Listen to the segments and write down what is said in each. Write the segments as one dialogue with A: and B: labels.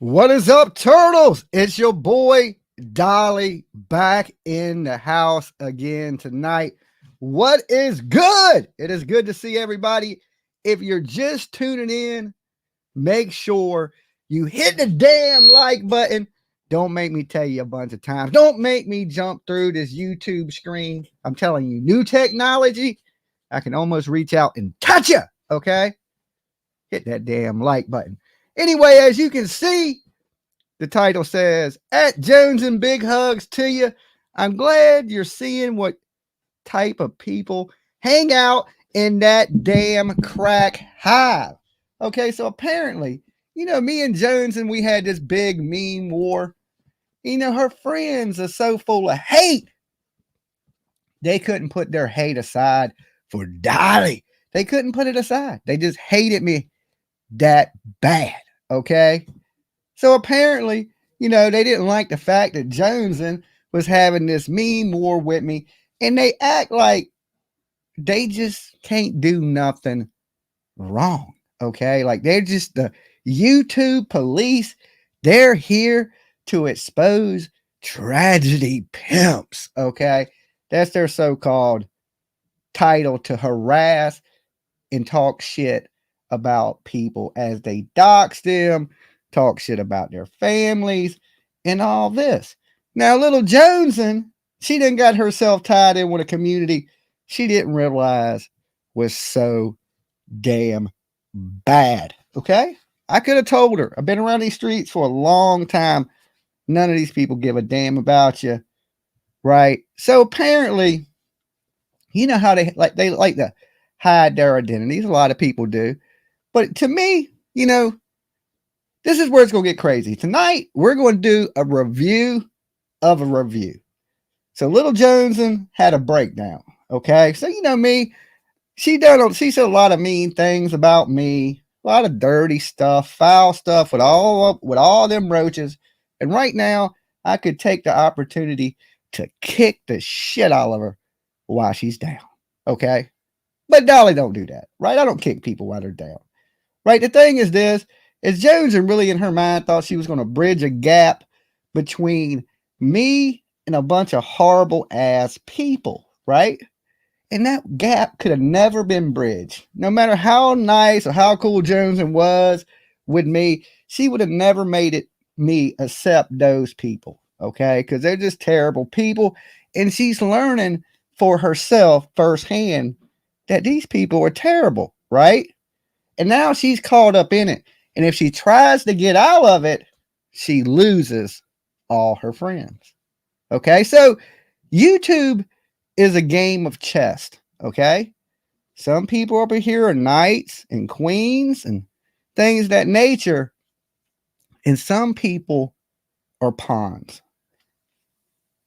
A: What is up, turtles? It's your boy Dolly back in the house again tonight. What is good? It is good to see everybody. If you're just tuning in, make sure you hit the damn like button. Don't make me tell you a bunch of times. Don't make me jump through this YouTube screen. I'm telling you, new technology. I can almost reach out and touch you. Okay? Hit that damn like button. Anyway, as you can see, the title says, At Jones and Big Hugs to You. I'm glad you're seeing what type of people hang out in that damn crack hive. Okay, so apparently, me and Jones and we had this big meme war. Her friends are so full of hate, they couldn't put their hate aside for Dolly. They couldn't put it aside. They just hated me that bad. Okay. So apparently, they didn't like the fact that Joneson was having this meme war with me, and they act like they just can't do nothing wrong. Okay. Like they're just the YouTube police. They're here to expose tragedy pimps. Okay. That's their so called title, to harass and talk shit about people as they dox them, talk shit about their families, and all this. Now, little Joneson, she done got herself tied in with a community she didn't realize was so damn bad. Okay? I could have told her. I've been around these streets for a long time. None of these people give a damn about you. Right? So apparently, you know how they like to hide their identities. A lot of people do. But to me, this is where it's going to get crazy. Tonight, we're going to do a review of a review. So Little Joneson had a breakdown. Okay. So, me, she said a lot of mean things about me, a lot of dirty stuff, foul stuff with all them roaches. And right now, I could take the opportunity to kick the shit out of her while she's down. Okay. But Dolly don't do that, right? I don't kick people while they're down. Right? The thing is this, is Jones really in her mind thought she was going to bridge a gap between me and a bunch of horrible ass people, right? And that gap could have never been bridged. No matter how nice or how cool Jones was with me, she would have never made it me accept those people, okay? Because they're just terrible people. And she's learning for herself firsthand that these people are terrible, right? And now she's caught up in it. And if she tries to get out of it, she loses all her friends. Okay. So YouTube is a game of chess. Okay. Some people over here are knights and queens and things of that nature. And some people are pawns.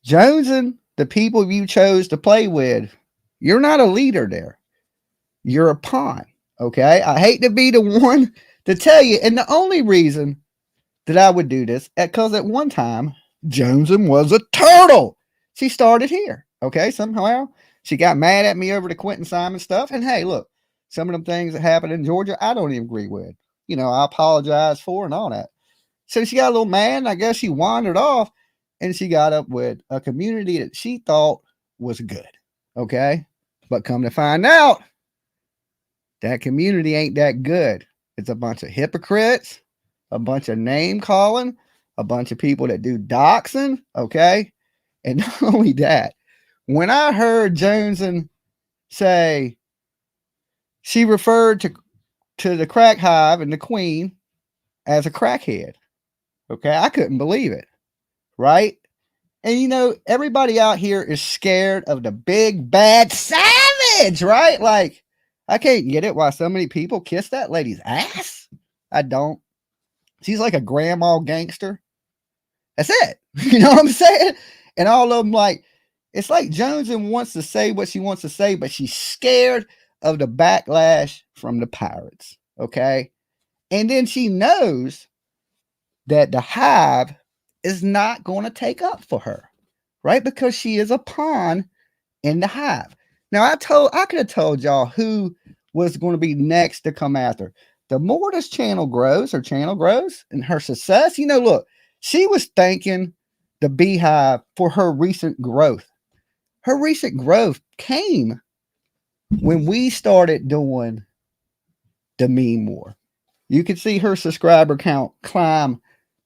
A: Joneson, the people you chose to play with, you're not a leader there. You're a pawn. Okay. I hate to be the one to tell you. And the only reason that I would do this, because at one time, Joneson was a turtle. She started here. Okay. Somehow she got mad at me over the Quentin Simon stuff. And hey, look, some of them things that happened in Georgia, I don't even agree with. I apologize for and all that. So she got a little mad. And I guess she wandered off and she got up with a community that she thought was good. Okay. But come to find out, that community ain't that good. It's a bunch of hypocrites, a bunch of name calling, a bunch of people that do doxing. Okay. And not only that, when I heard Joneson say she referred to the crack hive and the queen as a crackhead, okay, I couldn't believe it. Right. And everybody out here is scared of the big bad savage, right? Like, I can't get it why so many people kiss that lady's ass. I don't. She's like a grandma gangster. That's it. You know what I'm saying? And all of them, like, it's like Joneson wants to say what she wants to say, but she's scared of the backlash from the pirates. Okay. And then she knows that the hive is not going to take up for her, right? Because she is a pawn in the hive. Now, I could have told y'all who was going to be next to come after. the more this channel grows, her channel grows and her success, look, she was thanking the Beehive for her recent growth. Her recent growth came when we started doing the meme war. You could see her subscriber count climb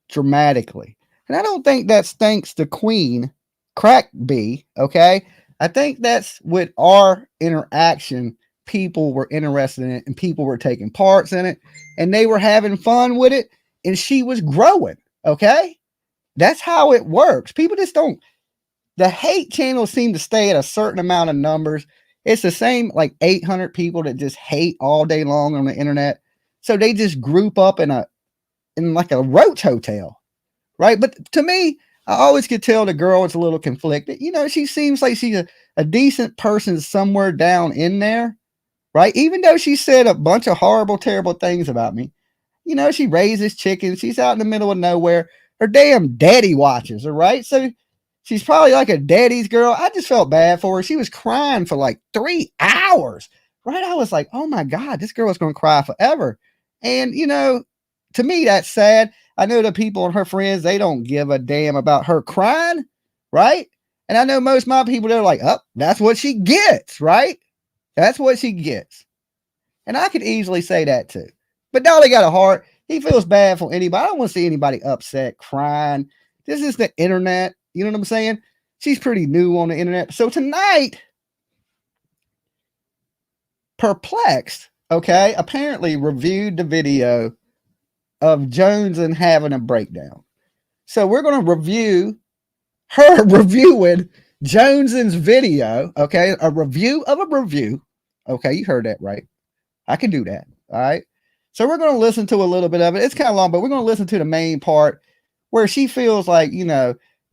A: dramatically. And I don't think that's thanks to Queen Crack B, okay? I think that's with our interaction, people were interested in it and people were taking parts in it and they were having fun with it and she was growing, okay? That's how it works. People just don't, the hate channels seem to stay at a certain amount of numbers. It's the same like 800 people that just hate all day long on the internet. So they just group up in like a roach hotel, right? But to me, I always could tell the girl is a little conflicted. She seems like she's a decent person somewhere down in there, right? Even though she said a bunch of horrible, terrible things about me. She raises chickens. She's out in the middle of nowhere. Her damn daddy watches her, right? So she's probably like a daddy's girl. I just felt bad for her. She was crying for like 3 hours, right? I was like, oh my God, this girl is going to cry forever. And, to me, that's sad. I know the people and her friends, they don't give a damn about her crying, right? And I know most of my people, they're like, oh, that's what she gets, right? That's what she gets. And I could easily say that too. But Dolly got a heart. He feels bad for anybody. I don't want to see anybody upset, crying. This is the internet. You know what I'm saying? She's pretty new on the internet. So tonight, Perplexed, okay, apparently reviewed the video of Jones and having a breakdown. So we're going to review her reviewing Jones's video, okay, a review of a review. Okay, you heard that right. I can do that. All right. So we're going to listen to a little bit of it. It's kind of long, but we're going to listen to the main part where she feels like,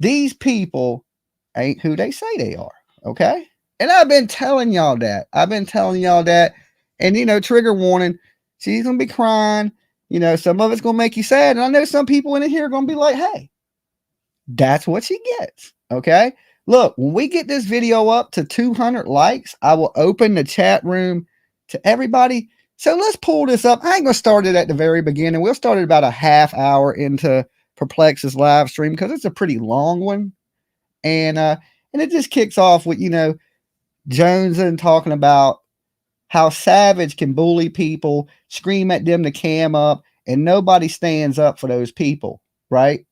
A: these people ain't who they say they are. Okay. And I've been telling y'all that. And, trigger warning, she's going to be crying. Some of it's going to make you sad. And I know some people in here are going to be like, hey, that's what she gets. Okay. Look, when we get this video up to 200 likes, I will open the chat room to everybody. So let's pull this up. I ain't going to start it at the very beginning. We'll start it about a half hour into Perplex's live stream because it's a pretty long one. And it just kicks off with, Jones and talking about how Savage can bully people, scream at them to cam up, and nobody stands up for those people, right?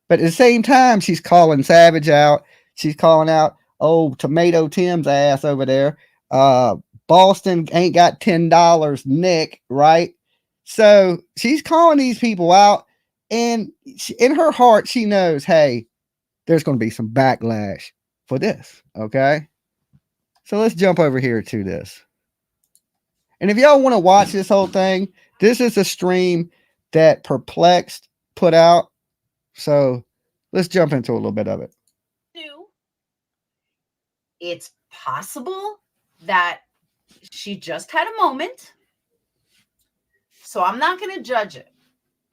A: But at the same time, she's calling Savage out. She's calling out, oh, Tomato Tim's ass over there. Boston ain't got $10, Nick, right? So she's calling these people out. And in her heart, she knows, hey, there's going to be some backlash for this, okay? So let's jump over here to this. And if y'all want to watch this whole thing, this is a stream that Perplexed put out. So let's jump into a little bit of it.
B: It's possible that she just had a moment. So I'm not going to judge it.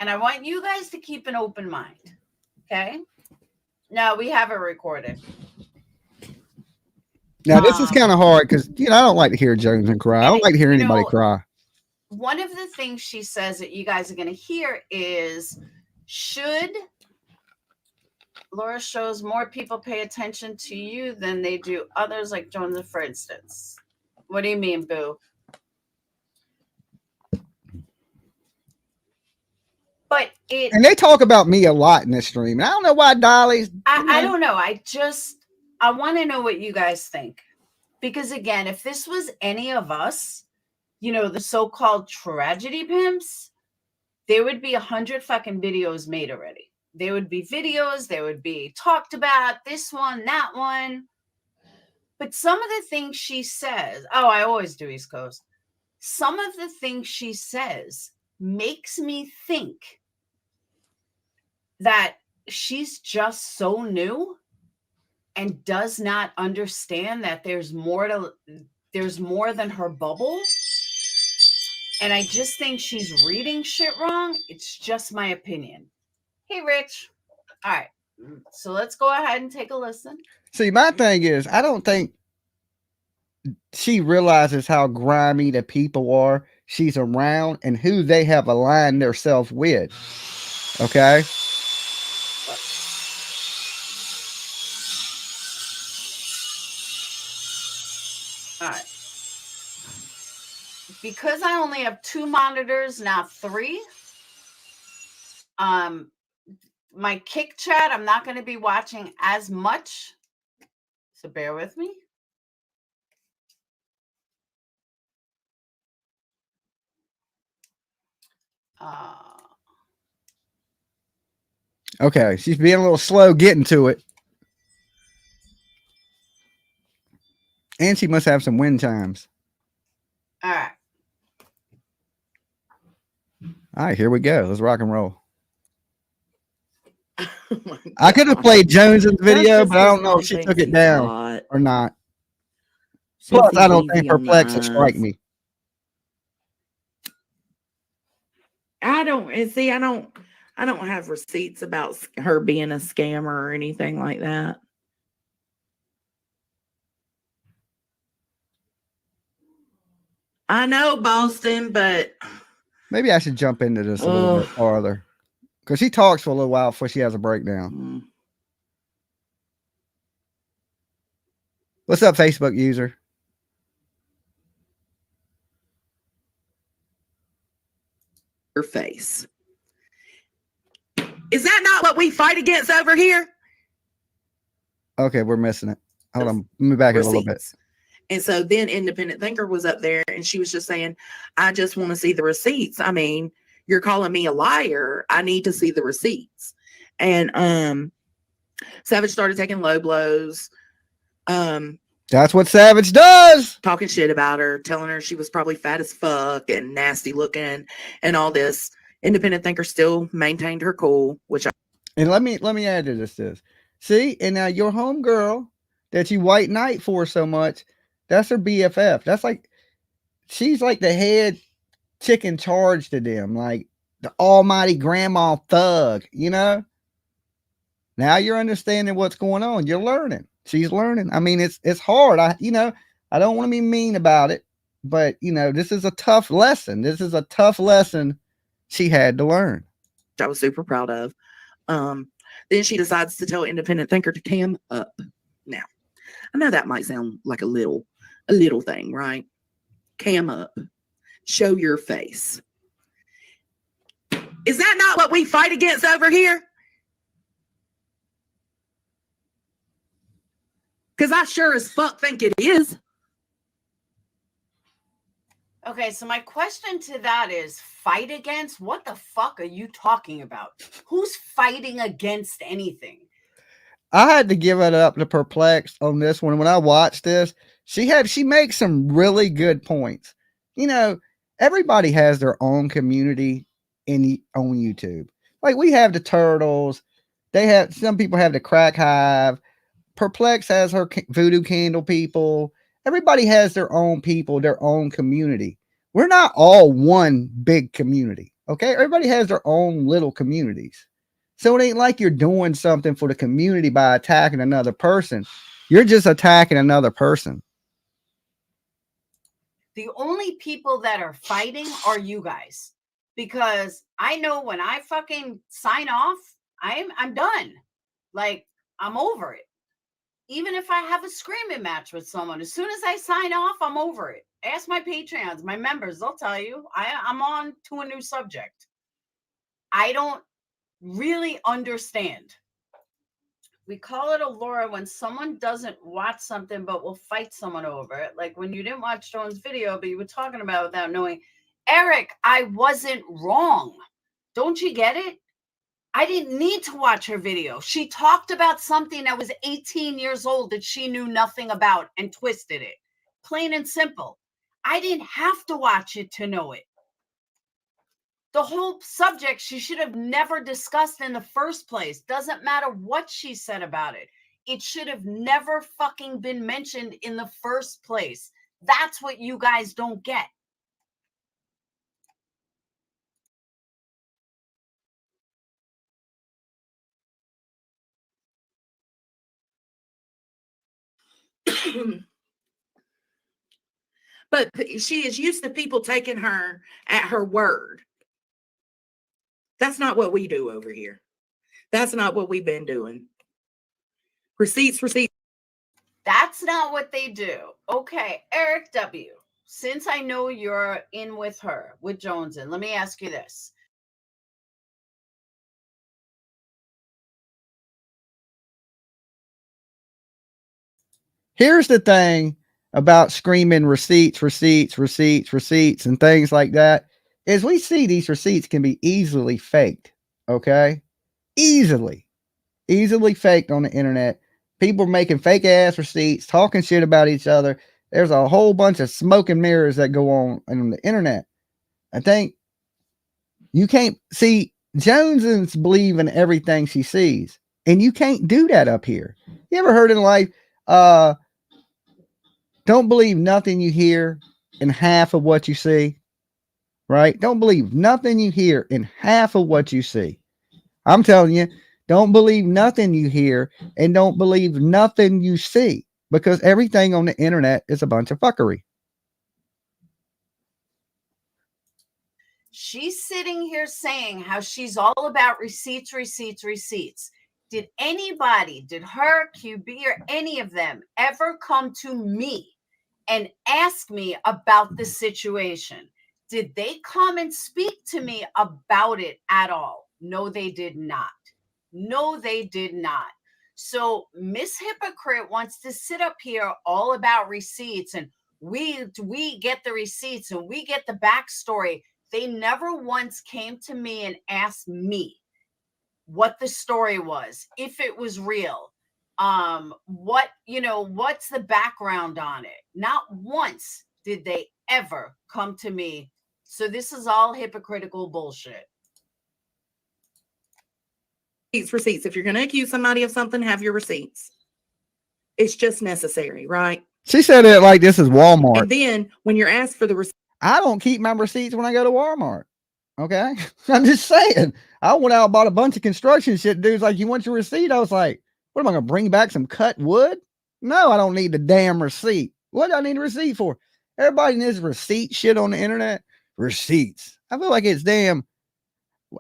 B: And I want you guys to keep an open mind. Okay? Now we have it recorded.
A: Now, this is kind of hard because, I don't like to hear Jones and cry. I don't like to hear anybody cry.
B: One of the things she says that you guys are going to hear is, should Laura shows more people pay attention to you than they do others, like Jones, for instance? What do you mean, Boo? But
A: and they talk about me a lot in this stream. I don't know why Dolly's.
B: I don't know. I want to know what you guys think. Because again, if this was any of us, the so-called tragedy pimps, there would be 100 fucking videos made already. There would be videos. There would be talked about this one, that one. But some of the things she says, I always do East Coast. Some of the things she says makes me think that she's just so new and does not understand that there's more than her bubble. And I just think she's reading shit wrong. It's just my opinion. Hey, Rich. All right. So let's go ahead and take a listen.
A: See, my thing is, I don't think she realizes how grimy the people are. she's around and who they have aligned themselves with. Okay.
B: All right. Because I only have 2 monitors, not 3. My Kick chat, I'm not going to be watching as much. So bear with me.
A: Okay, she's being a little slow getting to it. And she must have some wind chimes.
B: All right.
A: All right, here we go. Let's rock and roll.
C: Oh
A: I could have played Jones's video, but I don't know if she took it down or not. Plus, I don't think Perplex will strike me.
C: I don't have receipts about her being a scammer or anything like that. I know Boston, but
A: maybe I should jump into this a little bit farther because she talks for a little while before she has a breakdown. What's up, Facebook user?
C: Your face. Is that not what we fight against over here?
A: Okay, we're missing it. Hold on. Let me back it a little bit.
C: And so then Independent Thinker was up there and she was just saying, I just want to see the receipts. I mean, you're calling me a liar. I need to see the receipts. And Savage started taking low blows.
A: That's what Savage does.
C: Talking shit about her, telling her she was probably fat as fuck and nasty looking and all this. Independent Thinker still maintained her cool,
A: and let me add to this. See, and now your homegirl that you white knight for so much, that's her BFF. That's like she's like the head chick in charge to them, like the almighty grandma thug, you know? Now you're understanding what's going on. You're learning. She's learning. I mean, it's hard. I don't want to be mean about it, but this is a tough lesson. This is a tough lesson she had to learn.
C: I was super proud of. Then she decides to tell Independent Thinker to cam up. Now, I know that might sound like a little thing, right? Cam up. Show your face. Is that not what we fight against over here? Because I sure as fuck think it is.
B: Okay, so my question to that is, fight against? What the fuck are you talking about? Who's fighting against anything?
A: I had to give it up to Perplex on this one. When I watched this, she makes some really good points. Everybody has their own community on YouTube. Like we have the Turtles. Some people have the Crack Hive. Perplex has her Voodoo Candle people. Everybody has their own people, their own community. We're not all one big community. Okay. Everybody has their own little communities. So it ain't like you're doing something for the community by attacking another person. You're just attacking another person.
B: The only people that are fighting are you guys. Because I know when I fucking sign off, I'm done. Like, I'm over it. Even if I have a screaming match with someone, as soon as I sign off, I'm over it. Ask my Patreons, my members, they'll tell you. I'm on to a new subject. I don't really understand. We call it a lure when someone doesn't watch something but will fight someone over it. Like when you didn't watch Joan's video, but you were talking about it without knowing, Eric, I wasn't wrong. Don't you get it? I didn't need to watch her video. She talked about something that was 18 years old that she knew nothing about and twisted it. Plain and simple. I didn't have to watch it to know it. The whole subject she should have never discussed in the first place. Doesn't matter what she said about it. It should have never fucking been mentioned in the first place. That's what you guys don't get.
C: But she is used to people taking her at her word. That's not what we do over here. That's not what we've been doing. Receipts.
B: That's not what they do. Okay, Eric W., since I know you're in with her, with Joneson, let me ask you this.
A: Here's the thing about screaming receipts, and things like that is we see these receipts can be easily faked. Okay. Easily faked on the internet. People making fake ass receipts, talking shit about each other. There's a whole bunch of smoke and mirrors that go on the internet. I think you can't see Jones's believe in everything she sees, and you can't do that up here. You ever heard in life, don't believe nothing you hear in half of what you see, right? Don't believe nothing you hear in half of what you see. I'm telling you, don't believe nothing you hear and don't believe nothing you see, because everything on the internet is a bunch of fuckery.
B: She's sitting here saying how she's all about receipts. Did anybody, did her, QB, or any of them ever come to me and ask me about the situation? Did they come and speak to me about it at all? No, they did not. No, they did not. So Miss Hypocrite wants to sit up here all about receipts, and we get the receipts and we get the backstory. They never once came to me and asked me what the story was, if it was real, what's the background on it. Not once did they ever come to me. So this is all hypocritical bullshit.
C: Receipts. If you're going to accuse somebody of something, have your receipts. It's just necessary, right?
A: She said it like this is Walmart.
C: And then when you're asked for the receipt,
A: I don't keep my receipts when I go to Walmart. Okay. I'm just saying. I went out and bought a bunch of construction shit. Dude's like, you want your receipt? I was like, what am I going to bring back some cut wood? No, I don't need the damn receipt. What do I need a receipt for? Everybody needs receipt shit on the internet. Receipts. I feel like it's damn.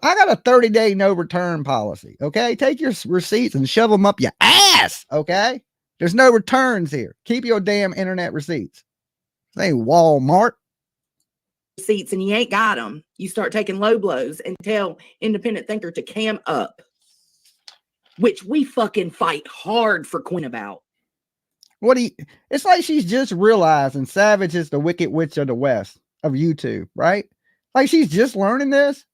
A: I got a 30-day no return policy. Okay. Take your receipts and shove them up your ass. Okay. There's no returns here. Keep your damn internet receipts. This ain't Walmart.
C: Receipts and you ain't got them, you start taking low blows and tell Independent Thinker to cam up, which we fucking fight hard for Quinn about.
A: It's like she's just realizing Savage is the Wicked Witch of the West of YouTube, right? Like she's just learning this.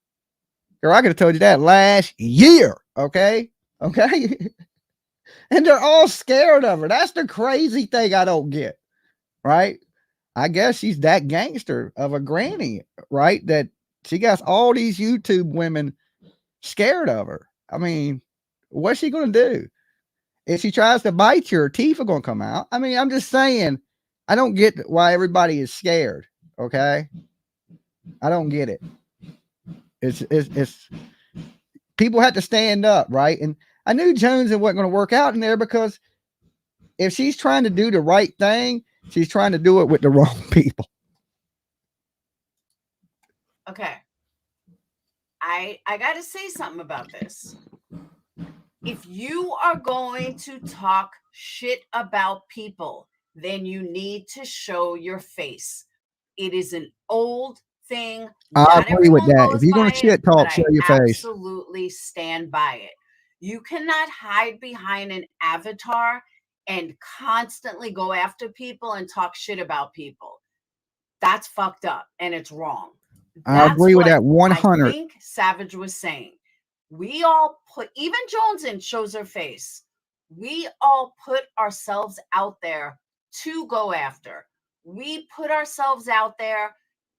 A: Girl, I could have told you that last year. Okay. And they're all scared of her. That's the crazy thing I don't get, right? I guess she's that gangster of a granny, right? That she got all these YouTube women scared of her. I mean, what's she going to do? If she tries to bite you, her teeth are going to come out. I mean, I'm just saying, I don't get why everybody is scared. Okay. I don't get it. It's people have to stand up, right? And I knew Jones wasn't going to work out in there, because if she's trying to do the right thing, she's trying to do it with the wrong people.
B: Okay. I got to say something about this. If you are going to talk shit about people, then you need to show your face. It is an old thing.
A: I agree with that. If you're going to shit talk, show your face.
B: Absolutely stand by it. You cannot hide behind an avatar and constantly go after people and talk shit about people. That's fucked up and it's wrong.
A: I agree with that 100.
B: I think Savage was saying, we all put, even Joneson shows her face. We all put ourselves out there to go after. We put ourselves out there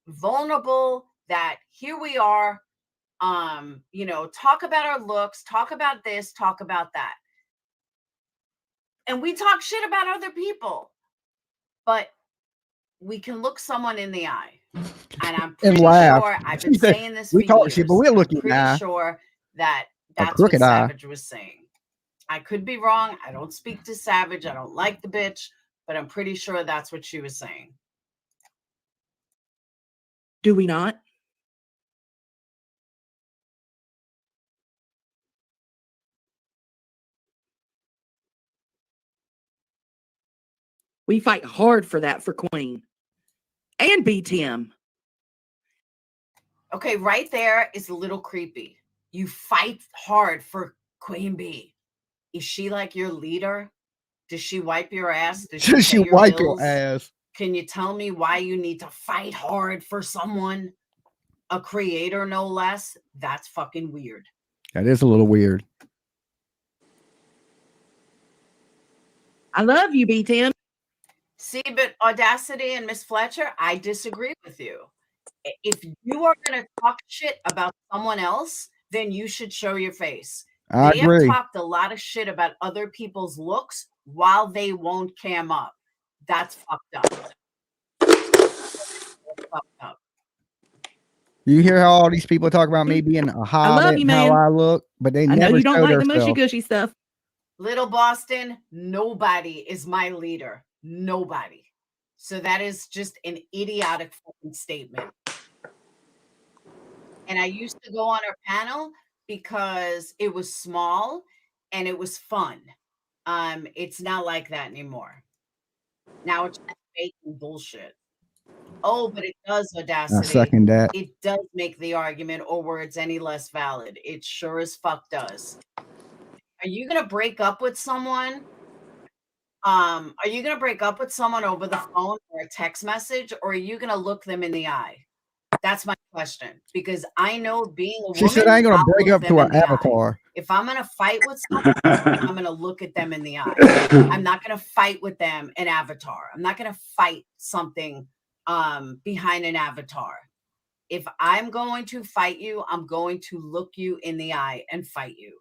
B: vulnerable, that here we are, talk about our looks, talk about this, talk about that. And we talk shit about other people, but we can look someone in the eye. And I'm pretty sure, I've been saying this for years.
A: We talk shit, but we're looking.
B: I'm pretty sure that that's what Savage was saying. I could be wrong. I don't speak to Savage. I don't like the bitch, but I'm pretty sure that's what she was saying.
C: Do we not? We fight hard for that for Queen and B Tim.
B: Okay, right there is a little creepy. You fight hard for Queen Bee. Is she like your leader? Does she wipe your ass? Does
A: Should she
B: pay your
A: wipe
B: bills?
A: your ass?
B: Can you tell me why you need to fight hard for someone? A creator, no less? That's fucking weird.
A: That is a little weird.
C: I love you, B Tim.
B: See, but Audacity and Miss Fletcher, I disagree with you. If you are going to talk shit about someone else, then you should show your face.
A: I
B: They
A: agree.
B: have talked a lot of shit about other people's looks while they won't cam up. That's fucked up. That's fucked up.
A: You hear how all these people talk about me being a hobbit and how I look, but they
C: I
A: never
C: know you don't
A: show
C: like the
A: themselves.
C: mushy gushy stuff.
B: Little Boston, nobody is my leader. Nobody. So that is just an idiotic fucking statement. And I used to go on her panel because it was small and it was fun. It's not like that anymore. Now it's just fake and bullshit. Oh, but it does,
A: I
B: Audacity.
A: second that.
B: It does make the argument or words any less valid. It sure as fuck does. Are you gonna break up with someone? Are you gonna break up with someone over the phone or a text message, or are you gonna look them in the eye? That's my question, because I know being a woman.
A: She said I ain't gonna
B: I'll
A: break
B: look
A: up
B: them
A: to
B: in
A: an
B: the eye.
A: avatar.
B: If I'm gonna fight with someone, I'm gonna look at them in the eye. I'm not gonna fight with them an avatar. I'm not gonna fight something behind an avatar. If I'm going to fight you, I'm going to look you in the eye and fight you.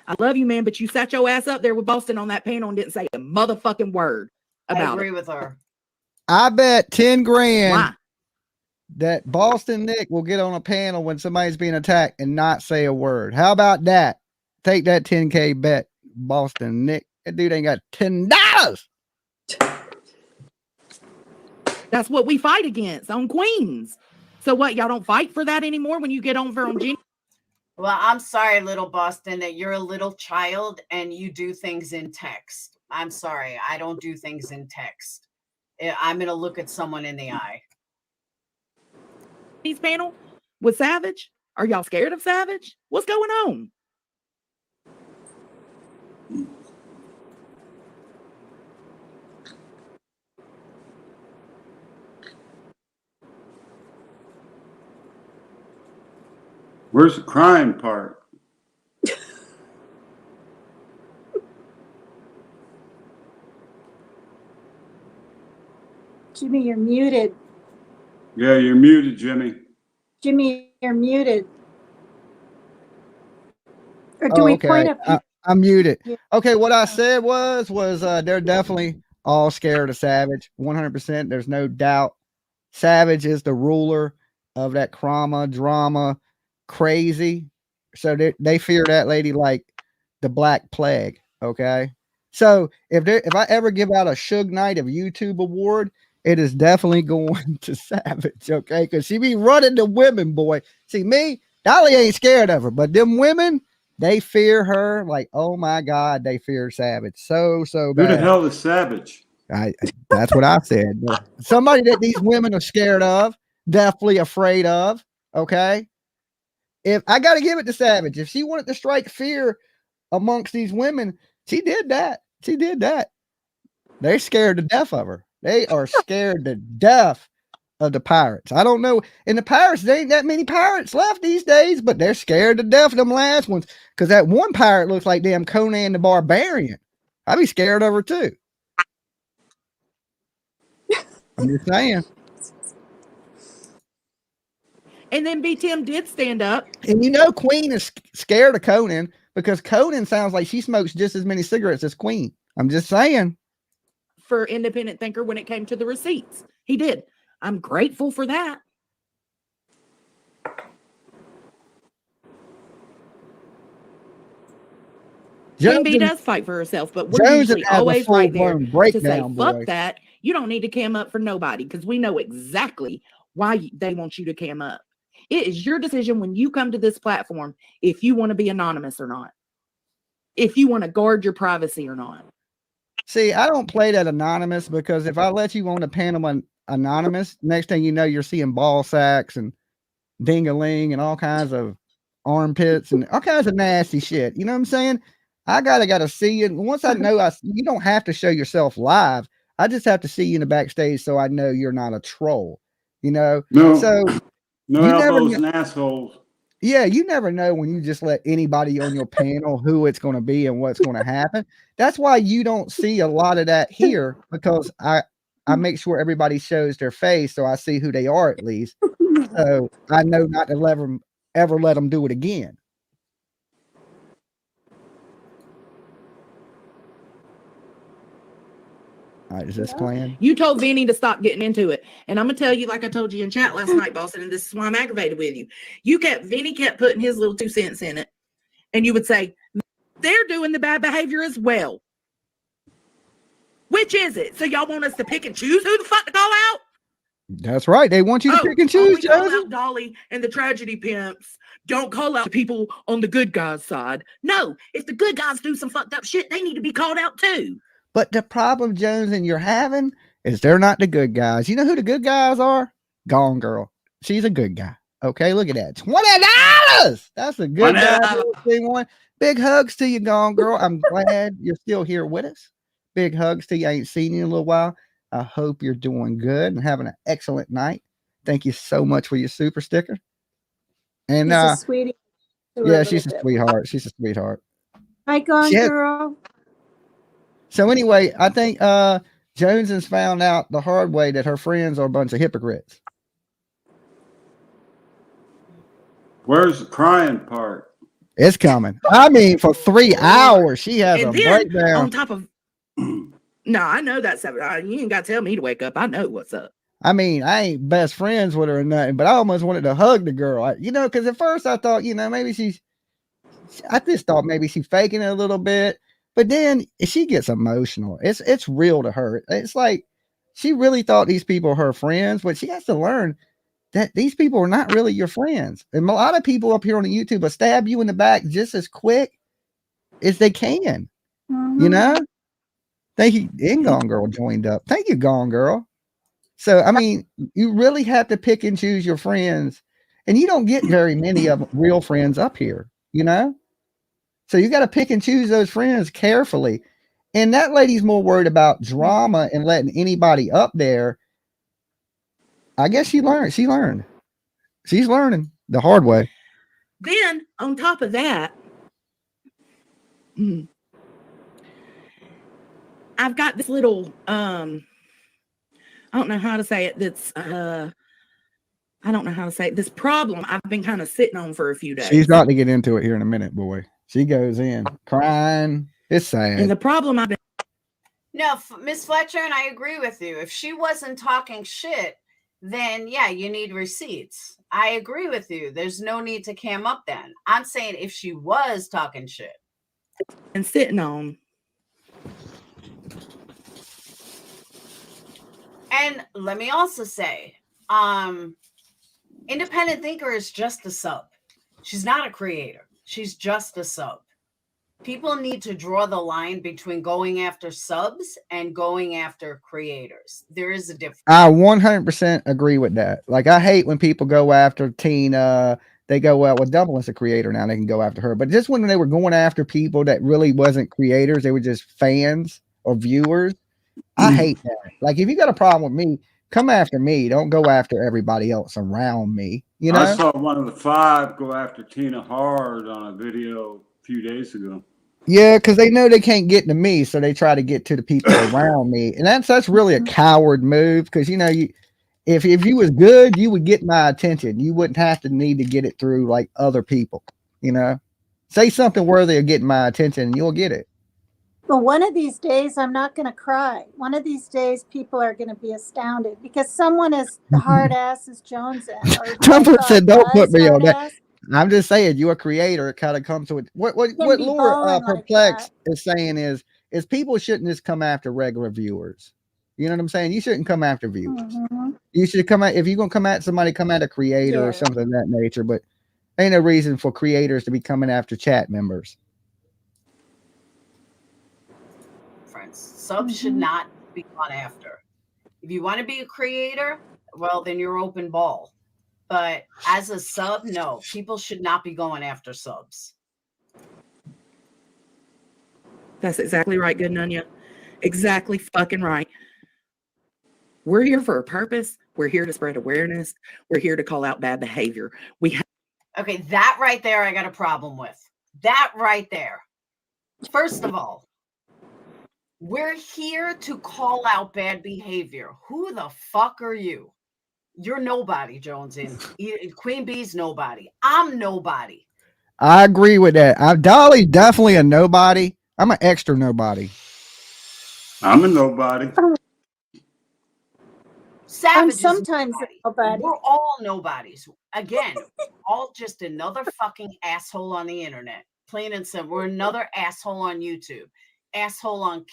C: I love you, man, but you sat your ass up there with Boston on that panel and didn't say a motherfucking word about
B: I agree
C: it.
B: with her.
A: I bet 10 grand
C: Why?
A: that Boston Nick will get on a panel when somebody's being attacked and not say a word. How about that? Take that 10K bet, Boston Nick. That dude ain't got $10.
C: That's what we fight against on Queens. So what, y'all don't fight for that anymore when you get over on Gina?
B: Well, I'm sorry, little Boston, that you're a little child and you do things in text. I'm sorry. I don't do things in text. I'm going to look at someone in the eye.
C: These panel with Savage? Are y'all scared of Savage? What's going on?
D: Where's the crying part?
E: Jimmy, you're muted.
D: Yeah, you're muted, Jimmy.
E: Jimmy, you're muted. Or do we point up?
A: I'm muted.
E: Yeah.
A: Okay, what I said was they're definitely all scared of Savage. 100%. There's no doubt. Savage is the ruler of that drama, crazy. So they fear that lady like the Black Plague. Okay. So if I ever give out a Suge Knight of YouTube award, it is definitely going to Savage. Okay. Because she be running the women, boy. See, me, Dolly ain't scared of her, but them women, they fear her like, oh my God, they fear Savage so bad.
D: Who the hell is Savage?
A: That's what I said. Somebody that these women are scared of, definitely afraid of. Okay. If I got to give it to Savage, if she wanted to strike fear amongst these women, she did that. She did that. They're scared to death of her. They are scared to death of the pirates. I don't know. In the pirates, there ain't that many pirates left these days, but they're scared to death of them last ones because that one pirate looks like damn Conan the Barbarian. I'd be scared of her too. I'm just saying.
C: And then B Tim did stand up.
A: And you know Queen is scared of Conan because Conan sounds like she smokes just as many cigarettes as Queen. I'm just saying.
C: For Independent Thinker when it came to the receipts. He did. I'm grateful for that. Queen Bee does fight for herself, but we're usually always right there to say, fuck that. You don't need to cam up for nobody because we know exactly why they want you to cam up. It is your decision when you come to this platform if you want to be anonymous or not, if you want to guard your privacy or not.
A: See, I don't play that anonymous because if I let you on the panel anonymous, next thing you know, you're seeing ball sacks and ding-a-ling and all kinds of armpits and all kinds of nasty shit. You know what I'm saying? I gotta see you. And once I know you don't have to show yourself live. I just have to see you in the backstage so I know you're not a troll. You know?
D: No,
A: So
D: no
A: you never
D: elbows
A: kn-
D: and assholes.
A: yeah, you never know when you just let anybody on your panel who it's going to be and what's going to happen. That's why you don't see a lot of that here because I make sure everybody shows their face so I see who they are at least. So I know not to ever let them do it again. All right, is this playing?
C: You told Vinny to stop getting into it. And I'm going to tell you, like I told you in chat last night, Boston, and this is why I'm aggravated with you. Vinny kept putting his little 2 cents in it. And you would say, they're doing the bad behavior as well. Which is it? So y'all want us to pick and choose who the fuck to call out?
A: That's right. They want you to pick and choose,
C: only call
A: Joseph.
C: out Dolly and the tragedy pimps. Don't call out the people on the good guys' side. No, if the good guys do some fucked up shit, they need to be called out too.
A: But the problem, Jones, and you're having is they're not the good guys. You know who the good guys are? Gone Girl. She's a good guy. Okay, look at that. $20. That's a good guy. Big hugs to you, Gone Girl. I'm glad you're still here with us. Big hugs to you. I ain't seen you in a little while. I hope you're doing good and having an excellent night. Thank you so much for your super sticker. And
E: She's a sweetie.
A: Yeah, she's a sweetheart. She's a sweetheart.
E: Hi, Gone Girl.
A: So anyway, I think Jones has found out the hard way that her friends are a bunch of hypocrites.
D: Where's the crying part?
A: It's coming. I mean, for 3 hours, she has
C: And
A: a
C: then,
A: breakdown.
C: on top of, no, I know that's you ain't got to tell me to wake up. I know what's up.
A: I mean, I ain't best friends with her or nothing, but I almost wanted to hug the girl. Because at first I thought, maybe I just thought maybe she's faking it a little bit. But then she gets emotional. It's real to her. It's like she really thought these people are her friends, but she has to learn that these people are not really your friends. And a lot of people up here on the YouTube will stab you in the back just as quick as they can.
E: Mm-hmm.
A: Thank you. And Gone Girl joined up. Thank you, Gone Girl. So, I mean, you really have to pick and choose your friends. And you don't get very many of real friends up here, So you got to pick and choose those friends carefully. And that lady's more worried about drama and letting anybody up there. I guess she learned. She's learning the hard way.
C: Then on top of that, I've got this little I don't know how to say it. That's I don't know how to say it. This problem I've been kind of sitting on for a few days.
A: She's about to get into it here in a minute, boy. She goes in crying. It's sad.
C: And the problem I've been.
B: No, Miss Fletcher, and I agree with you. If she wasn't talking shit, then yeah, you need receipts. I agree with you. There's no need to cam up then. I'm saying if she was talking shit.
C: And sitting on.
B: And let me also say, Independent Thinker is just a sub. She's not a creator. She's just a sub. People need to draw the line between going after subs and going after creators. There is a difference.
A: I 100% agree with that. Like, I hate when people go after Tina. They go out with Double as a creator now. They can go after her. But just when they were going after people that really wasn't creators, they were just fans or viewers. I hate that. Like, if you got a problem with me, come after me. Don't go after everybody else around me.
D: I saw one of the 5 go after Tina hard on a video a few days ago.
A: Yeah, because they know they can't get to me, so they try to get to the people around me, and that's really a coward move. Because if you was good, you would get my attention. You wouldn't have to need to get it through like other people. Say something worthy of getting my attention, and you'll get it.
E: But one of these days, I'm not going to cry. One of these days, people are going to be astounded because someone as hard ass as Jones
A: Trumper said, "Don't put me on that." I'm just saying, you're a creator. It kind of comes to it. What Laura Perplex is saying is people shouldn't just come after regular viewers. You know what I'm saying? You shouldn't come after viewers.
E: Mhm.
A: You should come at if you're gonna come at somebody, come at a creator or
E: Yeah.
A: something of that nature. But ain't no reason for creators to be coming after chat members.
B: Friends, subs should
E: Mhm.
B: not be gone after. If you want to be a creator, well, then you're open ball. But as a sub, no, people should not be going after subs.
C: That's exactly right, good Nunya. Exactly fucking right. We're here for a purpose. We're here to spread awareness. We're here to call out bad behavior.
B: Okay, that right there, I got a problem with. That right there. First of all, we're here to call out bad behavior. Who the fuck are you? You're nobody, Jonesy. Queen Bee's nobody. I'm nobody.
A: I agree with that. Dolly definitely a nobody. I'm an extra nobody.
D: I'm a nobody.
B: Savage
E: I'm
B: is
E: sometimes
B: nobody.
E: nobody.
B: We're all nobodies. Again, all just another fucking asshole on the internet. Plain and simple. We're another asshole on YouTube. Asshole on.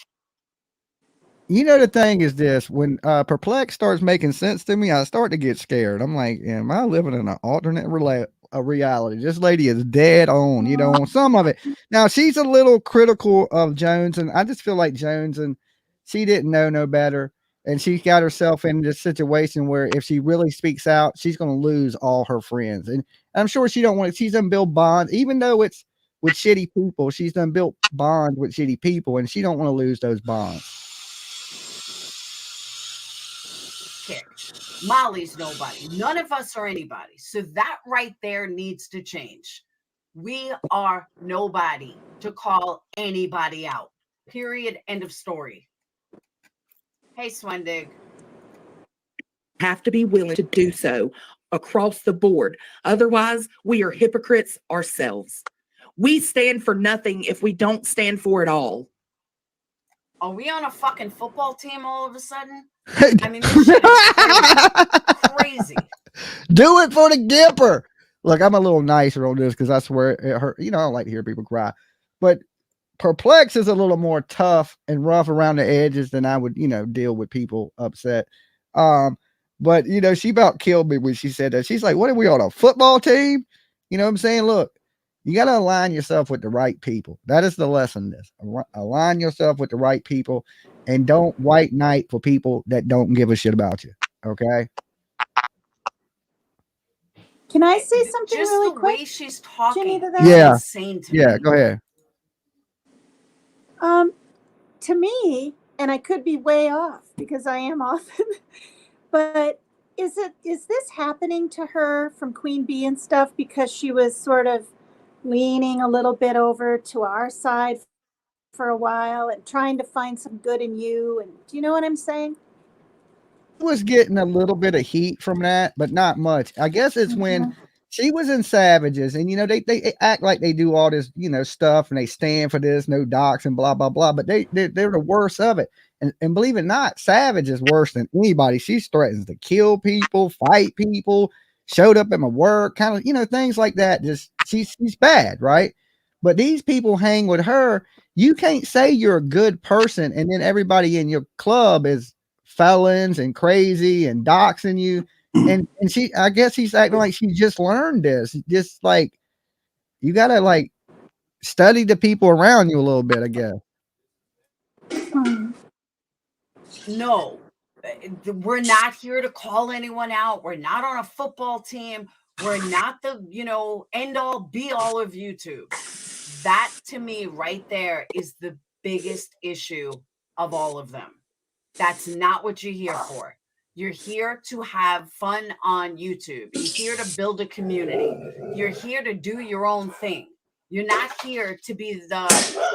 A: You know, the thing is this: when Perplex starts making sense to me, I start to get scared. I'm like, am I living in an alternate reality? This lady is dead on, you know, on some of it. Now she's a little critical of Jones, and I just feel like Jones, and she didn't know no better, and she got herself in this situation where if she really speaks out, she's going to lose all her friends, and I'm sure she don't want. She's done build bonds, even though it's with shitty people. She's done built bonds with shitty people, and she don't want to lose those bonds.
B: Molly's nobody. None of us are anybody. So that right there needs to change. We are nobody to call anybody out. Period. End of story. Hey, Swendig.
C: have to be willing to do so across the board. Otherwise, we are hypocrites ourselves. We stand for nothing if we don't stand for it all.
B: Are we on a fucking football team all of a sudden? I mean, this shit is crazy.
A: Do it for the Gipper. Look, I'm a little nicer on this because I swear it hurt. You know, I don't like to hear people cry. But Perplex is a little more tough and rough around the edges than I would, you know, deal with people upset. But you know, she about killed me when she said that. She's like, what are we on, a football team? You know what I'm saying? Look, you got to align yourself with the right people. That is the lesson. This align yourself with the right people, and don't white knight for people that don't give a shit about you. Okay.
E: Can I say something
B: Just
E: really
B: the
E: quick?
B: way she's talking
E: Ginny, to
B: is
E: that?
A: Yeah.
B: insane to me.
A: Yeah. Go ahead.
E: To me, and I could be way off because I am often, but is this happening to her from Queen Bee and stuff because she was sort of leaning a little bit over to our side for a while and trying to find some good in you? And do you know what I'm saying?
A: Was getting a little bit of heat from that, but not much. I guess it's when she was in Savages, and you know they act like they do all this, you know, stuff, and they stand for this, no docs and blah blah blah. But they're the worst of it. And believe it or not, Savage is worse than anybody. She threatens to kill people, fight people. Showed up at my work, kind of, you know, things like that. Just she's bad, right? But these people hang with her. You can't say you're a good person, and then everybody in your club is felons and crazy and doxing you. And she, I guess he's acting like she just learned this. Just like, you gotta like study the people around you a little bit, I guess.
B: No, we're not here to call anyone out. We're not on a football team. We're not the, you know, end all be all of YouTube. That to me right there is the biggest issue of all of them. That's not what you're here for. You're here to have fun on YouTube. You're here to build a community. You're here to do your own thing. You're not here to be the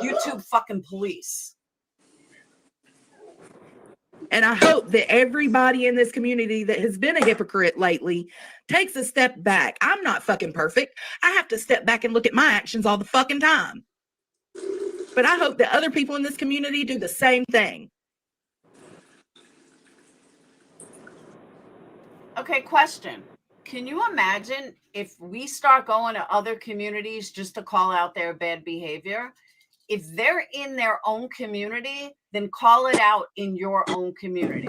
B: YouTube fucking police.
C: And I hope that everybody in this community that has been a hypocrite lately takes a step back. I'm not fucking perfect. I have to step back and look at my actions all the fucking time. But I hope that other people in this community do the same thing.
B: Okay, question. Can you imagine if we start going to other communities just to call out their bad behavior? If they're in their own community, then call it out in your own community.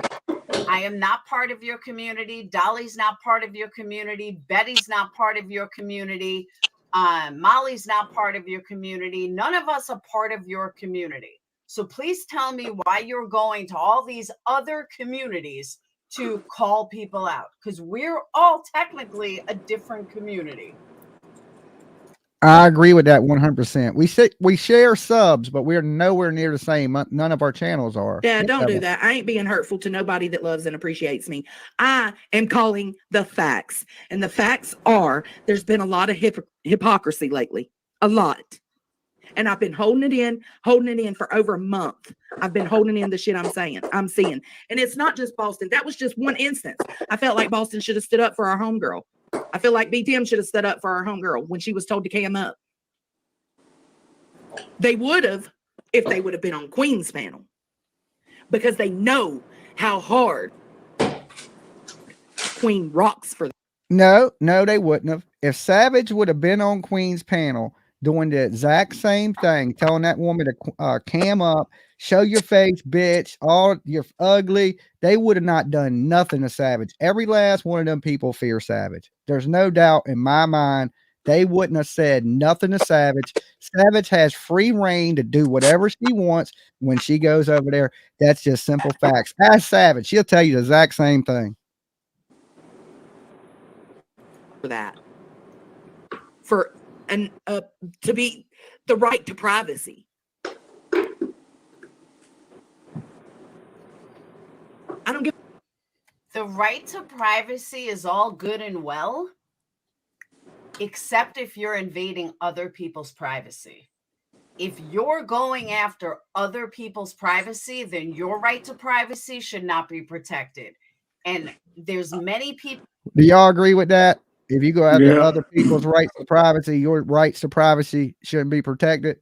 B: I am not part of your community. Dolly's not part of your community. Betty's not part of your community. Molly's not part of your community. None of us are part of your community. So please tell me why you're going to all these other communities to call people out, because we're all technically a different community.
A: I agree with that 100%. We share subs, but we're nowhere near the same. None of our channels are.
C: Yeah, don't do that. I ain't being hurtful to nobody that loves and appreciates me. I am calling the facts. And the facts are there's been a lot of hypocrisy lately. A lot. And I've been holding it in for over a month. I've been holding in the shit I'm seeing. And it's not just Boston. That was just one instance. I felt like Boston should have stood up for our homegirl. I feel like BTM should have stood up for our homegirl when she was told to cam up. They would have if they would have been on Queen's panel, because they know how hard Queen rocks for them.
A: No, they wouldn't have. If Savage would have been on Queen's panel doing the exact same thing, telling that woman to cam up, show your face, bitch, all you're ugly, they would have not done nothing to Savage. Every last one of them people fear Savage. There's no doubt in my mind they wouldn't have said nothing to Savage. Savage has free reign to do whatever she wants when she goes over there. That's just simple facts. Ask Savage, she'll tell you the exact same thing.
C: For that, to be the right to privacy. I don't give.
B: The right to privacy is all good and well, except if you're invading other people's privacy. If you're going after other people's privacy, then your right to privacy should not be protected. And there's many people.
A: Do y'all agree with that? If you go after
D: Yeah.
A: other people's rights to privacy, your rights to privacy shouldn't be protected.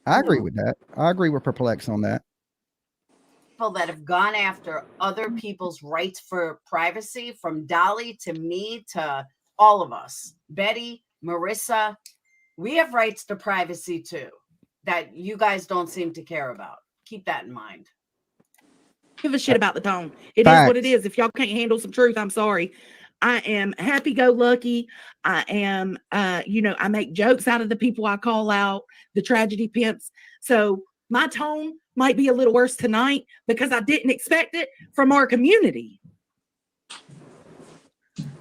A: I agree with that. I agree with Perplex on that.
B: People that have gone after other people's rights for privacy, from Dolly to me to all of us, Betty, Marissa, we have rights to privacy too that you guys don't seem to care about. Keep that in mind.
C: Give a shit about the tone. It
A: Facts.
C: is what it is. If y'all can't handle some truth, I'm sorry. I am happy-go-lucky. I am, I make jokes out of the people I call out, the tragedy pimps. So my tone might be a little worse tonight because I didn't expect it from our community.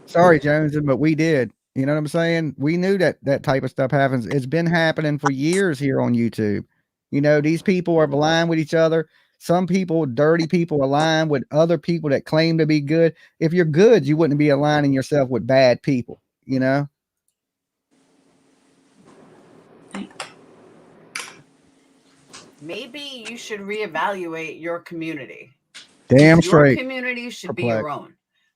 A: Sorry, Jones, but we did. You know what I'm saying? We knew that that type of stuff happens. It's been happening for years here on YouTube. You know, these people are aligned with each other. Some people, dirty people, align with other people that claim to be good. If you're good, you wouldn't be aligning yourself with bad people, you know?
B: Maybe you should reevaluate your community.
A: Damn
B: Your
A: straight.
B: community should be
A: Perplexed.
B: your own.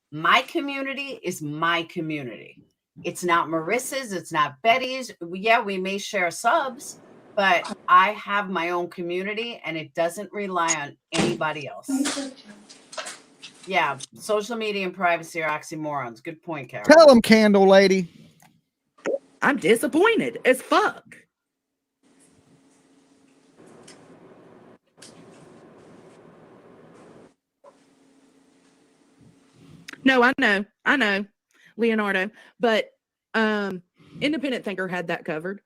B: My community is my community. It's not Marissa's. It's not Betty's. Yeah, we may share subs, but I have my own community and it doesn't rely on anybody else. Yeah, social media and privacy are oxymorons. Good point, Carol.
A: Tell them, Candle Lady.
C: I'm disappointed as fuck. No, I know, Leonardo, but Independent Thinker had that covered.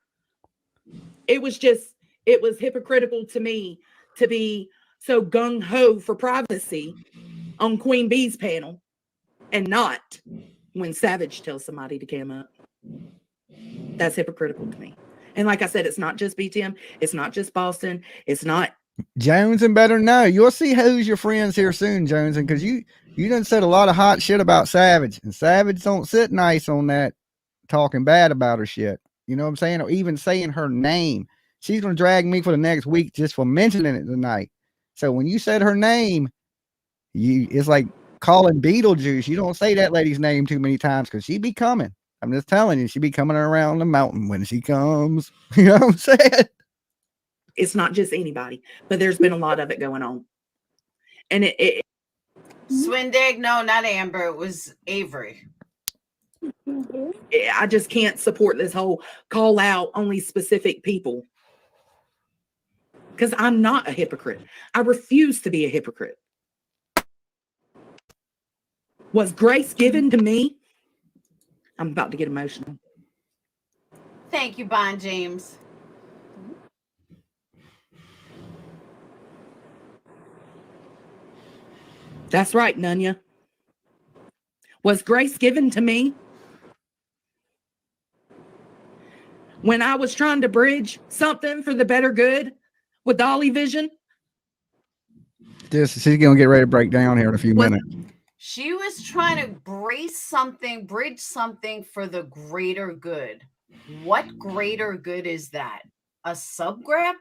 C: It was hypocritical to me to be so gung-ho for privacy on Queen Bee's panel and not when Savage tells somebody to cam up. That's hypocritical to me. And like I said, it's not just BTM, it's not just Boston, it's not
A: Jones and better know. You'll see who's your friends here soon, Jones, and because you done said a lot of hot shit about Savage, and Savage don't sit nice on that talking bad about her shit. You know what I'm saying? Or even saying her name. She's gonna drag me for the next week just for mentioning it tonight. So when you said her name, it's like calling Beetlejuice. You don't say that lady's name too many times because she be coming. I'm just telling you, she be coming around the mountain when she comes. You know what I'm saying?
C: it's not just anybody, but there's been a lot of it going on. And
B: Swindig, no, not Amber. It was Avery.
C: I just can't support this whole call out only specific people. because I'm not a hypocrite. I refuse to be a hypocrite. Was grace given to me? I'm about to get emotional.
B: Thank you, Bond James.
C: That's right, Nunya. Was grace given to me? When I was trying to bridge something for the better good with Dolly Vision?
A: She's gonna get ready to break down here in a few
C: Was-
A: minutes.
B: She was trying to bridge something for the greater good. What greater good is that? A sub grab?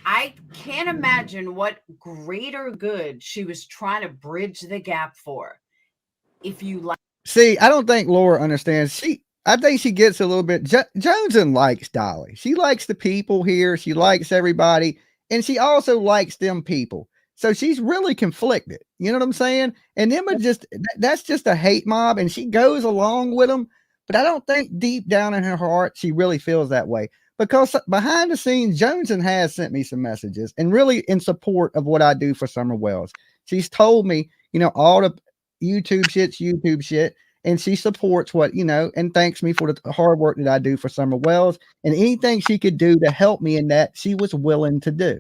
B: I can't imagine what greater good she was trying to bridge the gap for. If you like,
A: See, I don't think Laura understands. I think she gets a little bit. Joneson likes Dolly. She likes the people here. She likes everybody, and she also likes them people. So she's really conflicted. You know what I'm saying? And them are that's just a hate mob, and she goes along with them. But I don't think deep down in her heart she really feels that way, because behind the scenes, Joneson has sent me some messages and really in support of what I do for Summer Wells. She's told me, all the YouTube shit, and she supports what, and thanks me for the hard work that I do for Summer Wells, and anything she could do to help me in that, she was willing to do.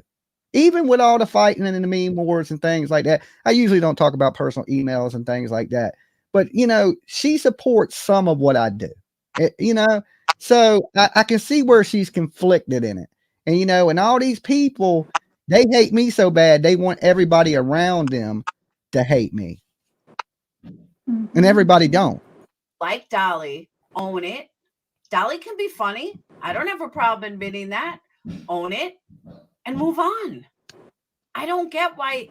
A: Even with all the fighting and the meme wars and things like that. I usually don't talk about personal emails and things like that, but she supports some of what I do, so I can see where she's conflicted in it. And, and all these people, they hate me so bad. They want everybody around them to hate me. And everybody don't.
B: like Dolly, own it. Dolly can be funny. I don't have a problem admitting that. Own it and move on. I don't get why,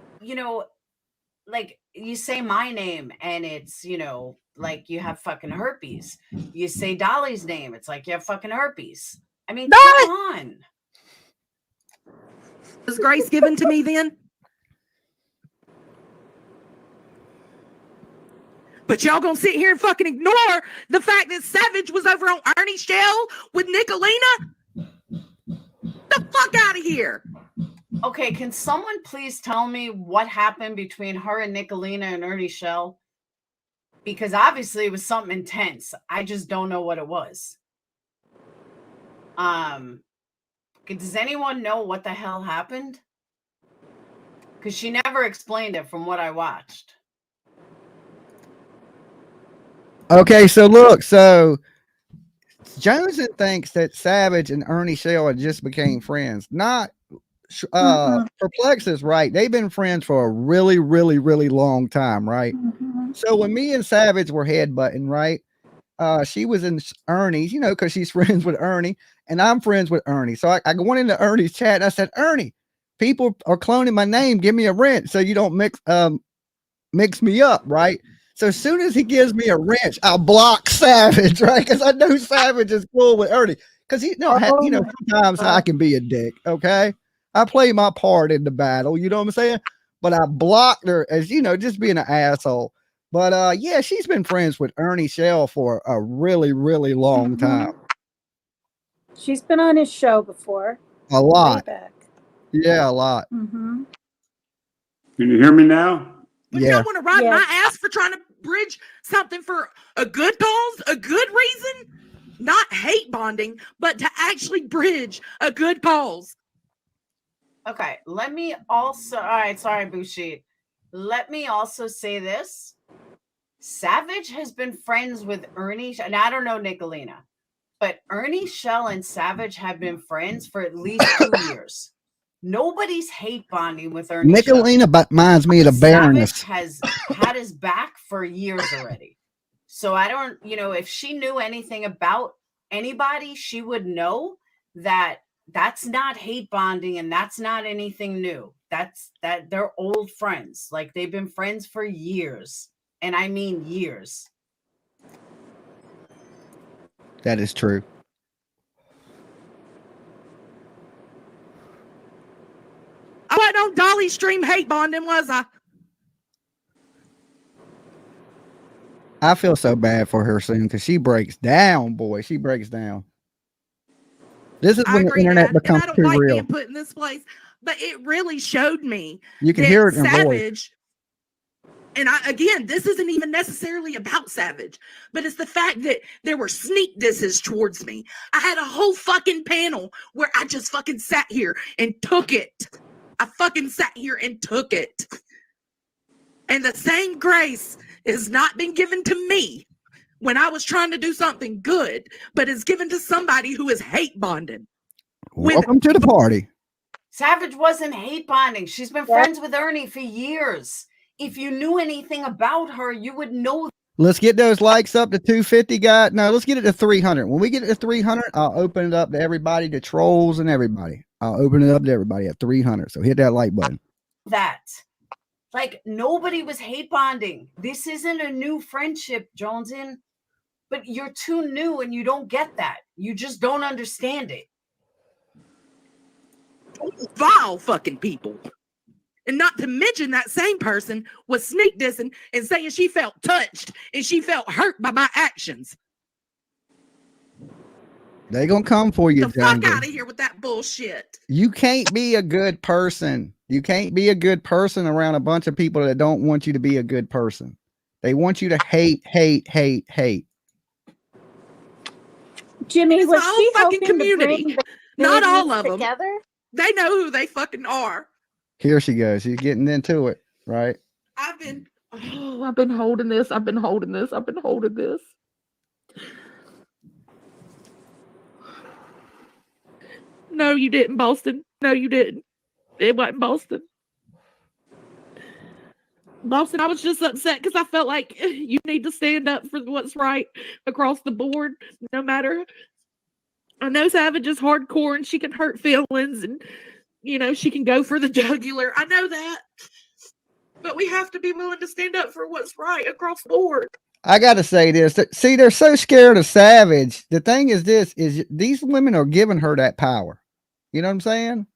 B: like you say my name and it's, like you have fucking herpes. You say Dolly's name, it's like you have fucking herpes. I mean, come on.
C: Was grace given to me then? But y'all gonna sit here and fucking ignore the fact that Savage was over on Ernie Shell with Nicolina? The fuck out of here.
B: Okay, can someone please tell me what happened between her and Nicolina and Ernie Shell? Because obviously it was something intense. I just don't know what it was. Does anyone know what the hell happened? Because she never explained it from what I watched.
A: Okay, so look, Joneson thinks that Savage and Ernie Shell had just became friends. Not Perplex is right. They've been friends for a really, really, really long time, right? So when me and Savage were headbutting, right? She was in Ernie's, because she's friends with Ernie, and I'm friends with Ernie. So I went into Ernie's chat and I said, Ernie, people are cloning my name. Give me a wrench so you don't mix me up, right? So as soon as he gives me a wrench, I'll block Savage, right? Because I know Savage is cool with Ernie. Because sometimes I can be a dick, okay? I play my part in the battle, you know what I'm saying? But I blocked her as, just being an asshole. But yeah, she's been friends with Ernie Shell for a really, really long time.
E: She's been on his show before.
A: A lot.
E: Way back.
A: Yeah, a lot.
D: Can you hear me now?
C: But
A: Yeah.
C: y'all want to ride
E: Yes.
C: my ass for trying to bridge something for a good cause, a good reason? Not hate bonding, but to actually bridge a good cause.
B: Okay, let me also, all right, sorry, Bushi. Let me also say this. Savage has been friends with Ernie, and I don't know Nicolina, but Ernie Shell and Savage have been friends for at least 2 years. Nobody's hate bonding with Ernie Shell.
A: Nicolina reminds me of the Baroness.
B: Savage has had his back for years already. So I don't, if she knew anything about anybody, she would know that that's not hate bonding and that's not anything new. That they're old friends. Like they've been friends for years. And I mean years.
A: That is true.
C: I wasn't on Dolly stream hate bonding, was I?
A: I feel so bad for her soon because she breaks down, boy. She breaks down. This is
C: I
A: when the
C: agree,
A: internet
C: Dad, and
A: becomes
C: I don't
A: too
C: like
A: real.
C: being put in this place. but it really showed me
A: You can
C: that
A: hear it in her voice.
C: Savage. And again, this isn't even necessarily about Savage, but it's the fact that there were sneak disses towards me. I had a whole fucking panel where I just fucking sat here and took it. I fucking sat here and took it. And the same grace has not been given to me when I was trying to do something good, but is given to somebody who is hate bonding.
A: Welcome to the party.
B: Savage wasn't hate bonding. She's been friends with Ernie for years. If you knew anything about her, you would know.
A: Let's get those likes up to 250, guys. No, let's get it to 300. When we get it to 300, I'll open it up to everybody, to trolls and everybody. I'll open it up to everybody at 300. So hit that like button.
B: That. Like, nobody was hate bonding. This isn't a new friendship, Jonesin, but you're too new and you don't get that. You just don't understand it.
C: Vile fucking people. And not to mention that same person was sneak dissing and saying she felt touched and she felt hurt by my actions.
A: They gonna come for you,
C: The fuck
A: Jungle.
C: out of here with that bullshit.
A: You can't be a good person. You can't be a good person around a bunch of people that don't want you to be a good person. They want you to hate, hate, hate, hate.
E: Jimmy,
C: It's
E: was
C: the whole
E: she
C: fucking
E: helping to
C: community.
E: bring the
C: Not all
E: communities
C: of them.
E: together?
C: They know who they fucking are.
A: Here she goes. She's getting into it, right?
C: I've been holding this. I've been holding this. No, you didn't, Boston. No, you didn't. It wasn't Boston. Boston, I was just upset because I felt like you need to stand up for what's right across the board, no matter. I know Savage is hardcore and she can hurt feelings and, you know, she can go for the jugular. I know that. But we have to be willing to stand up for what's right across the board.
A: I got to say this. See, they're so scared of Savage. The thing is these women are giving her that power. You know what I'm saying?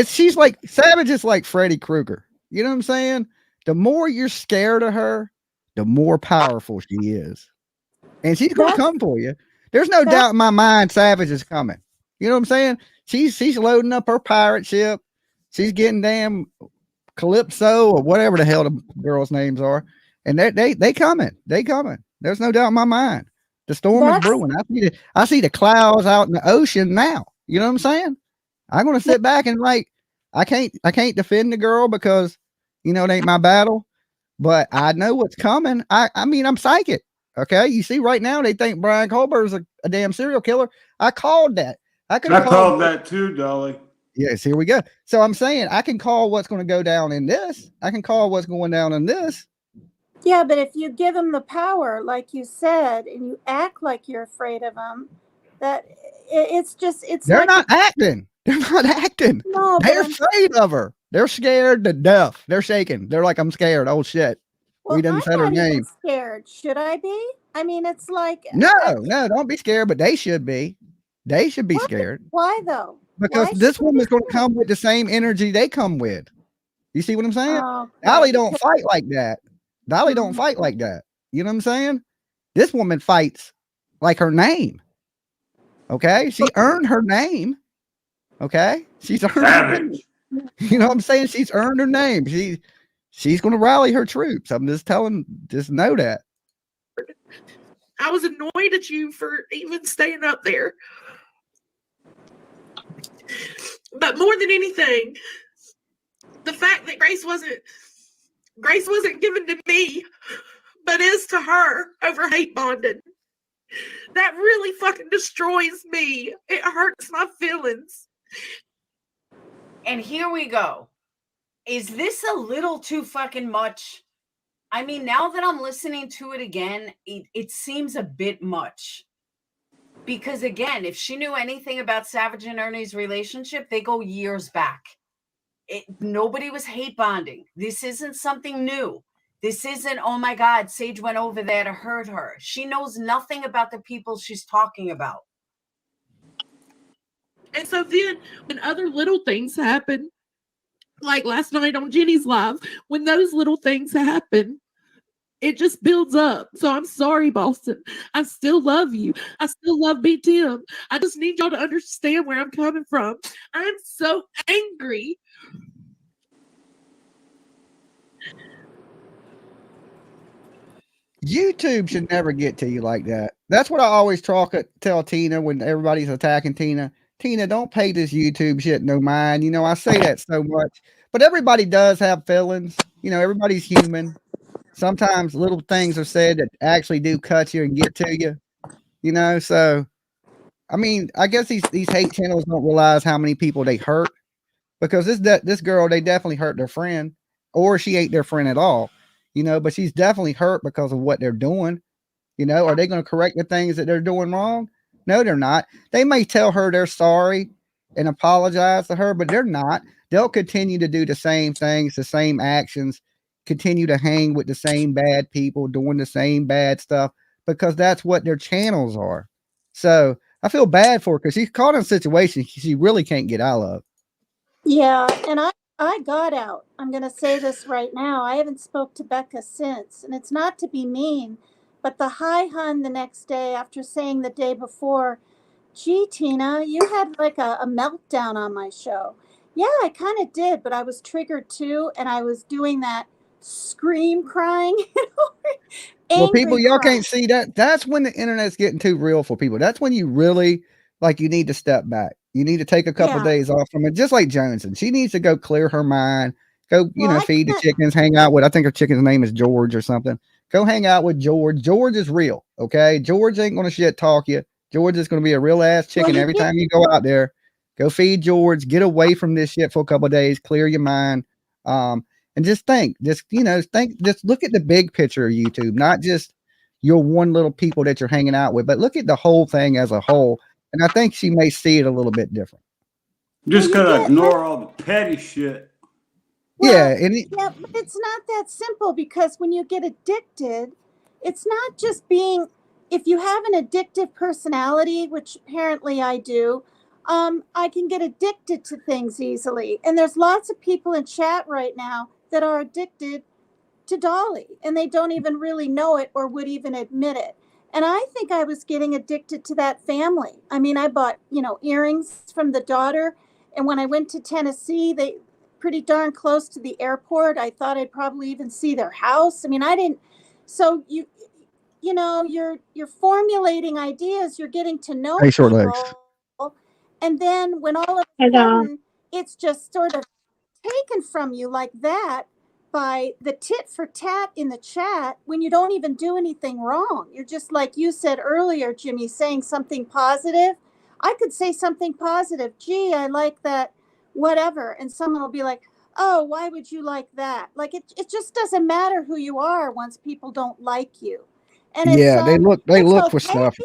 A: She's like, Savage is like Freddy Krueger. You know what I'm saying? The more you're scared of her, the more powerful she is. And she's going to come for you. There's no doubt in my mind Savage is coming. You know what I'm saying? She's loading up her pirate ship. She's getting damn Calypso or whatever the hell the girls' names are. And they coming. They coming. There's no doubt in my mind. The storm is brewing. I see the clouds out in the ocean now. You know what I'm saying? I'm gonna sit back and like I can't defend the girl because you know it ain't my battle, but I know what's coming. I mean I'm psychic. Okay. You see right now they think Brian Colbert is a damn serial killer. I called that. I
D: called that too, Dolly.
A: Yes, here we go. So I'm saying I can call what's going to go down in this. I can call what's going down in this.
E: Yeah, but if you give them the power, like you said, and you act like you're afraid of them, that it's
A: they're
E: like
A: not acting. They're not acting.
E: No,
A: they're afraid of her. They're scared to death. They're shaking. They're like, I'm scared. Oh shit.
E: Well,
A: We didn't
E: I'm
A: set her
E: not even
A: name.
E: scared. Should I be? I mean, it's like
A: No, don't be scared, but they should be. They should be scared.
E: Why though?
A: Because
E: Why
A: this
E: should
A: woman's
E: they
A: going to
E: be
A: come with the same energy they come with. You see what I'm saying?
E: Oh,
A: Dolly
E: okay.
A: don't fight like that. Dolly don't fight like that. You know what I'm saying? This woman fights like her name. Okay? She earned her name. Okay? She's earned her name. You know what I'm saying? She's earned her name. She's going to rally her troops. I'm just know that.
C: I was annoyed at you for even staying up there. But more than anything, the fact that Grace wasn't given to me, but is to her over hate bonding. That really fucking destroys me. It hurts my feelings.
B: And here we go. Is this a little too fucking much? I mean, now that I'm listening to it again, it seems a bit much. Because again, if she knew anything about Savage and Ernie's relationship, they go years back. Nobody was hate bonding. This isn't something new. This isn't, oh my God, Sage went over there to hurt her. She knows nothing about the people she's talking about.
C: And so then when other little things happen, like last night on Jenny's live, when those little things happen, it just builds up. So I'm sorry, Boston. I still love you. I still love Big Tim. I just need y'all to understand where I'm coming from. I'm so angry.
A: YouTube should never get to you like that. That's what I always tell Tina when everybody's attacking Tina. Tina, don't pay this YouTube shit no mind. You know, I say that so much, but everybody does have feelings. You know, everybody's human. Sometimes little things are said that actually do cut you and get to you. You know, so I mean, I guess these hate channels don't realize how many people they hurt because this girl, they definitely hurt their friend, or she ain't their friend at all. You know, but she's definitely hurt because of what they're doing. You know, are they going to correct the things that they're doing wrong? No, they're not. They may tell her they're sorry and apologize to her, but they're not. They'll continue to do the same things, the same actions, continue to hang with the same bad people, doing the same bad stuff because that's what their channels are. So I feel bad for her because she's caught in a situation she really can't get out of.
E: Yeah, and I got out. I'm going to say this right now. I haven't spoke to Becca since, and it's not to be mean, but the hi hun the next day after saying the day before, gee, Tina, you had like a meltdown on my show. Yeah, I kind of did, but I was triggered too, and I was doing that scream crying,
A: Well, people,
E: angry
A: y'all
E: crying.
A: can't see that. That's when the internet's getting too real for people. That's when you really you need to step back. You need to take a couple
E: Yeah.
A: days off from it, just like Johnson. She needs to go clear her mind, go,
E: Well, I
A: feed the
E: can't-
A: chickens, hang out with, I think her chicken's name is George or something. Go hang out with George. George is real. Okay. George ain't going to shit talk you. George is going to be a real ass chicken every time you go out there. Go feed George, get away from this shit for a couple of days, clear your mind. And just think, just look at the big picture of YouTube, not just your one little people that you're hanging out with, but look at the whole thing as a whole. And I think she may see it a little bit different.
D: Just gotta ignore all the petty shit.
E: Well,
A: Yeah,
E: yeah, but it's not that simple because when you get addicted, it's not just being, if you have an addictive personality, which apparently I do, I can get addicted to things easily. And there's lots of people in chat right now that are addicted to Dolly and they don't even really know it or would even admit it. And I think I was getting addicted to that family. I mean, I bought, earrings from the daughter. And when I went to Tennessee, they pretty darn close to the airport. I thought I'd probably even see their house. I mean, I didn't. So you're formulating ideas. You're getting to know
A: Hey, short legs.
E: people, and then when all of a sudden it's just sort of taken from you like that by the tit for tat in the chat when you don't even do anything wrong. You're just like you said earlier, Jimmy, saying something positive. I could say something positive. Gee, I like that, whatever. And someone will be like, oh, why would you like that? Like it just doesn't matter who you are once people don't like you. And
A: yeah, they look for
E: okay.
A: stuff.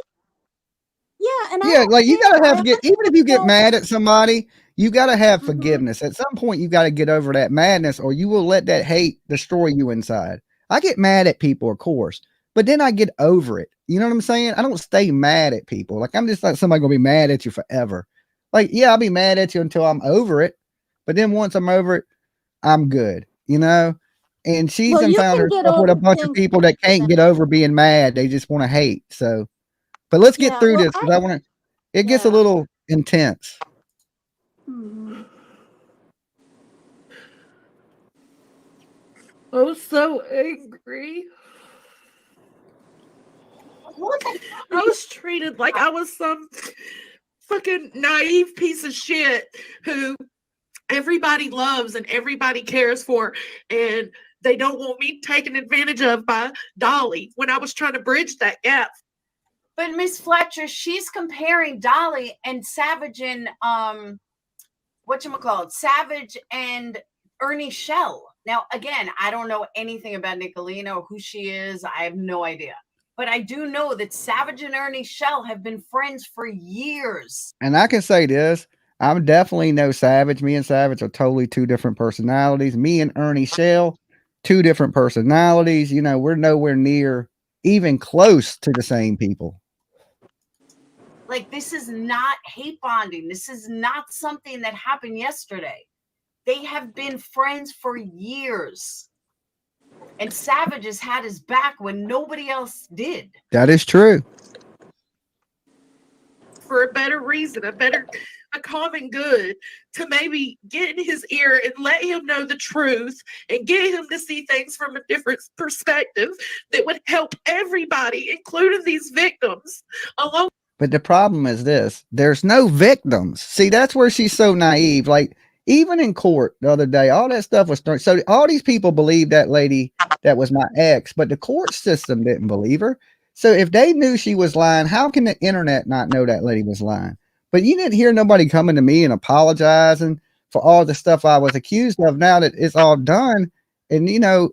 E: Yeah, and
A: Yeah, like you gotta have even if you get
E: don't-
A: mad at somebody, you gotta have
E: Mhm.
A: forgiveness. At some point, you gotta get over that madness, or you will let that hate destroy you inside. I get mad at people, of course, but then I get over it. You know what I'm saying? I don't stay mad at people. Like I'm just like somebody gonna be mad at you forever. Like, yeah, I'll be mad at you until I'm over it, but then once I'm over it, I'm good. You know. And she's
E: Well, you
A: found
E: can get
A: herself with a
E: over
A: bunch of
E: things
A: people that can't get over being mad. They just want to hate. So. But let's get
E: Yeah,
A: through
E: well,
A: this because I want to. It gets a
E: Yeah.
A: little intense.
E: Mhm.
C: I was so angry. I was treated like I was some fucking naive piece of shit who everybody loves and everybody cares for, and they don't want me taken advantage of by Dolly when I was trying to bridge that gap.
B: But Miss Fletcher, she's comparing Dolly and Savage and Savage and Ernie Shell. Now, again, I don't know anything about Nicolina or who she is. I have no idea. But I do know that Savage and Ernie Shell have been friends for years.
A: And I can say this. I'm definitely no Savage. Me and Savage are totally two different personalities. Me and Ernie Shell, two different personalities. You know, we're nowhere near even close to the same people.
B: Like, this is not hate bonding. This is not something that happened yesterday. They have been friends for years. And Savage has had his back when nobody else did.
A: That is true.
C: For a better reason, a common good, to maybe get in his ear and let him know the truth and get him to see things from a different perspective that would help everybody, including these victims, along.
A: But the problem is this: there's no victims. See, that's where she's so naive. Like, even in court the other day, all that stuff was started. So all these people believed that lady that was my ex, but the court system didn't believe her. So if they knew she was lying, how can the internet not know that lady was lying? But you didn't hear nobody coming to me and apologizing for all the stuff I was accused of. Now that it's all done, and you know,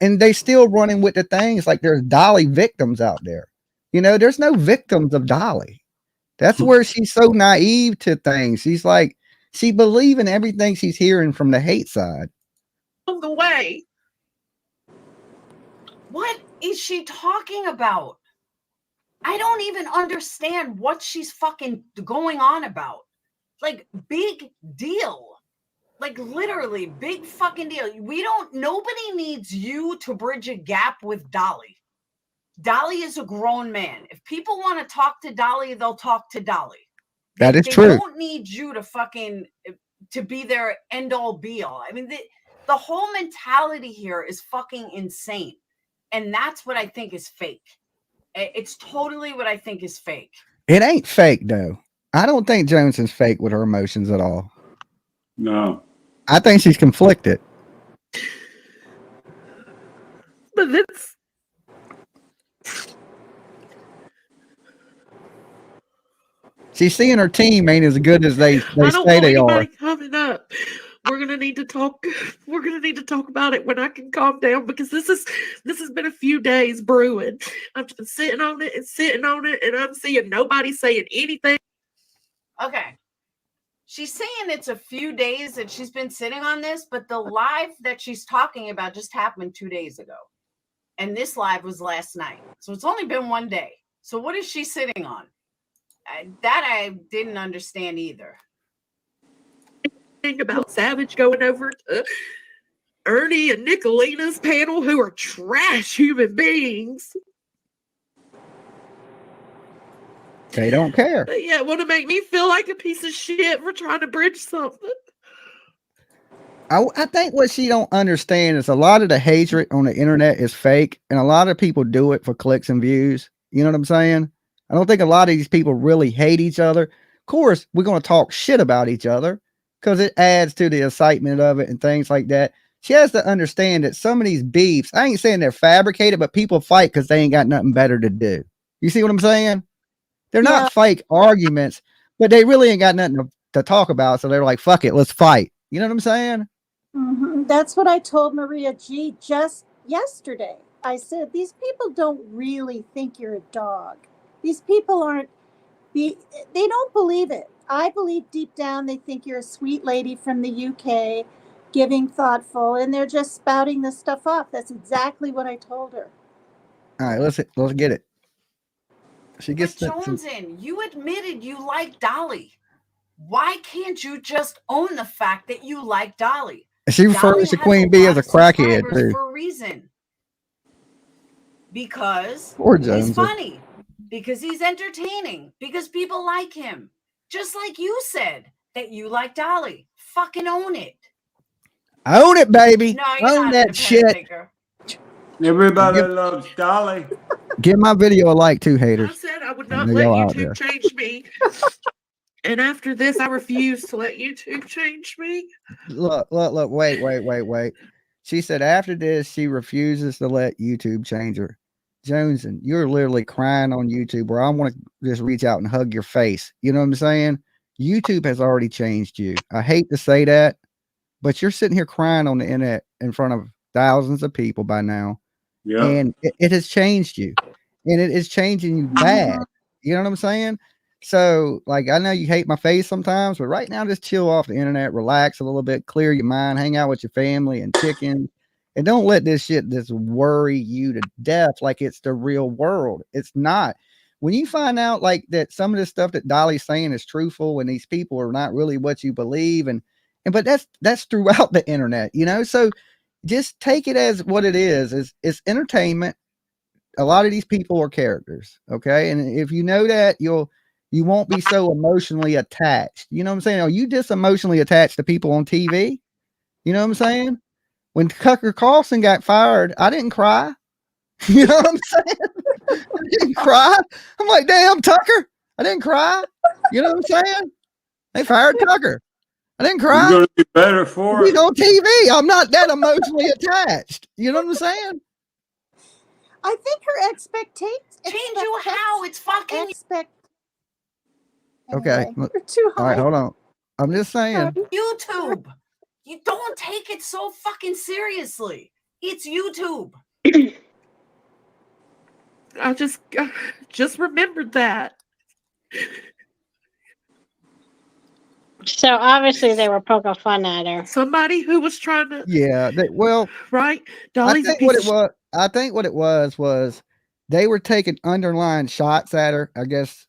A: and they still running with the things like there's Dolly victims out there. You know, there's no victims of Dolly. That's where she's so naive to things. She's like, she believes in everything she's hearing from the hate side.
C: The way.
B: What is she talking about? I don't even understand what she's fucking going on about. Like, big deal. Like, literally, big fucking deal. Nobody needs you to bridge a gap with Dolly. Dolly is a grown man. If people want to talk to Dolly, they'll talk to Dolly.
A: That is
B: they
A: true.
B: Don't need you to fucking to be their end all be all. I mean, the whole mentality here is fucking insane. And that's what I think is fake. It's totally what I think is fake.
A: It ain't fake though. I don't think Joneson's fake with her emotions at all.
D: No.
A: I think she's conflicted.
C: But that's
A: She's seeing her team ain't as good as they
C: I don't
A: say
C: want
A: they are.
C: anybody coming up. We're gonna need to talk. We're gonna need to talk about it when I can calm down, because this has been a few days brewing. I've been sitting on it, and I'm seeing nobody saying anything.
B: Okay. She's saying it's a few days that she's been sitting on this, but the live that she's talking about just happened 2 days ago. And this live was last night. So it's only been 1 day. So what is she sitting on? That I didn't understand either.
C: Thing about Savage going over to Ernie and Nicolina's panel, who are trash human beings.
A: They don't care.
C: But yeah, want to make me feel like a piece of shit for trying to bridge something.
A: I think what she don't understand is a lot of the hatred on the internet is fake, and a lot of people do it for clicks and views. You know what I'm saying? I don't think a lot of these people really hate each other. Of course, we're going to talk shit about each other because it adds to the excitement of it and things like that. She has to understand that some of these beefs, I ain't saying they're fabricated, but people fight because they ain't got nothing better to do. You see what I'm saying? They're not fake arguments, but they really ain't got nothing to talk about. So they're like, fuck it, let's fight. You know what I'm saying?
E: Mm-hmm. That's what I told Maria G just yesterday. I said, these people don't really think you're a dog. These people they don't believe it. I believe deep down they think you're a sweet lady from the UK, giving, thoughtful, and they're just spouting this stuff off. That's exactly what I told her.
A: All right, let's get it. She gets
B: But Joneson, you admitted you like Dolly. Why can't you just own the fact that you like Dolly?
A: She refers to Queen Bee as a crackhead too.
B: For a reason. Because
A: he's
B: funny. Because he's entertaining. Because people like him. Just like you said that you like Dolly. Fucking own it.
A: Own it, baby.
B: No, you're
A: own
B: not
A: that shit.
B: Thinker.
D: Everybody loves Dolly.
A: Give my video a like too,
C: I
A: haters.
C: said I would not let YouTube change me. And after this, I refuse to let YouTube change me.
A: Look, wait. She said after this, she refuses to let YouTube change her. Joneson, you're literally crying on YouTube where I want to just reach out and hug your face. You know what I'm saying? YouTube has already changed you. I hate to say that, but you're sitting here crying on the internet in front of thousands of people by now.
D: Yeah.
A: And it has changed you. And it is changing you bad. You know what I'm saying? So, like, I know you hate my face sometimes, but right now, just chill off the internet, relax a little bit, clear your mind, hang out with your family and chickens, and don't let this shit just worry you to death like it's the real world. It's not. When you find out like that some of this stuff that Dolly's saying is truthful and these people are not really what you believe, but that's throughout the internet, you know? So just take it as what it is. It's entertainment. A lot of these people are characters, okay? And if you know that, you won't be so emotionally attached. You know what I'm saying? Are you just emotionally attached to people on TV? You know what I'm saying? When Tucker Carlson got fired, I didn't cry. You know what I'm saying? I didn't cry. I'm like, damn, Tucker. I didn't cry. You know what I'm saying? They fired Tucker. I didn't
D: You're
A: cry.
D: going to be better for
A: He's
D: it.
A: on TV. I'm not that emotionally attached. You know what I'm saying?
E: I think her expectations.
B: Change you how? It's fucking
A: Okay.
E: Anyway, you're too
A: All
E: high.
A: right, hold on. I'm just saying.
B: YouTube. You don't take it so fucking seriously. It's YouTube.
C: I just remembered that.
F: So obviously they were poking fun at her.
C: Somebody who was trying to,
A: Yeah. Well,
C: right?
A: I
C: Dolly's a
A: think what
C: piece
A: it
C: of
A: was. I think what it was they were taking underlying shots at her. I guess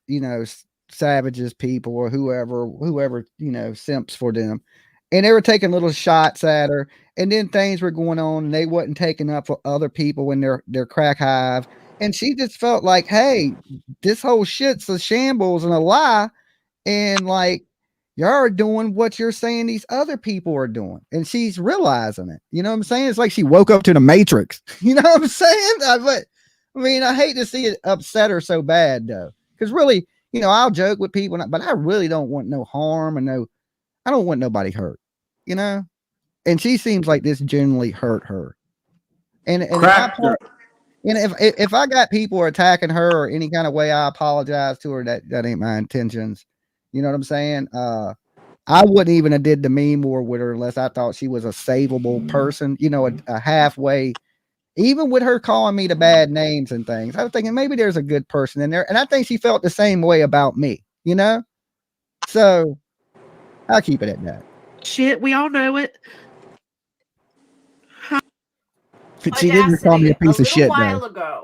A: savages, people, or whoever simps for them, and they were taking little shots at her. And then things were going on, and they wasn't taking up for other people in their crack hive. And she just felt like, hey, this whole shit's a shambles and a lie, and like y'all are doing what you're saying these other people are doing. And she's realizing it. You know what I'm saying? It's like she woke up to the Matrix. You know what I'm saying? I hate to see it upset her so bad though. Because really, I'll joke with people, but I really don't want no harm and I don't want nobody hurt, and she seems like this generally hurt her. And
D: Cracked her.
A: if I got people attacking her or any kind of way, I apologize to her. That ain't my intentions. You know what I'm saying? I wouldn't even have did the meme war with her unless I thought she was a savable person, a halfway, even with her calling me the bad names and things. I was thinking maybe there's a good person in there. And I think she felt the same way about me, So I'll keep it at that.
C: shit. We all know it.
A: She didn't call me a piece of shit,
B: A little while
A: though.
B: ago,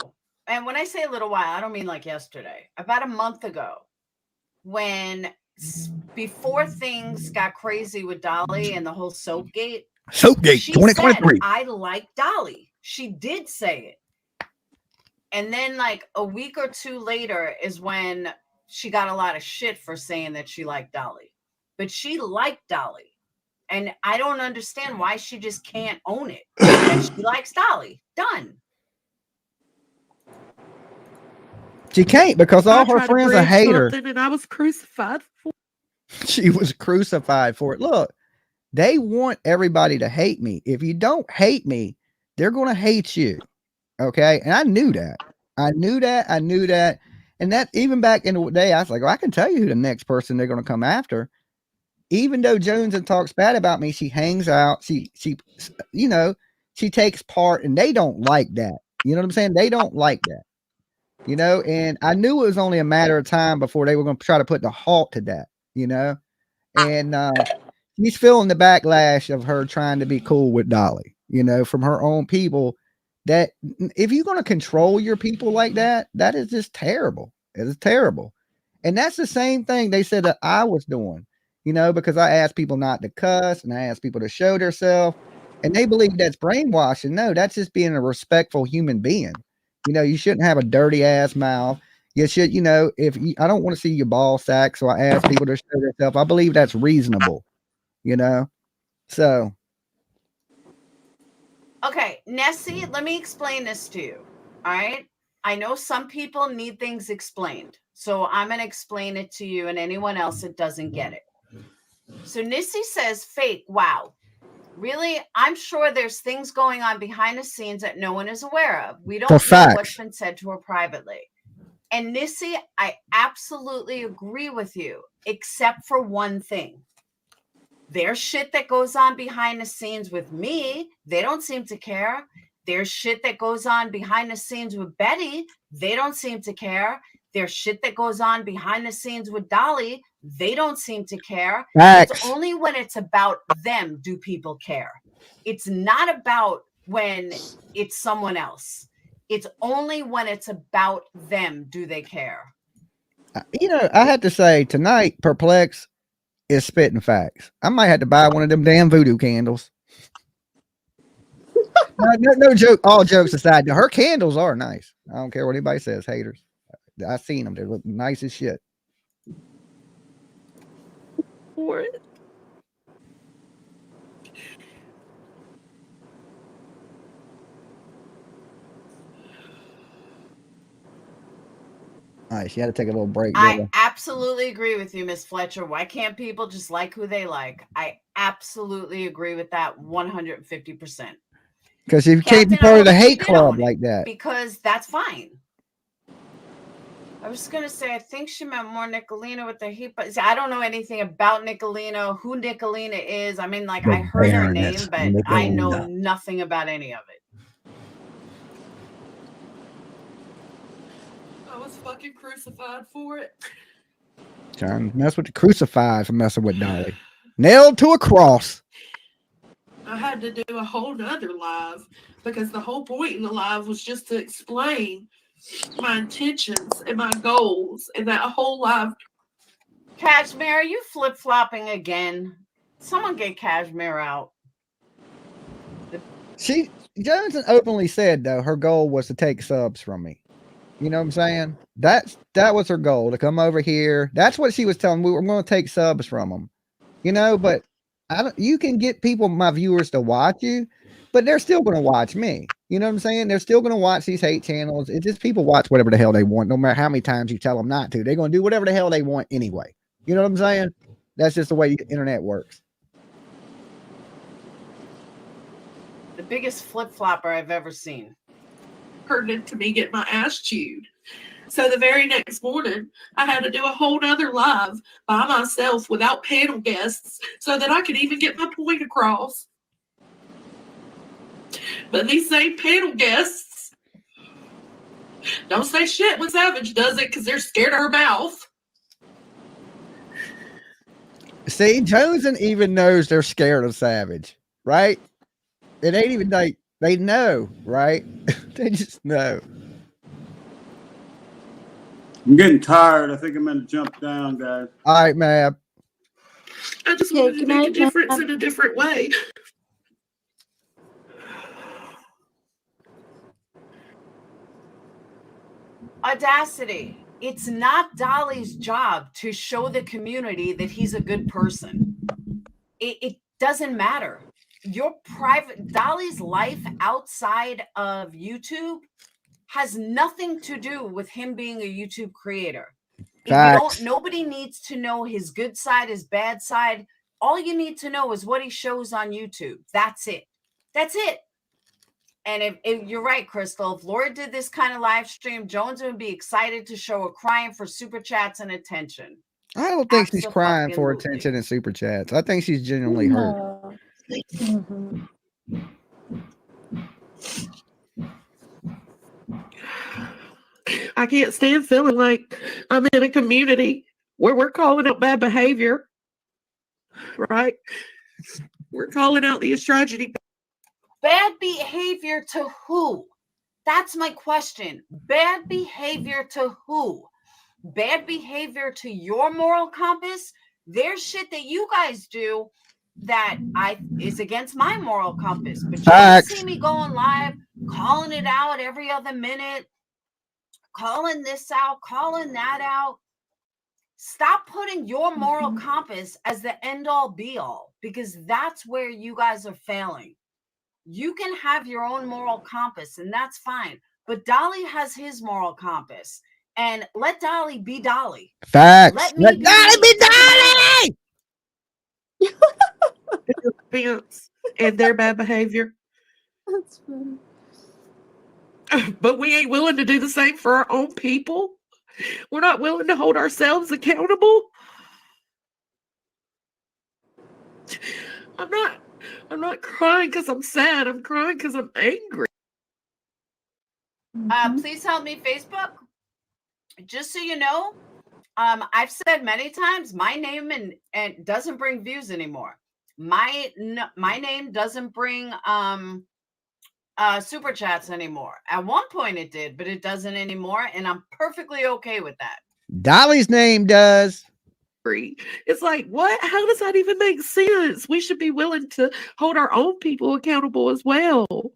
B: and when I say a little while, I don't mean like yesterday. About a month ago, when before things got crazy with Dolly and the whole Soapgate,
A: Soapgate
B: she
A: 2023.
B: said, I like Dolly. She did say it. And then like a week or two later is when she got a lot of shit for saying that she liked Dolly. But she liked Dolly. And I don't understand why she just can't own it. That she likes Dolly. Done.
A: She can't because all her
C: tried to
A: friends are
C: bridge
A: haters.
C: something and I was crucified for it.
A: She was crucified for it. Look, they want everybody to hate me. If you don't hate me, they're going to hate you. Okay. And I knew that. And that even back in the day, I was like, well, I can tell you who the next person they're going to come after. Even though Jones talks bad about me, she hangs out. She takes part, and they don't like that. You know what I'm saying? They don't like that. And I knew it was only a matter of time before they were going to try to put the halt to that. And he's feeling the backlash of her trying to be cool with Dolly. From her own people. That if you're going to control your people like that, that is just terrible. It is terrible. And that's the same thing they said that I was doing. Because I asked people not to cuss and I asked people to show themselves, and they believe that's brainwashing. No, that's just being a respectful human being. You shouldn't have a dirty ass mouth. You should, I don't want to see your ball sack, so I ask people to show themselves. I believe that's reasonable. So.
B: Okay, Nessie, let me explain this to you. All right. I know some people need things explained, so I'm going to explain it to you and anyone else that doesn't get it. So Nessie says, fake. Wow. Really? I'm sure there's things going on behind the scenes that no one is aware of. We don't know what's been said to her privately. And Nessie, I absolutely agree with you, except for one thing. There's shit that goes on behind the scenes with me. They don't seem to care. There's shit that goes on behind the scenes with Betty. They don't seem to care. There's shit that goes on behind the scenes with Dolly. They don't seem to care.
A: Facts.
B: It's only when it's about them do people care. It's not about when it's someone else. It's only when it's about them do they care.
A: I have to say tonight, Perplex is spitting facts. I might have to buy one of them damn voodoo candles. No joke. All jokes aside, now, her candles are nice. I don't care what anybody says. Haters. I seen them. They look nice as shit.
C: For it.
A: All right, she had to take a little break.
B: I absolutely agree with you, Miss Fletcher. Why can't people just like who they like? I absolutely agree with that 150%.
A: Because she can't be
B: Captain, I
A: part of the
B: hope she
A: hate
B: did
A: club
B: own it,
A: like that.
B: because that's fine. I was gonna say, I think she meant more Nicolina with the heat, but see, I don't know anything about Nicolina, who Nicolina is. I mean, like,
A: The
B: I heard her
A: Baroness
B: name, but I know
A: Nicolina.
B: nothing about any of it.
C: I was fucking crucified for it.
A: Trying to mess with the crucified for messing with Dolly. Nailed to a cross.
C: I had to do a whole nother live because the whole point in the live was just to explain my intentions and my goals, and that whole live.
B: Cashmere, are you flip-flopping again? Someone get Cashmere out.
A: Johnson openly said though her goal was to take subs from me. You know what I'm saying? That was her goal, to come over here. That's what she was telling me. We're going to take subs from them. You know, but you can get people, my viewers, to watch you, but they're still going to watch me. You know what I'm saying? They're still going to watch these hate channels. It's just people watch whatever the hell they want, no matter how many times you tell them not to. They're going to do whatever the hell they want anyway. You know what I'm saying? That's just the way the internet works.
B: The biggest flip-flopper I've ever seen.
C: Pertinent to me get my ass chewed. So the very next morning, I had to do a whole nother live by myself without panel guests so that I could even get my point across. But these same panel guests don't say shit when Savage does it because they're scared of her mouth.
A: See, Joneson even knows they're scared of Savage, right? It ain't even like they know, right? They just know.
D: I'm getting tired. I think I'm going to jump down, guys.
A: All right, Mab.
C: I just
E: Okay,
C: wanted to
E: good
C: make a
E: night,
C: difference
E: ma'am.
C: in a different way.
B: Audacity. It's not Dolly's job to show the community that he's a good person. It doesn't matter. Your private Dolly's life outside of YouTube has nothing to do with him being a YouTube creator.
A: Facts.
B: Nobody needs to know his good side, his bad side. All you need to know is what he shows on YouTube. That's it. That's it. And if you're right, Crystal, if Laura did this kind of live stream, Jones would be excited to show her crying for super chats and attention.
A: I don't think she's crying for
B: Abso-fucking-lutely.
A: attention and super chats. I think she's genuinely hurt.
E: No. Mhm.
C: I can't stand feeling like I'm in a community where we're calling out bad behavior, right? We're calling out the tragedy.
B: Bad behavior to who? That's my question. Bad behavior to who? Bad behavior to your moral compass? There's shit that you guys do that is against my moral compass. But you don't
A: Facts.
B: see me going live, calling it out every other minute, calling this out, calling that out. Stop putting your moral compass as the end all be all, because that's where you guys are failing. You can have your own moral compass, and that's fine. But Dolly has his moral compass, and let Dolly be Dolly.
A: Facts.
B: Let me
A: Let
B: be
A: Dolly
B: me.
A: be Dolly!
C: Offense and their bad behavior.
E: That's funny.
C: But we ain't willing to do the same for our own people. We're not willing to hold ourselves accountable. I'm not crying because I'm sad. I'm crying because I'm angry.
E: Mhm.
B: Please help me, Facebook. Just so you know, I've said many times my name and doesn't bring views anymore. My name doesn't bring super chats anymore. At one point it did, but it doesn't anymore, and I'm perfectly okay with that.
A: Dolly's name does.
C: angry. It's like, what? How does that even make sense? We should be willing to hold our own people accountable as well.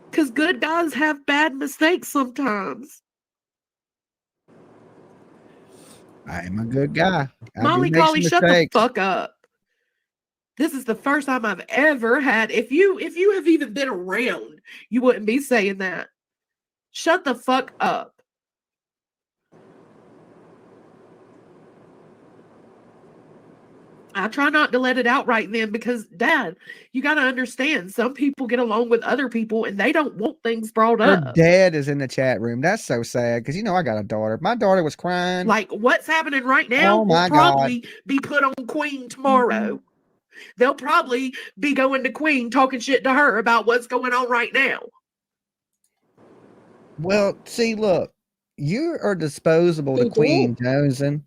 C: Because good guys have bad mistakes sometimes.
A: I am a good guy. I do
C: Molly
A: make some
C: Collie, shut the
A: mistakes.
C: fuck up. This is the first time I've ever had. If you have even been around, you wouldn't be saying that. Shut the fuck up. I try not to let it out right then because, Dad, you got to understand, some people get along with other people and they don't want things brought
A: Her
C: up.
A: dad is in the chat room. That's so sad because I got a daughter. My daughter was crying.
C: Like what's happening right now
A: Oh my
C: will probably be put on Queen tomorrow. They'll probably be going to Queen talking shit to her about what's going on right now.
A: Well, see, look, you are disposable to
E: They
A: Queen Joneson.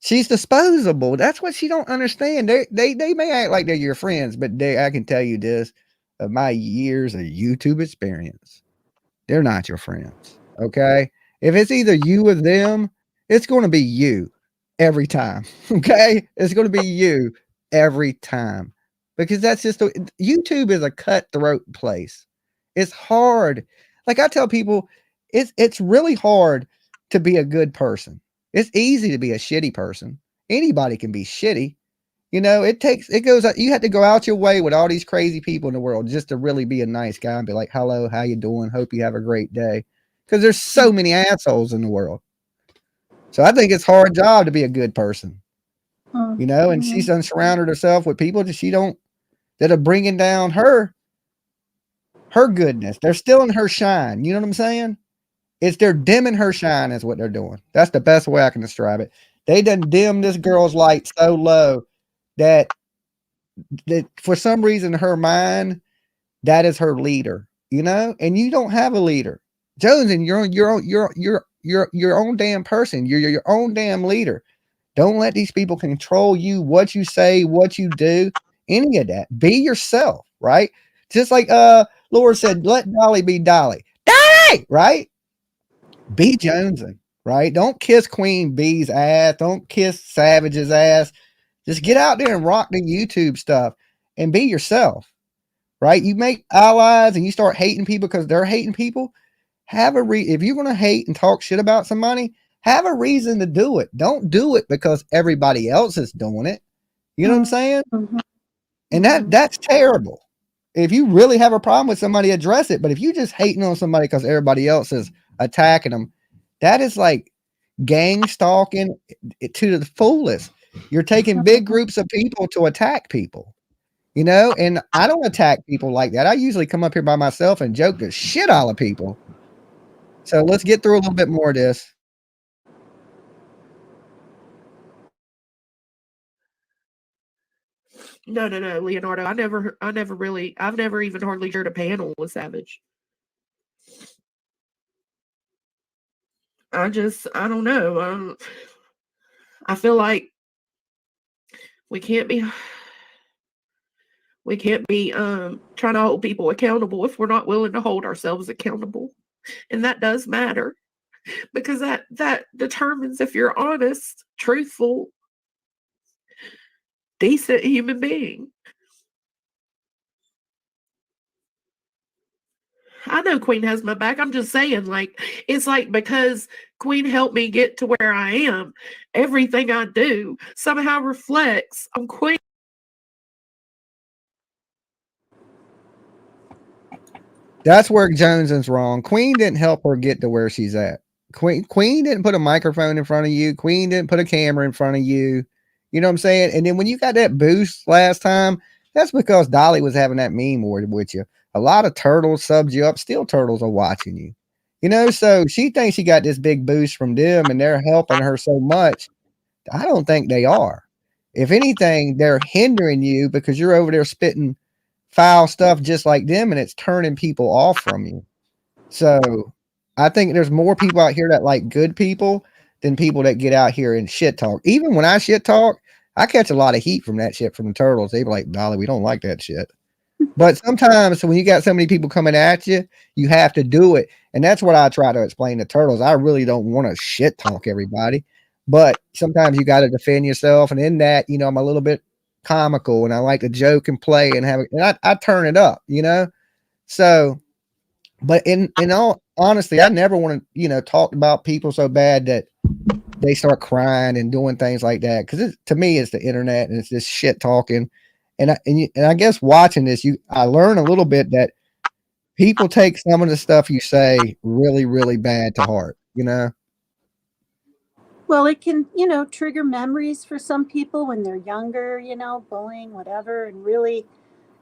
A: She's disposable. That's what she don't understand. They may act like they're your friends, but I can tell you this, of my years of YouTube experience, they're not your friends. Okay? If it's either you or them, it's going to be you every time. Okay? It's going to be you every time. Because that's just YouTube is a cutthroat place. It's hard. Like I tell people, it's really hard to be a good person. It's easy to be a shitty person. Anybody can be shitty. You have to go out your way with all these crazy people in the world just to really be a nice guy and be like, hello, how you doing? Hope you have a great day. Because there's so many assholes in the world. So I think it's a hard job to be a good person. And she's surrounded herself with people that are bringing down her goodness. They're stealing her shine. You know what I'm saying? They're dimming her shine is what they're doing. That's the best way I can describe it. They done dim this girl's light so low that for some reason her mind, that is her leader, and you don't have a leader. Jones, and you're your own damn person. You're your own damn leader. Don't let these people control you, what you say, what you do, any of that. Be yourself, right? Just like Laura said, let Dolly be Dolly. Dolly, right? Be Joneson, right? Don't kiss Queen Bee's ass. Don't kiss Savage's ass. Just get out there and rock the YouTube stuff and be yourself, right? You make allies and you start hating people because they're hating people. If you're going to hate and talk shit about somebody, have a reason to do it. Don't do it because everybody else is doing it. You know what I'm saying? And that's terrible. If you really have a problem with somebody, address it. But if you just hating on somebody because everybody else is attacking them, that is like gang stalking to the fullest. You're taking big groups of people to attack people, and I don't attack people like that. I usually come up here by myself and joke the shit out of people. So let's get through a little bit more of this.
C: No, Leonardo. I've never even hardly heard a panel with Savage. I don't know. I feel like we can't be trying to hold people accountable if we're not willing to hold ourselves accountable. And that does matter because that determines if you're honest, truthful, decent human being. I know Queen has my back. I'm just saying, it's like because Queen helped me get to where I am, everything I do somehow reflects on Queen.
A: That's where Joneson's wrong. Queen didn't help her get to where she's at. Queen didn't put a microphone in front of you. Queen didn't put a camera in front of you. You know what I'm saying? And then when you got that boost last time, that's because Dolly was having that meme war with you. A lot of turtles subbed you up. Still turtles are watching you. So she thinks she got this big boost from them and they're helping her so much. I don't think they are. If anything, they're hindering you because you're over there spitting foul stuff just like them and it's turning people off from you. So I think there's more people out here that like good people than people that get out here and shit talk. Even when I shit talk, I catch a lot of heat from that shit from the turtles. They be like, Dolly, we don't like that shit. But sometimes when you got so many people coming at you, you have to do it. And that's what I try to explain to turtles. I really don't want to shit talk everybody. but sometimes you got to defend yourself. And in that, you know, I'm a little bit comical and I like to joke and play and I turn it up, you know? So, but in all honesty, I never want to, you know, talk about people so bad that they start crying and doing things like that. Cause to me, it's the internet and it's this shit talking. And I guess watching this, I learn a little bit that people take some of the stuff you say really, really bad to heart, you know?
E: Well, it can, you know, trigger memories for some people when they're younger, you know, bullying, whatever, and really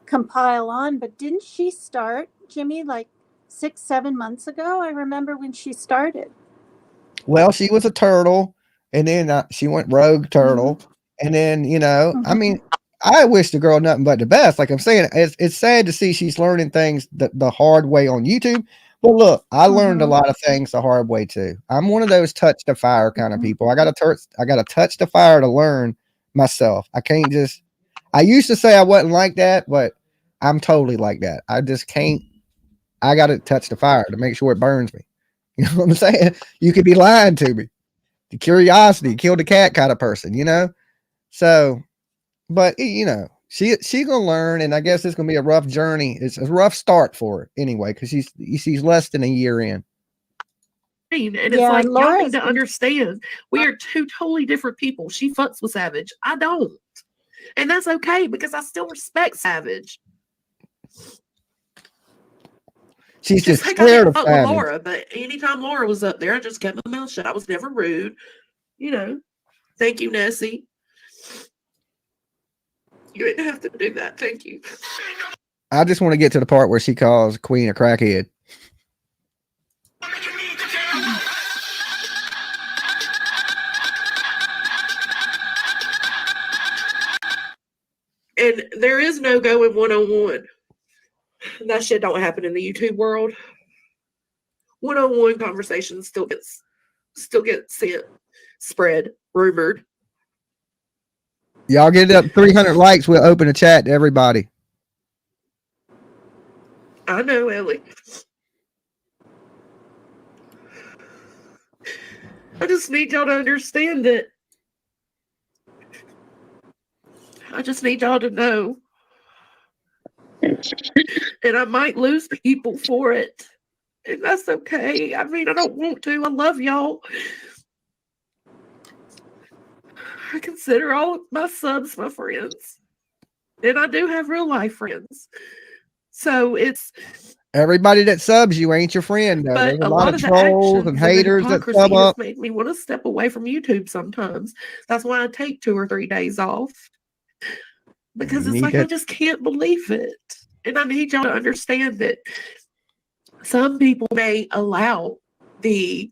E: compile on. But didn't she start, Jimmy, like 6-7 months ago? I remember when she started.
A: Well, she was a turtle, and then she went rogue turtle, and then, you know, I mean, I wish the girl nothing but the best. Like I'm saying, it's sad to see she's learning things the hard way on YouTube. But look, I learned a lot of things the hard way too. I'm one of those touch the fire kind of people. I got to touch the fire to learn myself. I can't just. I used to say I wasn't like that, but I'm totally like that. I just can't. I got to touch the fire to make sure it burns me. You know what I'm saying? You could be lying to me. The curiosity, kill the cat kind of person, you know? So, but you know, she gonna learn, and I guess it's gonna be a rough journey. It's a rough start for her anyway, because she's less than a year in.
C: And it's like, y'all need to understand, we are two totally different people. She fucks with Savage. I don't. And that's okay because I still respect Savage.
A: She's just
C: like
A: scared of
C: with
A: Savage.
C: Laura, but anytime Laura was up there, I just kept my mouth shut. I was never rude. You know. Thank you, Nessie. You didn't have to do that. Thank you.
A: I just want to get to the part where she calls Queen a crackhead.
C: And there is no going one-on-one. That shit don't happen in the YouTube world. One-on-one conversations still gets sent, spread, rumored.
A: Y'all get up 300 likes, we'll open a chat to everybody.
C: I know, Ellie. I just need y'all to understand it. I just need y'all to know. And I might lose people for it. And that's okay. I mean, I don't want to. I love y'all. I consider all of my subs my friends. And I do have real life friends. So it's...
A: Everybody that subs you ain't your friend, though. There's a lot of trolls and haters that sub up.
C: Made me want to step away from YouTube sometimes. That's why I take 2 or 3 days off. Because it's like, I just can't believe it. And I need y'all to understand that some people may allow the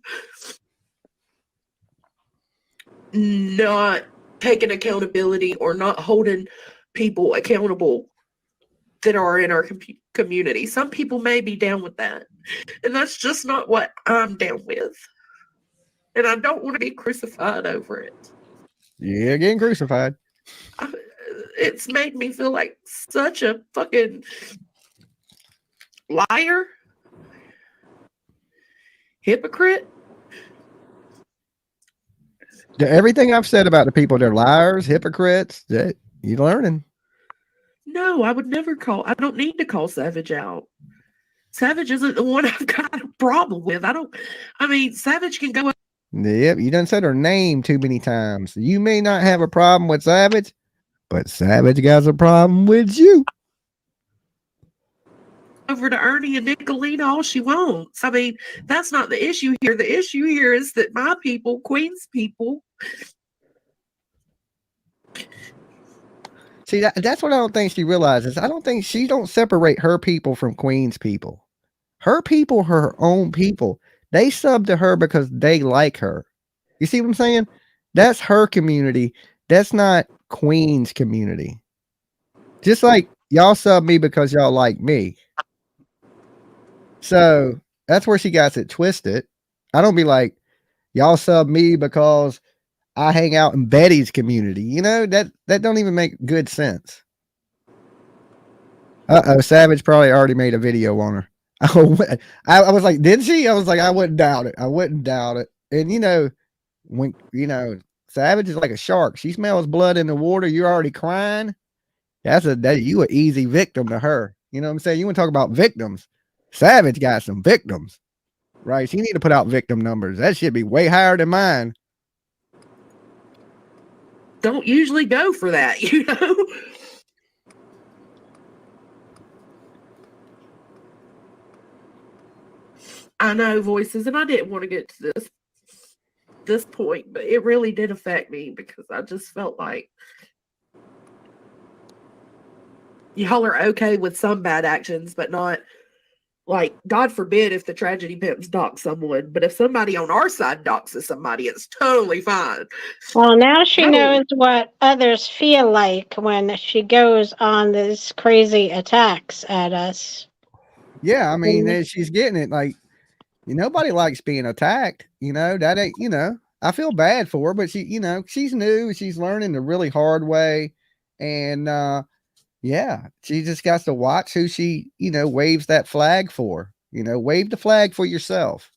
C: not taking accountability or not holding people accountable that are in our community. Some people may be down with that. And that's just not what I'm down with. And I don't want to be crucified over it.
A: Yeah, getting crucified.
C: It's made me feel like such a fucking liar, hypocrite.
A: Everything I've said about the people, they're liars, hypocrites. That you're learning.
C: No, I would never call. I don't need to call Savage out. Savage isn't the one I've got a problem with. Savage can go.
A: Yep, you done said her name too many times. You may not have a problem with Savage, but Savage got a problem with you.
C: Over to Ernie and Nicolina all she wants. I mean, that's not the issue here. The issue here is that my people, Queen's people.
A: See, that's what I don't think she realizes. I don't think she don't separate her people from Queen's people. Her people are her own people. They sub to her because they like her. You see what I'm saying? That's her community. That's not Queen's community. Just like y'all sub me because y'all like me. So that's where she got it twisted. I don't be like, y'all sub me because I hang out in Betty's community. You know, that don't even make good sense. Savage probably already made a video on her. I was like, did she? I was like, I wouldn't doubt it. I wouldn't doubt it. And you know, when Savage is like a shark. She smells blood in the water. You're already crying. You an easy victim to her. You know what I'm saying? You want to talk about victims? Savage got some victims, right? She need to put out victim numbers. That should be way higher than mine.
C: Don't usually go for that, you know? I know, voices, and I didn't want to get to this point, but it really did affect me because I just felt like y'all are okay with some bad actions, but not like, God forbid if the tragedy pimps dox someone, but if somebody on our side doxes somebody, it's totally fine.
F: Well, now she
C: No.
F: knows what others feel like when she goes on these crazy attacks at us.
A: Yeah, I mean,
F: Mhm.
A: she's getting it. Like, nobody likes being attacked. That ain't. I feel bad for her, but she's new. She's learning the really hard way, and yeah, she just got to watch who she waves that flag for. Wave the flag for yourself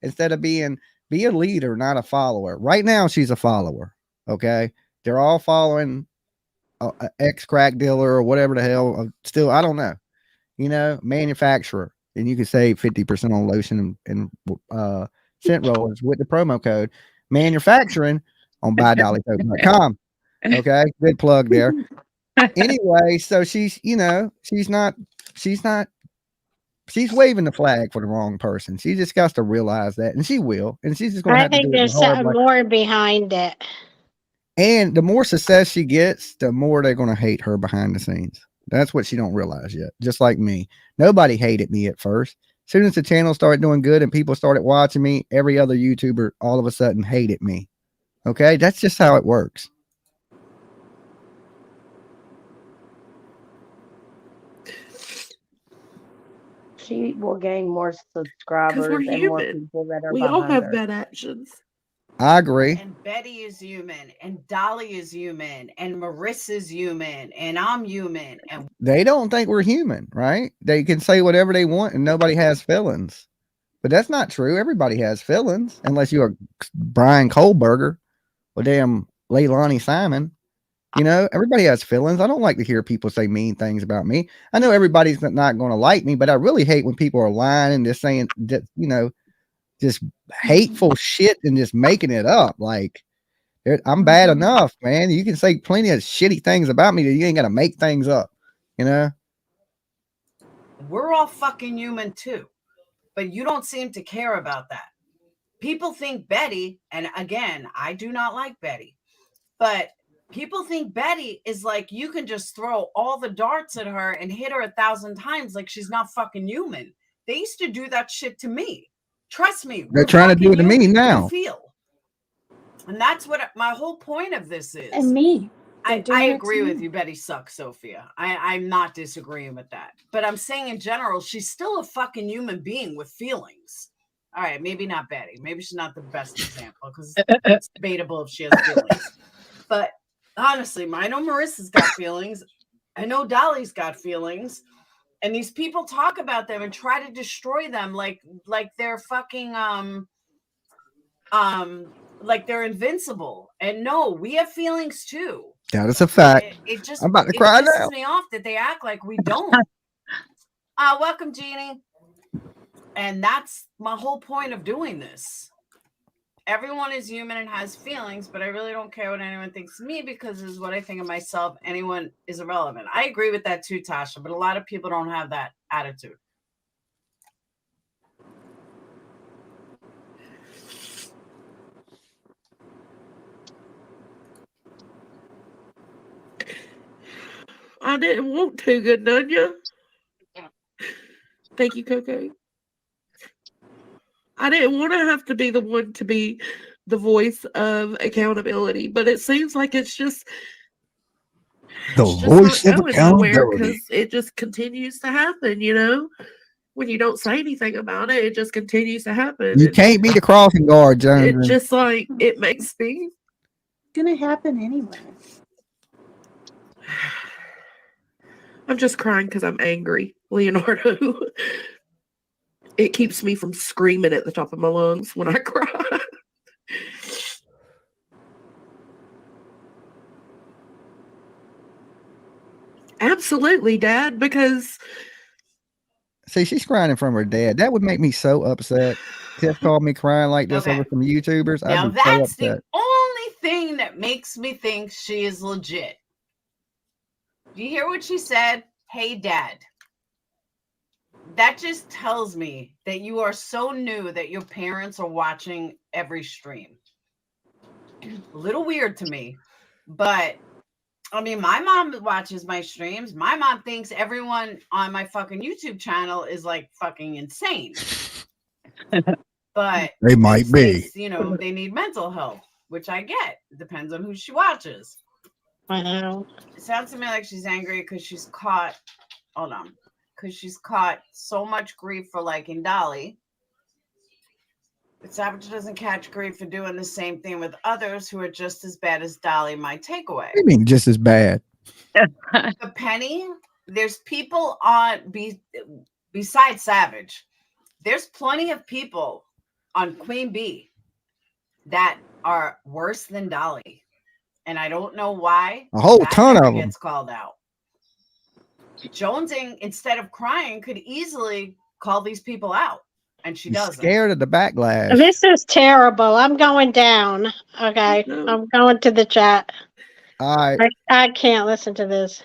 A: instead of be a leader, not a follower. Right now, she's a follower. Okay, they're all following a ex crack dealer or whatever the hell. Still, I don't know. Manufacturer, and you can save 50% on lotion and scent rollers with the promo code manufacturing on buydollysoap.com. Okay, good plug there. Anyway, so she's waving the flag for the wrong person. She just got to realize that, and she will, and she's just gonna
F: I
A: have to
F: think
A: do it
F: there's
A: the hard
F: something
A: way.
F: more behind it.
A: And the more success she gets, the more they're gonna hate her behind the scenes. That's what she don't realize yet. Just like me, nobody hated me at first. As soon as the channel started doing good and people started watching me, every other YouTuber all of a sudden hated me. Okay, that's just how it works.
G: She will gain more
C: Because we're
G: subscribers and more
C: human.
G: people that are
C: We all
G: behind
C: have
G: her.
C: bad actions.
A: I agree.
B: And Betty is human, and Dolly is human, and Marissa's human, and I'm human, and
A: They don't think we're human, right? They can say whatever they want and nobody has feelings. But that's not true. Everybody has feelings, unless you're Brian Kohlberger or damn Leilani Simon. Everybody has feelings. I don't like to hear people say mean things about me. I know everybody's not going to like me, but I really hate when people are lying and just saying that, just hateful shit and just making it up. Like, I'm bad enough, man. You can say plenty of shitty things about me that you ain't got to make things up,
B: we're all fucking human too. But you don't seem to care about that. People think Betty, and again, I do not like Betty, but people think Betty is like, you can just throw all the darts at her and hit her 1,000 times like she's not fucking human. They used to do that shit to me. Trust me.
A: They're trying to do it to me now.
B: We feel. And that's what my whole point of this is.
E: And me.
B: I agree with you. Betty sucks, Sophia. I'm not disagreeing with that. But I'm saying in general, she's still a fucking human being with feelings. All right, maybe not Betty. Maybe she's not the best example because it's debatable if she has feelings. But honestly, I know Marissa's got feelings. I know Dolly's got feelings. And these people talk about them and try to destroy them like they're fucking like they're invincible. And no, we have feelings too.
A: That is a fact.
B: It just
A: I'm about to cry now.
B: pisses me off that they act like we don't. Welcome, Jeannie. And that's my whole point of doing this. Everyone is human and has feelings, but I really don't care what anyone thinks of me because this is what I think of myself. Anyone is irrelevant. I agree with that too, Tasha, but a lot of people don't have that attitude.
C: I didn't want to, good Nunya. Thank you, Coco. I didn't want to have to be the one to be the voice of accountability, but it seems like it's just
A: voice of accountability.
C: Because it just continues to happen, when you don't say anything about it, it just continues to happen.
A: You can't be the crossing guard, John.
C: It just like it makes me
E: Gonna happen anyway.
C: I'm just crying because I'm angry, Leonardo. It keeps me from screaming at the top of my lungs when I cry. Absolutely, Dad, because
A: See, she's crying in front of her dad. That would make me so upset. Tiff called me crying like this
B: Okay.
A: over some YouTubers. I'd
B: Now
A: be so
B: that's the
A: upset.
B: only thing that makes me think she is legit. Do you hear what she said? Hey, Dad. That just tells me that you are so new that your parents are watching every stream. A little weird to me, but I mean, my mom watches my streams. My mom thinks everyone on my fucking YouTube channel is like fucking insane. But
A: They might be.
B: says, you know, they need mental health, which I get. It depends on who she watches.
F: I know.
B: It sounds to me like she's angry because she's caught. Hold on. Because she's caught so much grief for liking Dolly. But Savage doesn't catch grief for doing the same thing with others who are just as bad as Dolly. My takeaway.
A: What do you mean just as bad?
B: The Penny, there's people on besides Savage. There's plenty of people on Queen Bee that are worse than Dolly, and I don't know why.
A: A whole
B: that
A: ton
B: never
A: of them.
B: gets called out. Jonesing, instead of crying, could easily call these people out, and she
A: She's
B: doesn't.
A: scared of the backlash.
F: This is terrible. I'm going down. Okay.
C: No.
F: I'm going to the chat.
A: All right.
F: I can't listen to this.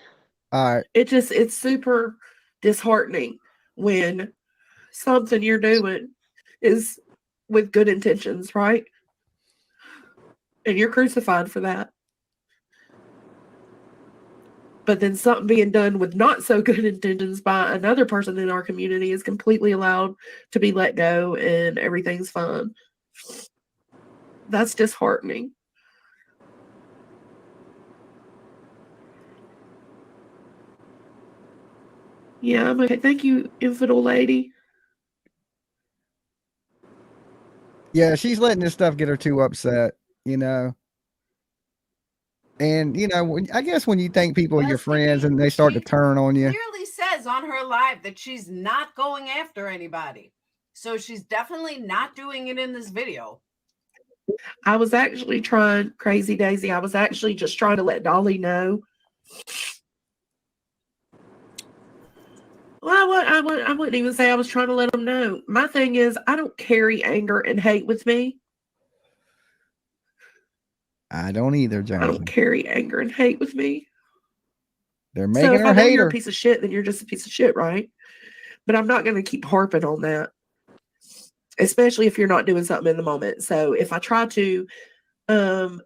A: All right.
C: it's super disheartening when something you're doing is with good intentions, right? And you're crucified for that. But then something being done with not so good intentions by another person in our community is completely allowed to be let go and everything's fine. That's disheartening. Yeah, I'm okay. Thank you, Infidel Lady.
A: Yeah, she's letting this stuff get her too upset, you know. And you know, I guess when you think people are your friends and they start to turn on you.
B: Clearly says on her live that she's not going after anybody. So she's definitely not doing it in this video.
C: I was actually trying, Crazy Daisy, I was actually just trying to let Dolly know. Well, I wouldn't even say I was trying to let them know. My thing is, I don't carry anger and hate with me.
A: I don't either,
C: I
A: Johnson.
C: don't carry anger and hate with me.
A: They're
C: So
A: making
C: if
A: her
C: I know you're
A: hater.
C: a piece of shit, then you're just a piece of shit, right? But I'm not going to keep harping on that, especially if you're not doing something in the moment. So if I try to have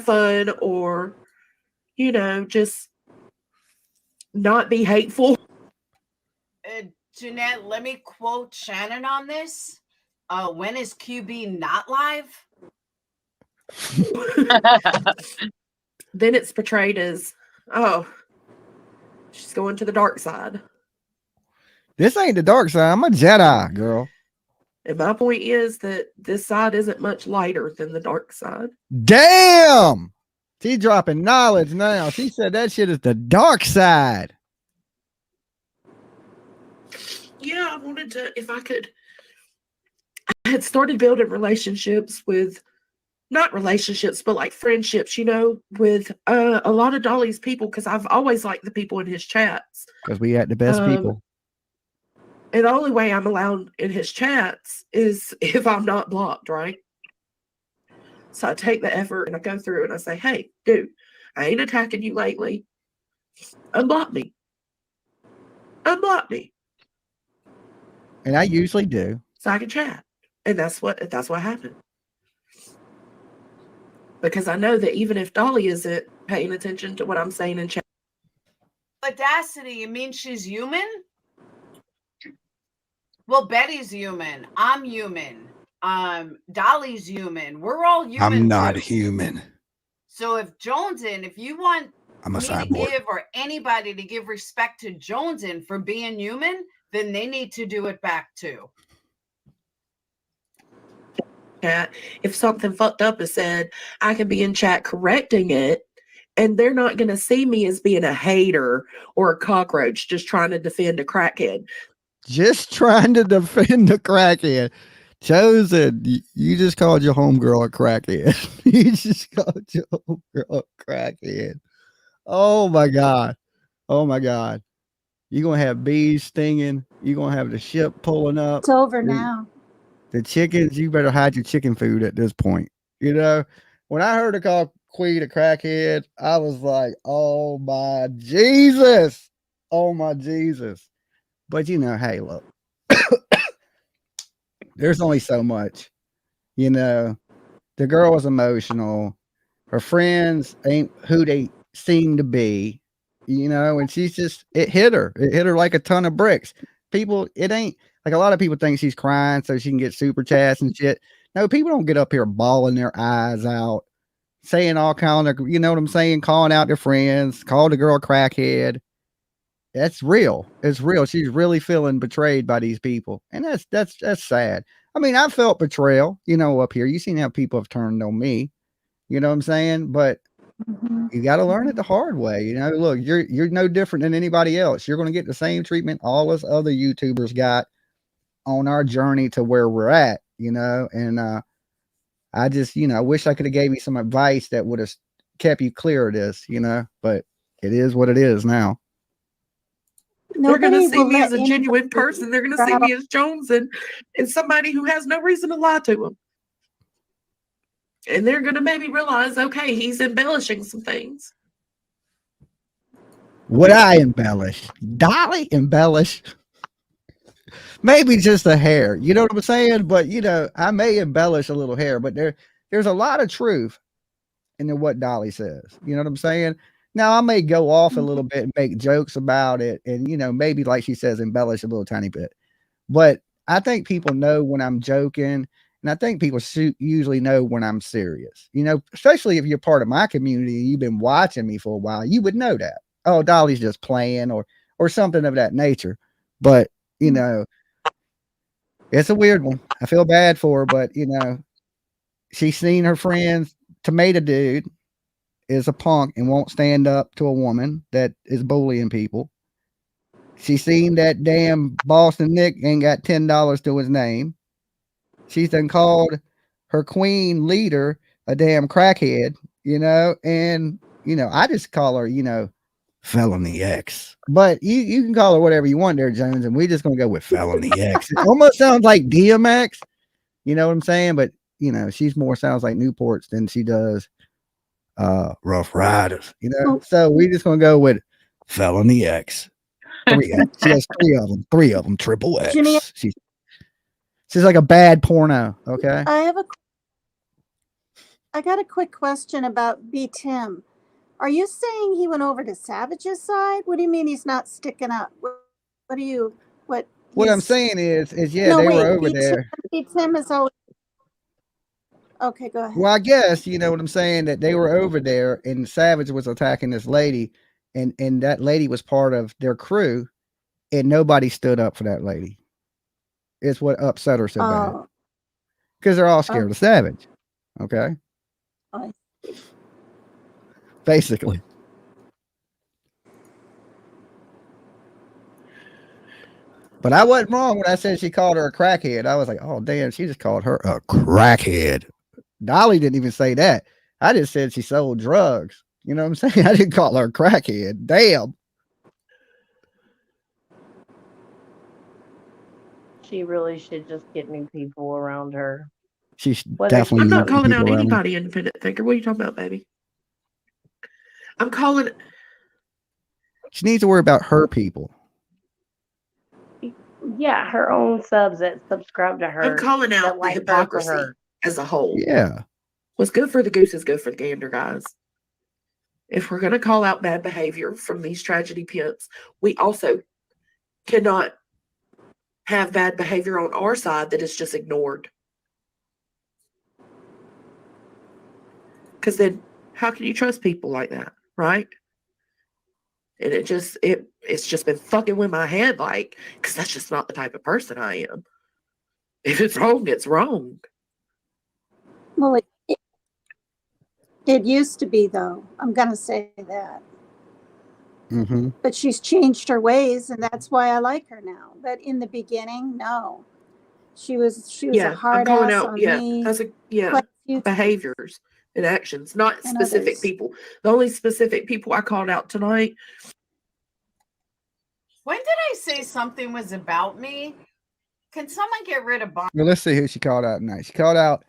C: fun or, you know, just not be hateful.
B: Jeanette, let me quote Shannon on this. When is QB not live?
C: Then it's portrayed as, oh, she's going to the dark side.
A: This ain't the dark side. I'm a Jedi, girl.
C: And my point is that this side isn't much lighter than the dark side.
A: Damn. She's dropping knowledge now. She said that shit is the dark side.
C: Yeah, I wanted to, if I could, I had started building relationships with, not relationships, but like friendships, you know, with a lot of Dolly's people, because I've always liked the people in his chats.
A: Because we had the best people.
C: And the only way I'm allowed in his chats is if I'm not blocked, right? So I take the effort and I go through and I say, hey, dude, I ain't attacking you lately. Unblock me. Unblock me.
A: And I usually do.
C: So I can chat. And that's what happened. Because I know that even if Dolly isn't paying attention to what I'm saying in chat.
B: Audacity, you mean she's human? Well, Betty's human. I'm human. Dolly's human. We're all human.
A: I'm not
B: too.
A: human.
B: So if Jonesin, if you want
A: I'm a
B: me to
A: cyborg.
B: give or anybody to give respect to Jonesin for being human, then they need to do it back too.
C: Chat. If something fucked up is said, I can be in chat correcting it, and they're not going to see me as being a hater or a cockroach just trying to defend a crackhead.
A: Just trying to defend the crackhead. Chosen, you just called your homegirl a crackhead. You just called your homegirl a crackhead. Oh my God. Oh my God. You're gonna have bees stinging. You're gonna have the ship pulling up.
E: It's over
A: The,
E: now.
A: the chickens, you better hide your chicken food at this point. You know, when I heard her call Queen a crackhead, I was like, oh my Jesus. Oh my Jesus. But you know, hey, look, there's only so much. You know, the girl was emotional. Her friends ain't who they seem to be, you know, and she's just, it hit her. It hit her like a ton of bricks. People, it ain't like a lot of people think she's crying so she can get super chats and shit. No, people don't get up here bawling their eyes out, saying all kind of, you know what I'm saying, calling out their friends, call the girl a crackhead. That's real. It's real. She's really feeling betrayed by these people. And that's sad. I mean, I felt betrayal, you know, up here. You seen how people have turned on me. You know what I'm saying? But
E: Mhm.
A: you got to learn it the hard way. You know, look, you're no different than anybody else. You're going to get the same treatment all us other YouTubers got on our journey to where we're at, you know. And I just, you know, I wish I could have gave you some advice that would have kept you clear of this, you know, but it is what it is now.
C: They're going
E: Nobody
C: to see
E: will
C: me
E: let
C: as a genuine
E: anybody
C: person. They're going to see
E: rattle-
C: me as Jones and somebody who has no reason to lie to them. And they're going to maybe realize, okay, he's embellishing some things.
A: Would I embellish? Dolly embellish? Maybe just a hair. You know what I'm saying? But you know, I may embellish a little hair, but there's a lot of truth into what Dolly says. You know what I'm saying? Now I may go off a little bit and make jokes about it, and you know, maybe like she says, embellish a little tiny bit. But I think people know when I'm joking, and I think people usually know when I'm serious. You know, especially if you're part of my community and you've been watching me for a while, you would know that. Oh, Dolly's just playing, or something of that nature. But you know, it's a weird one. I feel bad for her, but you know, she's seen her friends. Tomato Dude is a punk and won't stand up to a woman that is bullying people. She's seen that damn Boston Nick ain't got $10 to his name. She's done called her queen leader a damn crackhead, you know, and you know, I just call her, you know, Felony X. But you can call her whatever you want there, Jones, and we're just gonna go with Felony X. It almost sounds like DMX, you know what I'm saying? But you know, she's more sounds like Newports than she does Rough Riders, you know. So we're just gonna go with Felony X. She has three of them, triple X.
E: Jimmy-
A: She's like a bad porno. Okay.
E: I got a quick question about B. Tim. Are you saying he went over to Savage's side? What do you mean he's not sticking up? What
A: I'm saying is yeah,
E: No,
A: they
E: wait,
A: were over there.
E: B. Tim is always okay. Go ahead.
A: Well, I guess you know what I'm saying, that they were over there and Savage was attacking this lady, and that lady was part of their crew, and nobody stood up for that lady. It's what upset her so bad,
E: Oh,
A: because they're all scared of Savage. Okay,
E: I-
A: basically. But I wasn't wrong when I said she called her a crackhead. I was like, oh damn, she just called her a crackhead. Dolly didn't even say that. I just said she sold drugs. You know what I'm saying? I didn't call her a crackhead. Damn.
G: She really should just get new people around her.
A: She's
G: Whether
A: definitely
C: I'm not
A: not the
C: calling
A: people
C: out
A: around her.
C: anybody, independent thinker. What are you talking about, baby? I'm calling.
A: She needs to worry about her people.
G: Yeah, her own subs that subscribe to her.
C: I'm calling
G: that
C: out the
G: like vote for
C: hypocrisy
G: her.
C: as a whole.
A: Yeah.
C: What's good for the goose is good for the gander, guys. If we're going to call out bad behavior from these tragedy pimps, we also cannot have bad behavior on our side that is just ignored. Because then how can you trust people like that, right? And it's just been fucking with my head, like, because that's just not the type of person I am. If it's wrong, it's wrong.
E: well, it used to be though. I'm gonna say that.
A: Mm-hmm.
E: But she's changed her ways, and that's why I like her now. But in the beginning, no, she was a
C: Yeah, I'm
E: hard
C: calling
E: ass
C: out.
E: on
C: Yeah,
E: me.
C: that's
E: quite a few times.
C: behaviors. and actions, not
E: And
C: specific
E: others.
C: people. The only specific people I called out tonight.
B: When did I say something was about me? Can someone get rid of Bonnie?
A: Well, let's see who she called out tonight. She called out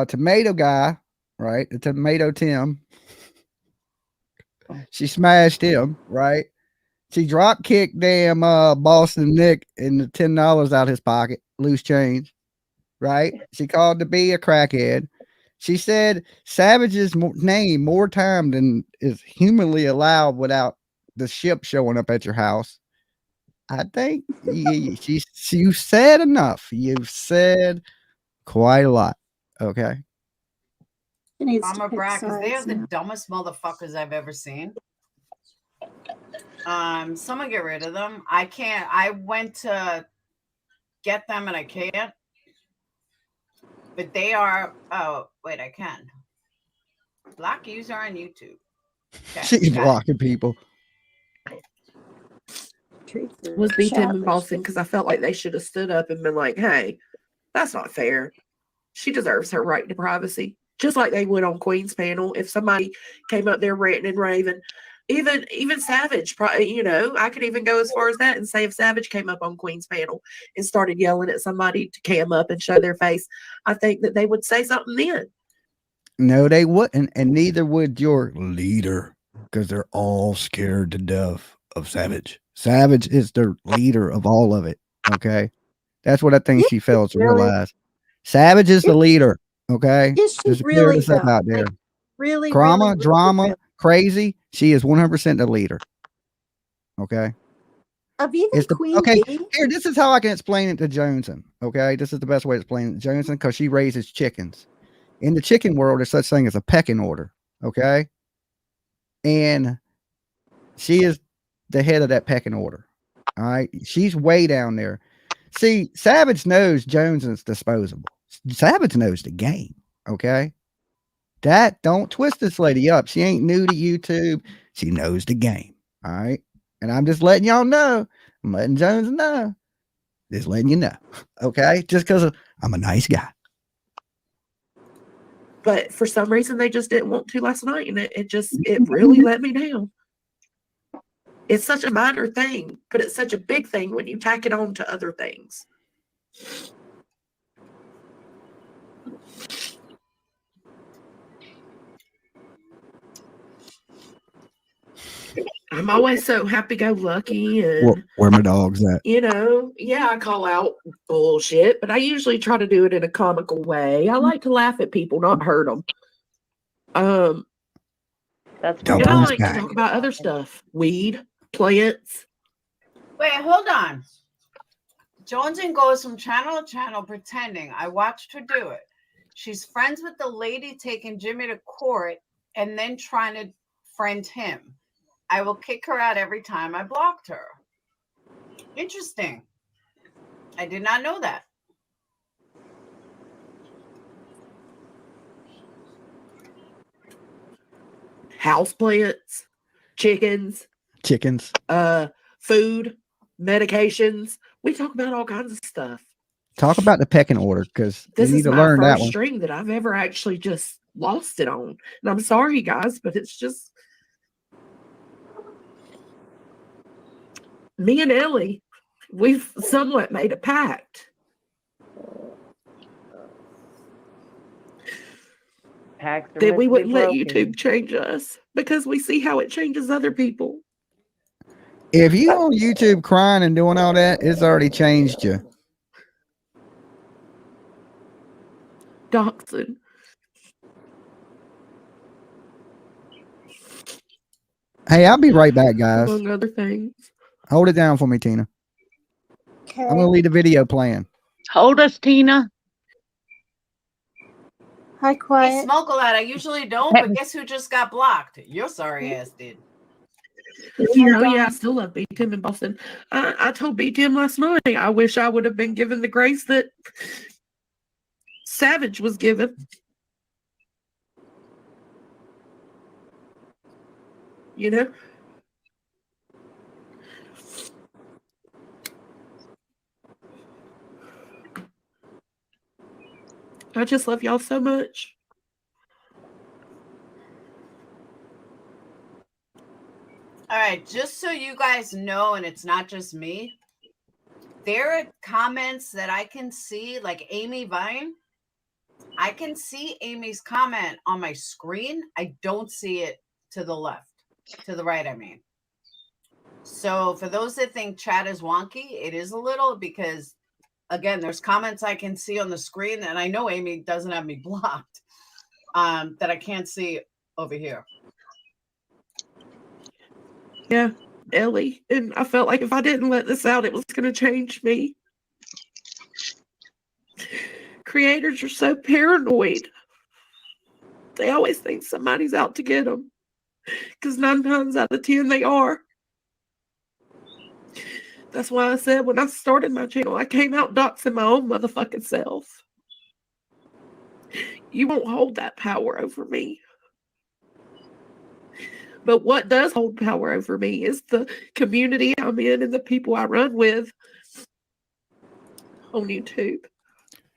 A: Tomato Guy, right? The Tomato Tim. She smashed him, right? She drop kicked damn Boston Nick in the $10 out his pocket, loose change, right? She called to be a crackhead. She said Savage's name more time than is humanly allowed without the ship showing up at your house. I think you said enough. You've said quite a lot. Okay.
E: She needs to
B: Mama
E: pick
B: Brack, because they are
E: sides
B: the
E: now.
B: dumbest motherfuckers I've ever seen. Someone get rid of them. I can't. I went to get them and I can't. But they are. Oh wait, I can. Block user on YouTube. Okay,
A: She's
B: got it.
A: blocking people.
E: Treat the
C: Was beat them in
E: chat
C: Boston
E: rich.
C: because I felt like they should have stood up and been like, hey, that's not fair. She deserves her right to privacy. Just like they would on Queen's panel. If somebody came up there ranting and raving, even Savage, you know, I could even go as far as that and say if Savage came up on Queen's panel and started yelling at somebody to cam up and show their face, I think that they would say something then.
A: No, they wouldn't, and neither would your leader, because they're all scared to death of Savage. Savage is the leader of all of it. Okay, that's what I think she fails to
E: really?
A: realize. Savage is the leader. Okay,
E: Is she
A: just to clear
E: really
A: this up
E: though?
A: out there.
E: Like, really,
A: Drama,
E: really,
A: drama,
E: really?
A: crazy. She is 100% the leader. Okay.
E: Of even
A: It's the
E: Queen
A: okay.
E: Bee?
A: Here, this is how I can explain it to Joneson. Okay, this is the best way to explain it to Joneson because she raises chickens. In the chicken world, there's such thing as a pecking order. Okay, and she is the head of that pecking order. All right, she's way down there. See, Savage knows Joneson's disposable. Savage knows the game. Okay, that don't twist this lady up. She ain't new to YouTube. She knows the game. All right, and I'm just letting y'all know. I'm letting Jones know. Just letting you know. Okay, just because I'm a nice guy.
C: But for some reason, they just didn't want to last night. And it really let me down. It's such a minor thing, but it's such a big thing when you tack it on to other things. I'm always so happy-go-lucky and
A: Where my dog's at?
C: you know, yeah, I call out bullshit, but I usually try to do it in a comical way. I like to laugh at people, not hurt them.
G: That's
A: Don't
C: And I
A: bounce
C: like to
A: back.
C: talk about other stuff, weed, plants.
B: Wait, hold on. Jonesy goes from channel to channel pretending. I watched her do it. She's friends with the lady taking Jimmy to court and then trying to friend him. I will kick her out every time I blocked her. Interesting. I did not know that.
C: House plants, chickens, food, medications. We talk about all kinds of stuff.
A: Talk about the pecking order because you
C: This
A: need
C: is
A: to
C: my
A: learn that
C: first
A: one.
C: stream that I've ever actually just lost it on. And I'm sorry, guys, but it's just me and Ellie, we've somewhat made a pact.
G: Packs are
C: That we
G: meant to be
C: wouldn't let
G: broken.
C: YouTube change us because we see how it changes other people.
A: If you on YouTube crying and doing all that, it's already changed you.
C: Dachshund.
A: Hey, I'll be right back, guys.
C: Among other things.
A: Hold it down for me, Tina.
E: Okay.
A: I'm gonna leave the video playing.
F: Hold us, Tina.
E: Hi,
B: Hey,
E: Quiet.
B: smoke a lot. I usually don't, but guess who just got blocked? Your sorry ass did.
C: You know, yeah, I still love B Tim in Boston. I told B Tim last night, I wish I would have been given the grace that Savage was given. You know? I just love y'all so much.
B: All right, just so you guys know, and it's not just me, there are comments that I can see, like Amy Vine. I can see Amy's comment on my screen. I don't see it to the left, to the right, I mean. So for those that think chat is wonky, it is a little, because again, there's comments I can see on the screen, and I know Amy doesn't have me blocked, that I can't see over here.
C: Yeah, Ellie. And I felt like if I didn't let this out, it was going to change me. Creators are so paranoid. They always think somebody's out to get them. Because 9 times out of 10, they are. That's why I said when I started my channel, I came out doxing my own motherfucking self. You won't hold that power over me. But what does hold power over me is the community I'm in and the people I run with on YouTube.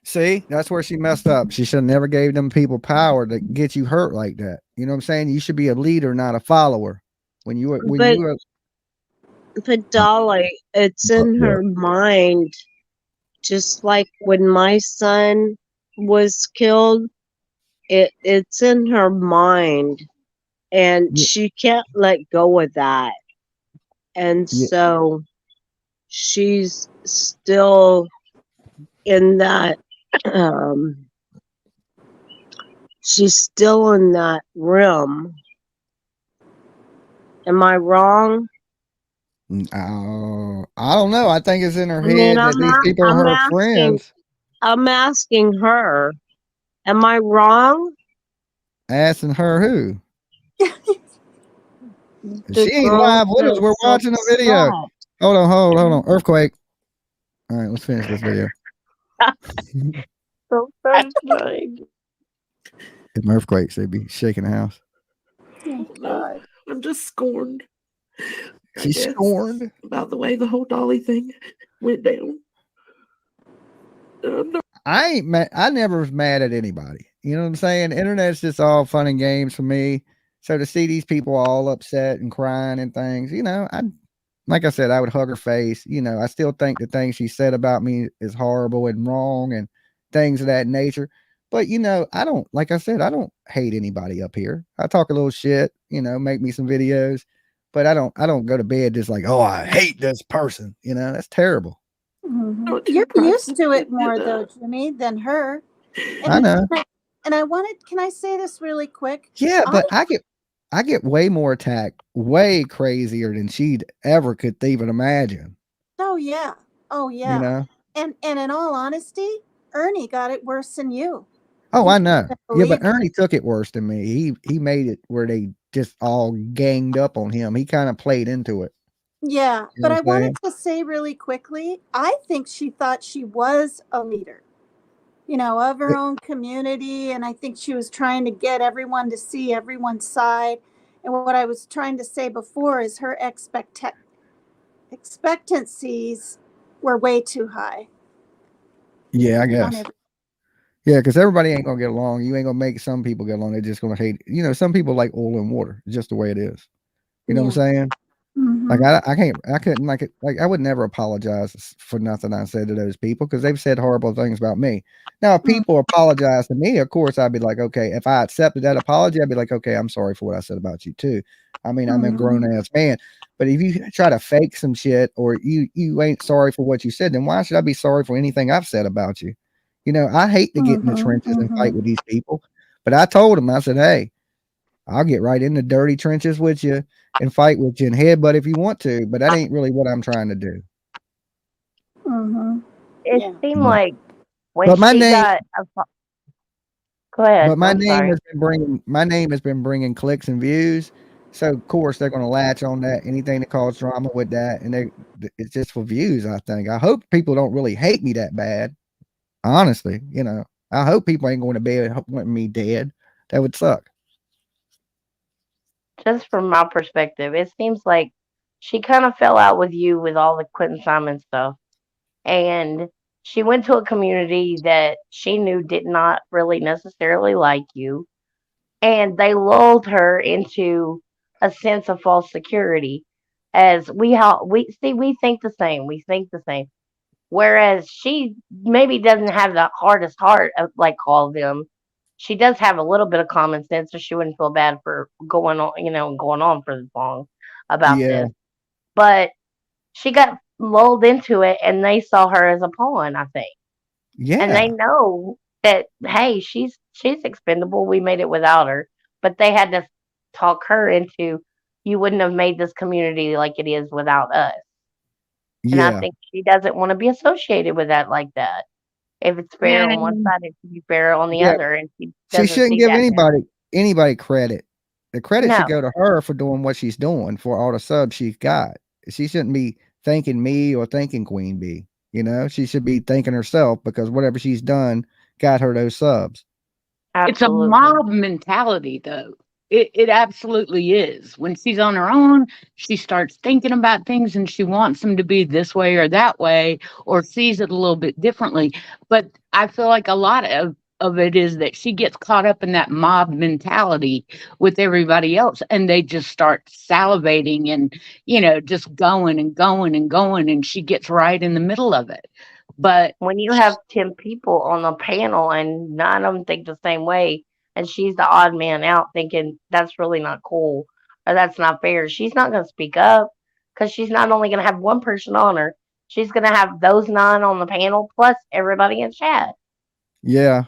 A: See, that's where she messed up. She should have never gave them people power to get you hurt like that. You know what I'm saying? You should be a leader, not a follower. When you were
G: But Dolly, it's in her mind. Just like when my son was killed, it's in her mind. And
A: Yeah.
G: she can't let go of that. And
A: Yeah.
G: so she's still in that she's still in that realm. Am I wrong?
A: I don't know. I think it's in her
G: I mean,
A: head that these people are her friends.
G: I'm asking her, am I wrong?
A: Asking her who?
G: The
A: She ain't
G: girl
A: live with us. We're
G: that's
A: watching a video.
G: upset.
A: Hold on. Earthquake. All right, let's finish this video.
G: So frustrating.
A: If earthquakes, they'd be shaking the house.
C: Oh, no. I'm just scorned. I
A: She's
C: guess,
A: scorned
C: about the way the whole Dolly thing went down.
A: I ain't mad. I never was mad at anybody. You know what I'm saying? Internet's just all fun and games for me. So to see these people all upset and crying and things, you know, like I said, I would hug her face. You know, I still think the things she said about me is horrible and wrong and things of that nature. But you know, I don't, like I said, I don't hate anybody up here. I talk a little shit, you know, make me some videos, but I don't go to bed just like, oh, I hate this person. You know, that's terrible.
E: Mhm. You're used to it more though, Jimmy, than her.
A: I know.
E: And I wanted, can I say this really quick?
A: Yeah, but I get way more attacked, way crazier than she'd ever could even imagine.
E: Oh yeah. Oh yeah.
A: You know?
E: And in all honesty, Ernie got it worse than you.
A: Oh, I know. Yeah, but
E: believe
A: Ernie took it worse than me. He made it where they just all ganged up on him. He kind of played into it.
E: Yeah,
A: You
E: but
A: know
E: I
A: what I'm
E: wanted to say really quickly, I think she thought she was a leader, you know, of her own community. And I think she was trying to get everyone to see everyone's side. And what I was trying to say before is her expectancies were way too high.
A: Yeah, I
E: on
A: guess.
E: every-
A: Yeah, because everybody ain't gonna get along. You ain't gonna make some people get along. They're just gonna hate. You know, some people like oil and water. It's just the way it is. You know what I'm saying? Like
E: Mhm.
A: I couldn't like I would never apologize for nothing I said to those people because they've said horrible things about me. Now, if
E: Mm.
A: people apologize to me, of course I'd be like, okay. If I accepted that apology, I'd be like, okay, I'm sorry for what I said about you too. I mean, I'm a grown ass man. But if you try to fake some shit or you ain't sorry for what you said, then why should I be sorry for anything I've said about you? You know, I hate to get in the trenches and fight with these people. But I told them, I said, hey, I'll get right in the dirty trenches with you and fight with you and headbutt if you want to, but that ain't really what I'm trying to do.
G: It
E: Yeah.
G: seemed like when
A: But my
G: she
A: name,
G: got go ahead.
A: but my
G: I'm
A: name
G: sorry.
A: has been bringing clicks and views. So of course they're going to latch on that. Anything that causes drama with that, and it's just for views. I think. I hope people don't really hate me that bad. Honestly, you know, I hope people ain't going to bed wanting me dead. That would suck.
G: Just from my perspective, it seems like she kind of fell out with you with all the Quentin Simon stuff. And she went to a community that she knew did not really necessarily like you. And they lulled her into a sense of false security. As we think the same. We think the same. Whereas she maybe doesn't have the hardest heart of like all of them. She does have a little bit of common sense, so she wouldn't feel bad for going on for this long about
A: Yeah,
G: this. But she got lulled into it, and they saw her as a pawn, I think. And they
A: yeah,
G: know that, hey, she's expendable. We made it without her, but they had to talk her into, you wouldn't have made this community like it is without us. And I
A: yeah.
G: think she doesn't want to be associated with that like that. If it's fair on one
F: And
G: side, it should be fair on the
A: Yeah,
G: other, and she
A: she
G: doesn't
A: shouldn't
G: see
A: give
G: that now.
A: anybody credit. The credit should
G: No,
A: go to her for doing what she's doing for all the subs she's got. She shouldn't be thanking me or thanking Queen Bee. She should be thanking herself because whatever she's done got her those subs.
H: It's a
G: absolutely.
H: mob mentality, though. It absolutely is. When she's on her own, she starts thinking about things and she wants them to be this way or that way, or sees it a little bit differently. But I feel like a lot of it is that she gets caught up in that mob mentality with everybody else, and they just start salivating and, just going and going and going, and she gets right in the middle of it. But
G: When you have 10 people on the panel and none of them think the same way, and she's the odd man out thinking that's really not cool or that's not fair, she's not going to speak up because she's not only going to have one person on her, she's going to have those 9 on the panel plus everybody in chat.
A: Yeah,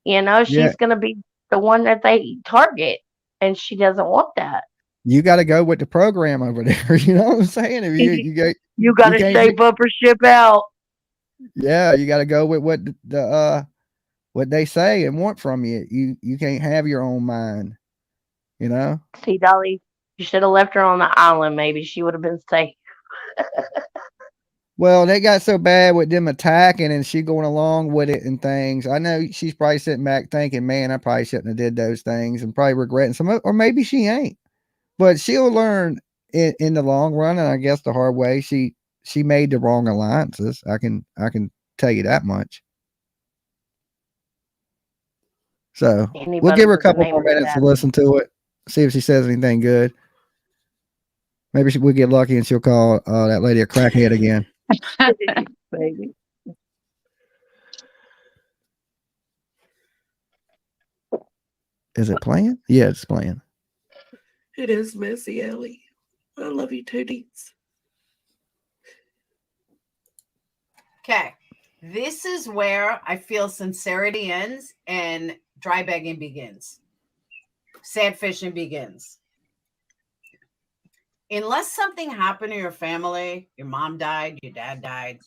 A: yeah.
G: She's going to be the one that they target, and she doesn't want that.
A: You got to go with the program over there. You know what I'm saying? If
G: You got
A: you
G: to
A: can't.
G: shape up or ship out.
A: Yeah, you got to go with what what they say and want from you. You can't have your own mind. You know.
G: See, Dolly, you should have left her on the island. Maybe she would have been safe.
A: Well, they got so bad with them attacking and she going along with it and things. I know she's probably sitting back thinking, "Man, I probably shouldn't have did those things," and probably regretting some, or maybe she ain't. But she'll learn in the long run, and I guess the hard way. She made the wrong alliances. I can tell you that much. So we'll
G: Anybody
A: give her a
G: with the
A: couple
G: name
A: more
G: of
A: minutes to
G: Savage.
A: listen to it, see if she says anything good. Maybe we'll get lucky and she'll call that lady a crackhead again.
G: Baby.
A: Is it playing? Yeah, it's playing.
C: It is Missy Ellie. I love you too, Deets.
B: Okay. This is where I feel sincerity ends and dry begging begins. Sad fishing begins. Unless something happened to your family, your mom died, your dad died.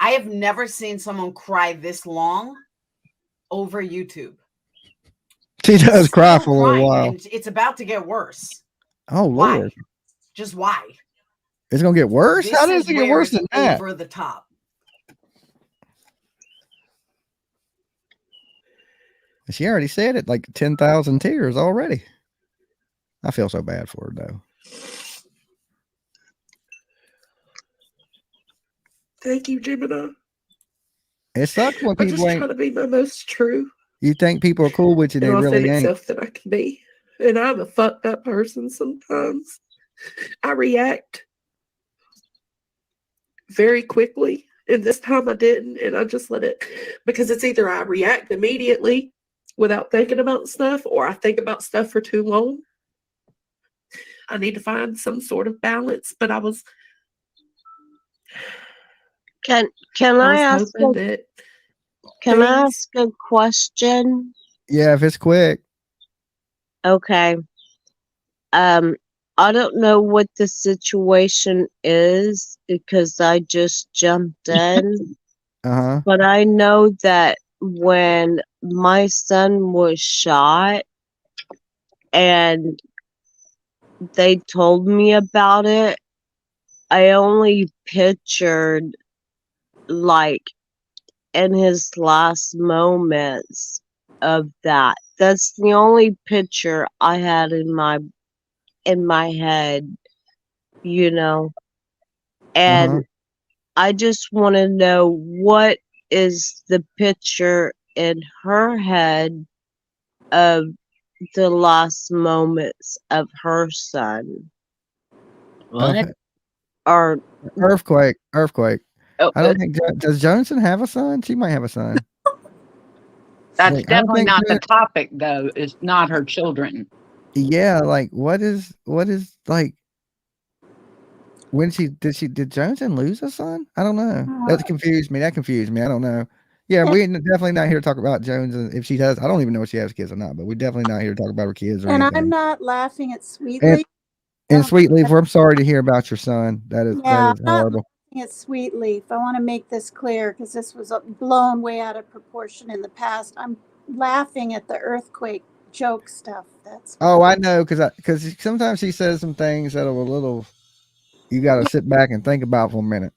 B: I have never seen someone cry this long over YouTube.
A: She does
B: She's
A: cry
B: still
A: for a little
B: crying,
A: while.
B: and it's about to get worse.
A: Oh
B: Why?
A: Lord,
B: Just why?
A: it's gonna get worse.
B: This
A: How does
B: is
A: it get
B: where
A: worse
B: it's
A: than that?
B: over the top.
A: She already said it, like 10,000 tears already. I feel so bad for her though.
C: Thank you, Gemini.
A: It sucks when
C: I just
A: people
C: try
A: ain't.
C: to be my most true
A: You think people are cool with you,
C: and
A: they really
C: authentic
A: ain't.
C: self that I can be. And I'm a fucked up person sometimes. I react very quickly. And this time I didn't. And I just let it, because it's either I react immediately without thinking about stuff, or I think about stuff for too long. I need to find some sort of balance. But I was
F: can I ask
C: hoping that
F: can I
C: things.
F: ask a question?
A: Yeah, if it's quick.
F: Okay. I don't know what the situation is because I just jumped in,
A: Uh-huh.
F: but I know that when my son was shot and they told me about it, I only pictured like in his last moments of that. That's the only picture I had in my head, you know. And
A: Uh-huh.
F: I just want to know what is the picture in her head of
I: the last moments of her son.
H: What?
A: Okay.
I: Or
A: Earthquake.
H: Oh,
A: I don't think does Johnson have a son? She might have a son.
H: that's
A: Like, I don't
H: definitely
A: think
H: not the
A: Jo-
H: topic, though. It's not her children.
A: Yeah, like what is like when did Johnson lose a son? I don't know. That confused me. I don't know. Yeah,
E: And,
A: we're definitely not here to talk about Jones if she has. I don't even know if she has kids or not, but we're definitely not here to talk about her kids or
E: and I'm
A: anything.
E: not laughing at
A: And
E: Sweetly.
A: and Sweet Leaf, I'm sorry to hear about your son. That is
E: Yeah, I'm not
A: horrible.
E: laughing at Sweetleaf. I want to make this clear because this was blown way out of proportion in the past. I'm laughing at the earthquake joke stuff. That's
A: Oh, I know, because sometimes she says some things that are a little. You got to
E: yeah,
A: sit back and think about for a minute.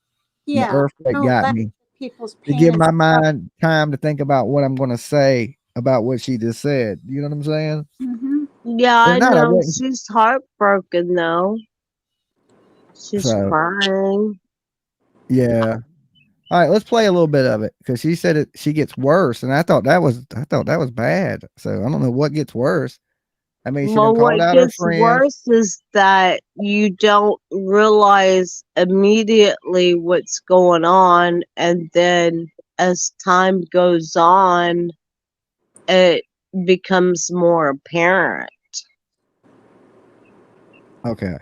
A: And the
E: yeah.
A: earthquake
E: Don't
A: got
E: laugh
A: me.
E: at people's
A: To
E: pain
A: give
E: and
A: my
E: suffering.
A: mind time to think about what I'm going to say about what she just said. You know what I'm saying?
E: Mhm.
I: yeah,
A: If
I: I
A: not, I
I: know
A: wouldn't.
I: she's heartbroken though. She's
A: So
I: crying.
A: yeah. All right, let's play a little bit of it because she said she gets worse, and I thought that was bad. So I don't know what gets worse. I mean, she done
I: Well,
A: called
I: what
A: out her
I: gets
A: friend.
I: worse is that you don't realize immediately what's going on, and then as time goes on, it becomes more apparent.
A: Okay.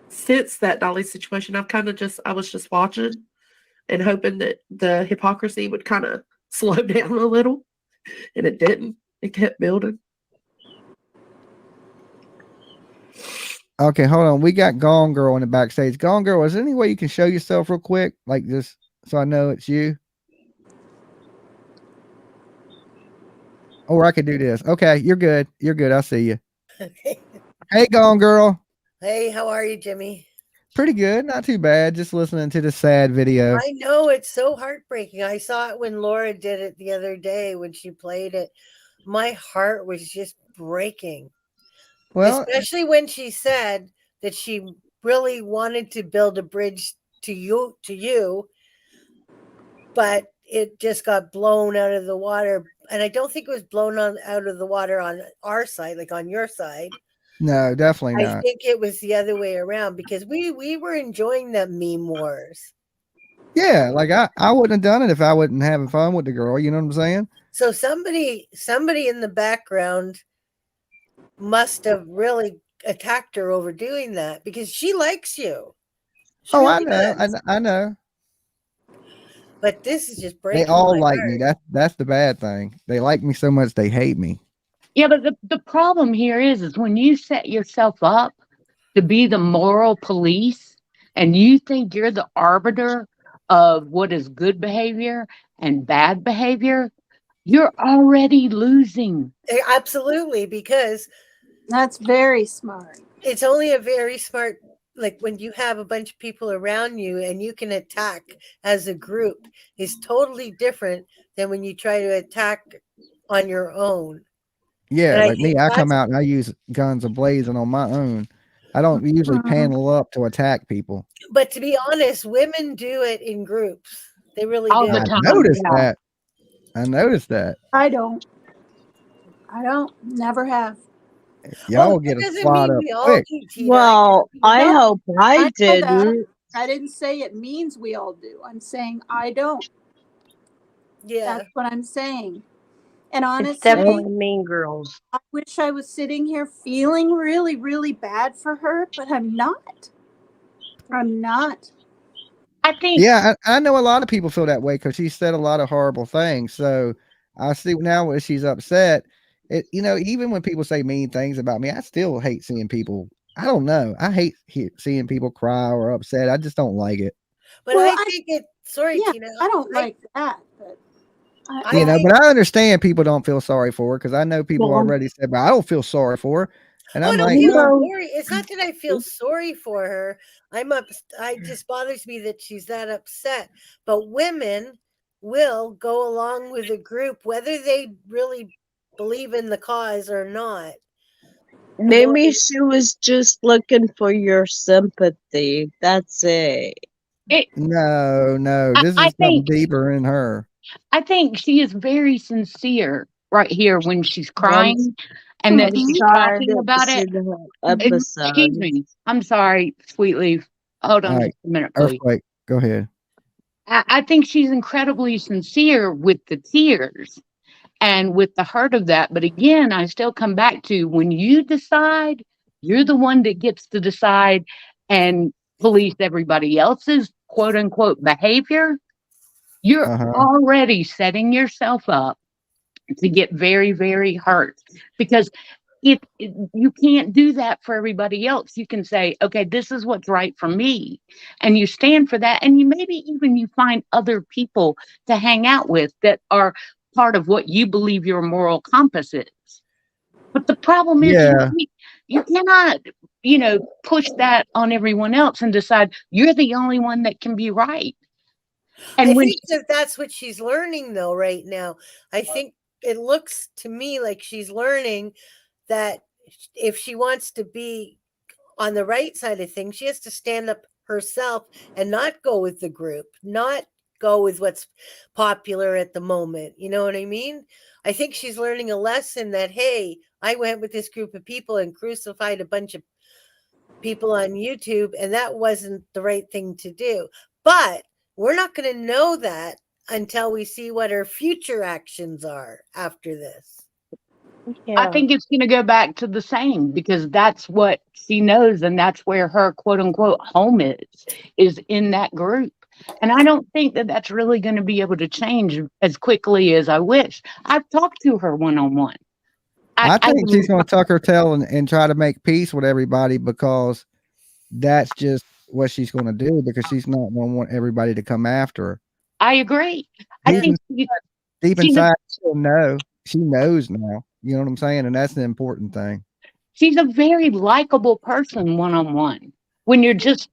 C: Since that Dolly situation, I was just watching and hoping that the hypocrisy would kind of slow down a little, and it didn't. It kept building.
A: Okay, hold on. We got Gone Girl in the backstage. Gone Girl, is there any way you can show yourself real quick? Like just so I know it's you? Or I could do this. Okay, you're good. You're good. I see you.
J: Okay.
A: Hey, Gone Girl.
J: Hey, how are you, Jimmy?
A: Pretty good. Not too bad. Just listening to the sad video.
J: I know it's so heartbreaking. I saw it when Laura did it the other day when she played it. My heart was just breaking,
A: Well,
J: especially when she said that she really wanted to build a bridge to you, but it just got blown out of the water. And I don't think it was blown out of the water on our side, like on your side.
A: no, definitely
J: I
A: not.
J: think it was the other way around because we were enjoying the meme wars.
A: Yeah, like I wouldn't have done it if I wasn't having fun with the girl. You know what I'm saying?
J: So somebody in the background must have really attacked her over doing that because she likes you. She
A: Oh, I
J: really
A: know.
J: does.
A: I know.
J: But this is just
A: They
J: breaking
A: all
J: my
A: like me.
J: heart.
A: That's the bad thing. They like me so much they hate me.
H: Yeah, but the problem here is when you set yourself up to be the moral police and you think you're the arbiter of what is good behavior and bad behavior, you're already losing.
J: Absolutely, because
E: That's very smart.
J: it's only a very smart, like when you have a bunch of people around you and you can attack as a group is totally different than when you try to attack on your own.
A: Yeah,
J: And I
A: like me,
J: think
A: I come
J: that's,
A: out and I use guns ablazing on my own. I don't usually
E: Mhm.
A: panel up to attack people.
J: but to be honest, women do it in groups. They really
H: All
J: do.
H: the
A: I
H: time.
A: noticed
H: Yeah.
A: that. I noticed that.
E: I don't. Never have.
A: Y'all
J: Well,
A: get
J: that
A: a
J: doesn't
A: squad
J: mean
A: up
J: we all
A: quick.
J: do, Tina.
I: Well, I
E: No,
I: hope I
E: I know that.
I: didn't.
E: I didn't say it means we all do. I'm saying I don't.
J: Yeah.
E: That's what I'm saying. And
G: It's
E: honestly,
G: definitely Mean Girls.
E: I wish I was sitting here feeling really, really bad for her, but I'm not. I'm not.
H: I think
A: Yeah, I know a lot of people feel that way because she said a lot of horrible things. So I see now when she's upset. Even when people say mean things about me, I still hate seeing people. I don't know. I hate seeing people cry or upset. I just don't like it.
J: But
E: Well,
J: I think it, sorry,
E: Yeah,
J: Tina.
E: I don't like that, but
J: I think,
A: But I understand people don't feel sorry for her because I know people
I: Well,
A: already said, but I don't feel sorry for her. And
J: oh, I
A: I'm
J: don't
A: like,
J: feel
A: well,
I: no,
J: sorry. It's not that I feel sorry for her. It just bothers me that she's that upset. But women will go along with a group, whether they really believe in the cause or not.
I: maybe she was just looking for your sympathy. That's it.
H: it.
A: no,
H: I,
A: this
H: I
A: is something
H: think
A: deeper in her.
H: I think she is very sincere right here when she's
I: I'm,
H: crying and that
I: I'm
H: she's
I: sorry I
H: talking
I: didn't
H: about
I: see
H: it.
I: the whole
H: Excuse
I: episode.
H: me. I'm sorry, Sweetleaf. Hold
A: All
H: on
A: right,
H: just a minute, please.
A: Earthquake, go ahead.
H: I think she's incredibly sincere with the tears and with the hurt of that. But again, I still come back to when you decide, you're the one that gets to decide and police everybody else's quote unquote behavior. You're
A: Uh-huh.
H: already setting yourself up to get very, very hurt because you can't do that for everybody else. You can say, okay, this is what's right for me, and you stand for that, and you maybe even you find other people to hang out with that are part of what you believe your moral compass is. But the problem is
A: Yeah.
H: you cannot, push that on everyone else and decide you're the only one that can be right. And
J: I
H: when
J: think that that's what she's learning though right now. I think it looks to me like she's learning that if she wants to be on the right side of things, she has to stand up herself and not go with the group, not go with what's popular at the moment. You know what I mean? I think she's learning a lesson that, hey, I went with this group of people and crucified a bunch of people on YouTube, and that wasn't the right thing to do. But we're not going to know that until we see what her future actions are after this.
H: I
G: Yeah.
H: think it's going to go back to the same because that's what she knows and that's where her quote unquote home is in that group. And I don't think that that's really going to be able to change as quickly as I wish. I've talked to her one-on-one.
A: I think
H: can-
A: she's going to tuck her tail and try to make peace with everybody because that's just what she's going to do because she's not going to want everybody to come after her.
H: I agree. I
A: Deep,
H: think
A: deep
H: she-
A: inside, she'll know. She knows now. You know what I'm saying? And that's the important thing.
H: she's a very likable person one-on-one. When you're just